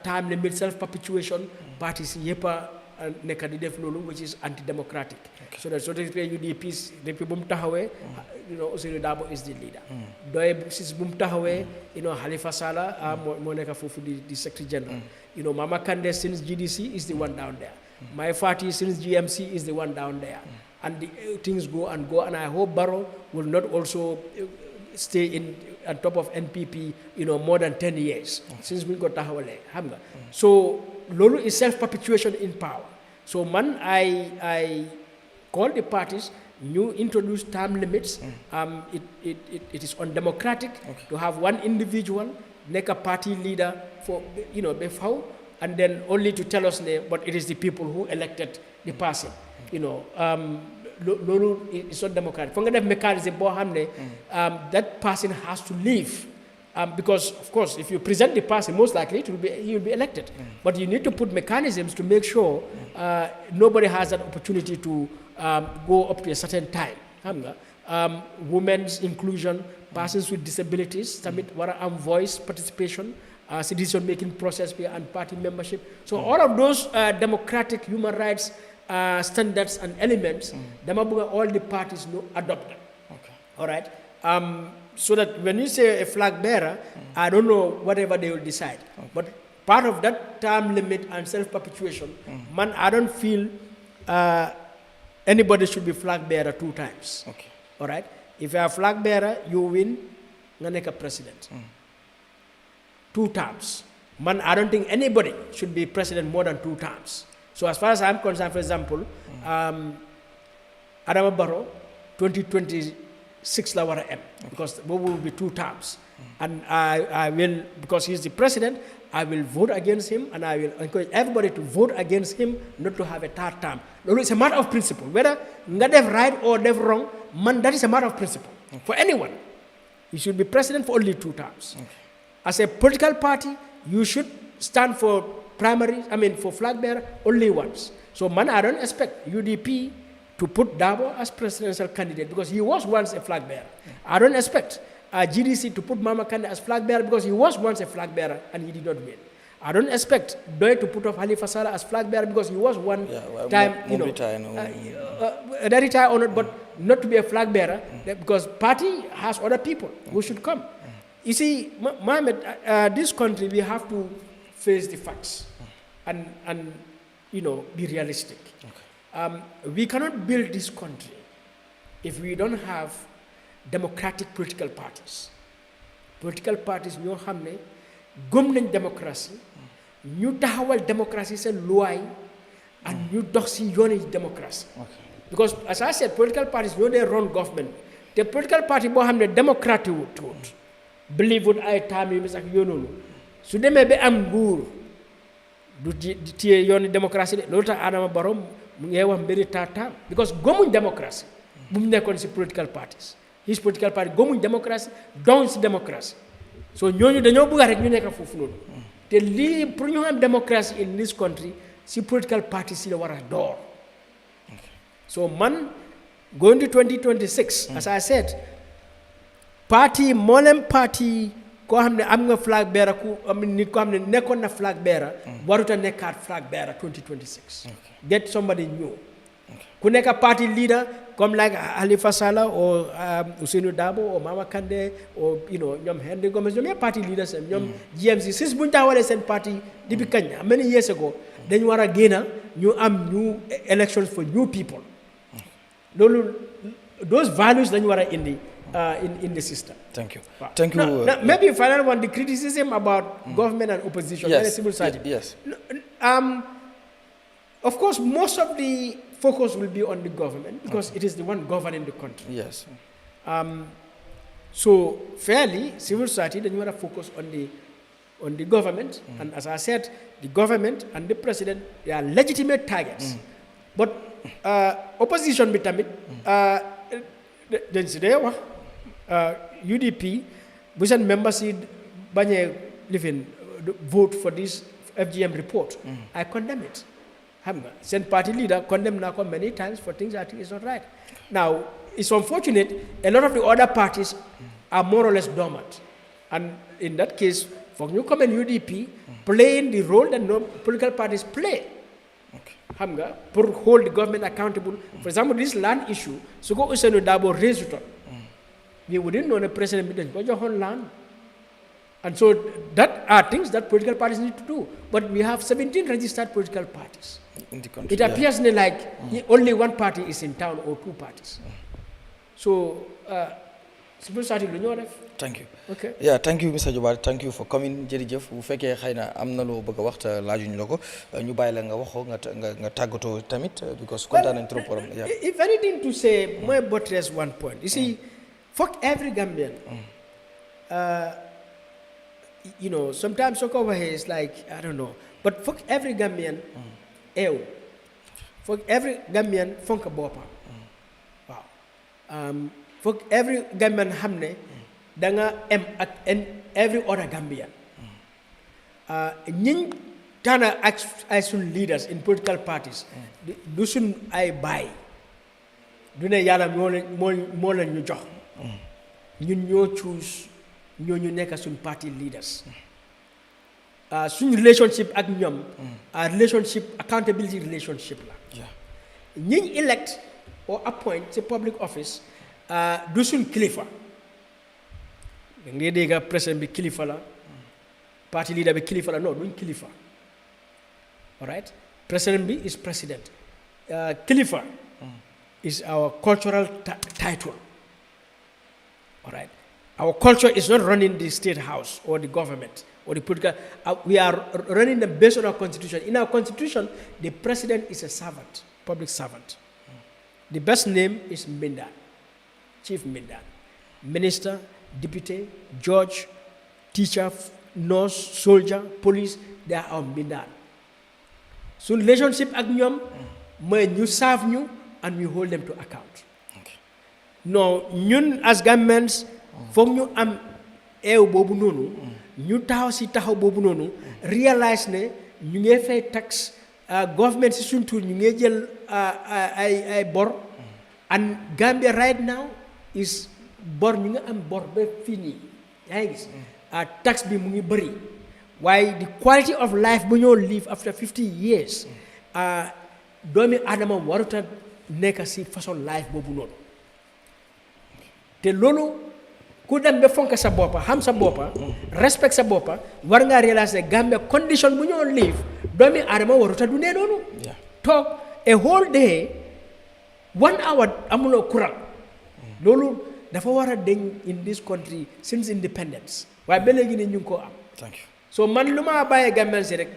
time limit self-perpetuation parties yëpp nekk di def loolu which is anti-democratic. So that UDP depuis bu mu taxawee Ousainou Darboe is the leader. Doye si bu mu taxawee Halifa Sallah moo nekk foofu di secretary general. Mama Kandeh since GDC is the one down there. My party since GMC is the one down there. And things go, and I hope Barrow will not also stay on top of NPP more than 10 years since we got taxawale xam nga. So lolu is self-perpetuation in power. So I call the parties new introduce term limits. It is undemocratic to have one individual make a party leader for before and then only to tell us but it is the people who elected the person. Lolu is not democratic. For that mechanism that person has to leave. Because of course, if you present the person, most likely he will be elected. But you need to put mechanisms to make sure nobody has that opportunity to go up to a certain time. Women's inclusion, persons with disabilities, voice participation, decision-making process and party membership. So all of those democratic human rights standards and elements, all the parties adopt them.
Okay.
All right. So that when you say a flag bearer, I don't know whatever they will decide. Okay. But part of that term limit and self-perpetuation, I don't feel anybody should be flag bearer 2 times.
Okay.
All right. If you are a flag bearer, you win, nga nekk president. 2 terms. I don't think anybody should be president more than 2 terms. So as far as I'm concerned, for example, Adama Barrow, 2026 la wara M, because we will be 2 terms. And I will, because he's the president, I will vote against him, and I will encourage everybody to vote against him, not to have a 3rd term. It's a matter of principle. Whether they're right or they're wrong, that is a matter of principle. For anyone, you should be president for only 2 terms. Okay. As a political party, you should stand for for flag bearer only once. So I don't expect UDP to put Darboe as presidential candidate because he was once a flag bearer. I don't expect GDC to put Mama Kandeh as flag bearer because he was once a flag bearer and he did not win. I don't expect Doi to put off Halifa Sallah as flag bearer because he was one time, retire or not, but not to be a flag bearer because party has other people who should come. You see, Mohammed, this country, we have to face the facts and be realistic. We cannot build this country if we don't have democratic political parties. Political parties, ñoo xam ne gëm nañ démocratie, ñu taxawal démocratie seen loi and ñu dox si yooni démocratie. Because as I said, political parties ñoo dee run government. The political party boo xam ne démocratie wut believe wut ay taam yu mis ak yoonoonu su demee ba am nguur du téye yooni démocratie de loolu tax Adama Barrow mu ngi wax mbiri taam because gëmuñ démocratie bu mu nekkoon si political parties. His political party gëmuñ démocratie doon si démocratie so ñooñu dañoo bëgg rek ñu nekk foofu noonu te lii pour ñu am démocratie in this country si political party si la war a door so man going to 2026 as I said parti mboolem parti koo xam ne am nga flag bearer ku am nit koo xam ne nekkoon na flag bearer warut a nekkaat flag bearer 2026 get somebody new ku nekk party leader comme like Halifa Sallah or Ousainou Darboe or Mama Kandeh or ñoom Henry Gomez ñoom party leaders ñoom GMC sis buñ taxawalee seen party depuis kañ many years ago dañu war a génn ñu am new elections for new people loolu those values dañu war a indi in the system.
Thank you.
Wow.
Thank you.
Now, maybe final one, the criticism about government and opposition,
Yes.
civil society.
Yes.
Of course, most of the focus will be on the government because it is the one governing the country.
Yes.
So fairly, civil society then you want to focus on the government, and as I said, the government and the president, they are legitimate targets. But opposition bitamit, then today UDP, Busan members banye living vote for this FGM report. I condemn it. Send party leader condemn NACO many times for things I think is not right. Now, it's unfortunate, a lot of the other parties are more or less dormant. And in that case, for newcomer UDP, playing the role that no political parties play. For hold the government accountable. For example, this land issue, so go Ousainou Darboe raise it up. We wouldn't know the president didn't go your whole land. And so that are things that political parties need to do. But we have 17 registered political parties.
In the country,
it appears like only one party is in town or two parties. So, civil society,
thank you.
Okay.
Yeah, thank you, Mr. Jobarteh. Thank you for coming. Jërëjëf bu fekkee xëy na am na loo bëgg a wax te laajuñ la ko ñu bàyyi la nga waxoo nga tàggatoo tamit because kontaan nañ trop.
If anything to say, my buttress one point. You see, fuck every Gambian. Sometimes talk over here is like, I don't know. But fuck every Gambian, fuck every Gambian, funk a bopa. Wow. Fuck every Gambian hamne, danga and every other Gambian. Nying tana as leaders in political parties, do soon I buy. Do ne yala more than you job. You choose. Ñu nekk suñ party leaders suñ relationship ak ñoom relationship accountability relationship la ñiñ elect or appoint ci public office du suñ kilifa da ngay dégg président bi kilifa la party leader bi kilifa la non duñ kilifa all right président bi is president kilifa is our cultural title all right. Our culture is not running the state house or the government or the political. We are running them based on our constitution. In our constitution, the president is a servant, public servant. The best name is Mindan, Chief Mindan. Minister, deputy, judge, teacher, nurse, soldier, police, they are our Mindan. So relationship ak ñoom mooy ñu serve ñu and we hold them to account. No, ñun as Gambians foog ñu am eew boobu noonu ñu taxaw si taxaw boobu noonu realize ne ñu ngi fay tax government si suñ tur ñu ngi jël ay bor and Gambia right now is bor ñu ngi am bor ba fii nii yaa ngi gis tax bi mu ngi bëri waaye the quality of life bu ñoo live after 50 years doomi aadama waruta nekk si façon life boobu noonu te loolu ku dem ba fonk sa boppa xam sa boppa respect sa boppa war ngaa réaliser Gambia condition bu ñoo live doomi aadama waruta du nee noonu toog a whole day 1 hour amuloo courant loolu dafa war a deñ in this country since independence waaye ba léegi ni ñu ngi koo am so man lu ma bàyyee Gambian si rek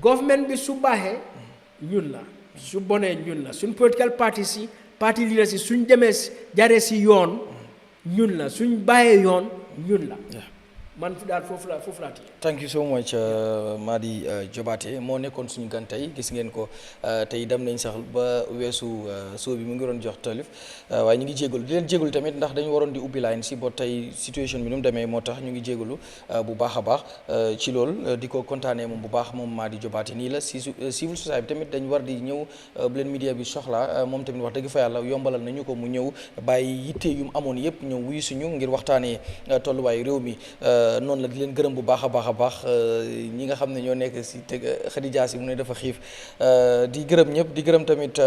government bi su baaxee ñun la su bonee ñun la suñ political parties si party leaders si suñ demee jaree si yoon ñun la suñ bàyyee yoon ñun la man daal foofu laa téye.
Thank you so much Madi Jobarteh moo nekkoon suñu gan tey gis ngeen ko tey dem nañ sax ba weesu soo bi mu ngi doon jox talif waaye ñu ngi jégalu di leen jégalu tamit ndax dañu waroon di ubbi line si ba tey situation bi nu mu demee moo tax ñu ngi jégalu bu baax a baax ci loolu di ko kontaanee moom bu baax moom Madi Jobarteh nii la si civil society bi tamit dañ war di ñëw bu leen media bi soxla moom tamit wax dëgg fa yàlla yombalal nañu ko mu ñëw bàyyi yitte yu mu amoon yëpp ñëw wuyu suñu ngir waxtaanee tolluwaayu réew mi noonu la di leen gërëm bu baax a baax ñi nga xam ne ñoo nekk si te Khadija si mu ne dafa xiif di gërëm ñëpp di gërëm tamit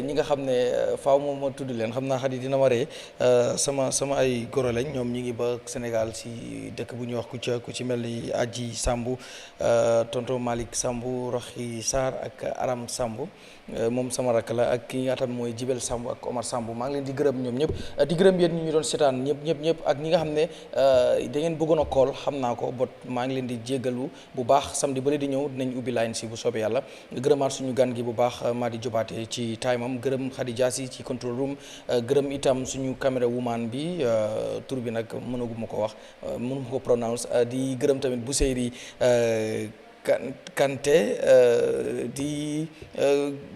ñi nga xam ne faaw moom ma tudd leen xam naa Khadi dina ma ree sama ay goro lañ ñoom ñi ngi ba Sénégal si dëkk bu ñuy wax ku ci mel ni Aji Sambu tonton Malick Sambu Roxi Sarr ak Aram Sambu moom sama rakk la ak ki nga xam mooy Jibel Sambu ak Omar Sambu maa ngi leen di gërëm ñoom ñëpp di gërëm yéen ñi ñu doon seetaan ñëpp ak ñi nga xam ne da ngeen bëggoon a call xam naa ko bot maa ngi leen di jéggalu bu baax samedi bële di ñëw dinañ ubbi line si bu soobee yàlla gërëmaat suñu gan gi bu baax Madi Jobarteh ci time am gërëm Khadija si ci control room gërëm itam suñu caméra woman bi tur bi nag mënaguma ko wax mënuma ko pronounce di gërëm tamit bu seyri Kante di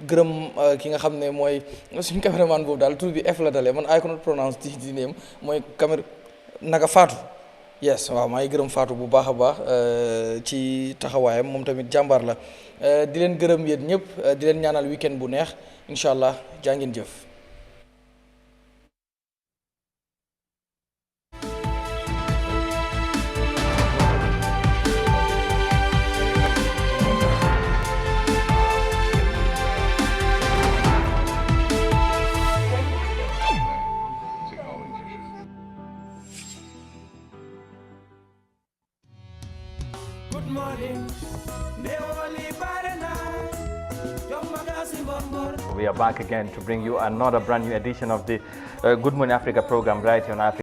gërëm ki nga xam ne mooy suñu caméraman boobu daal tur bi F la dalee man I cannot pronounce di name mooy caméra naka Fatou yes waaw maa ngi gërëm Fatou bu baax a baax ci taxawaayam moom tamit jàmbaar la di leen gërëm yéen ñëpp di leen ñaanal weekend bu neex incha allah jaa ngeen jëf.
We are back again to bring you another brand new edition of the Good Morning Africa program right here on Africa.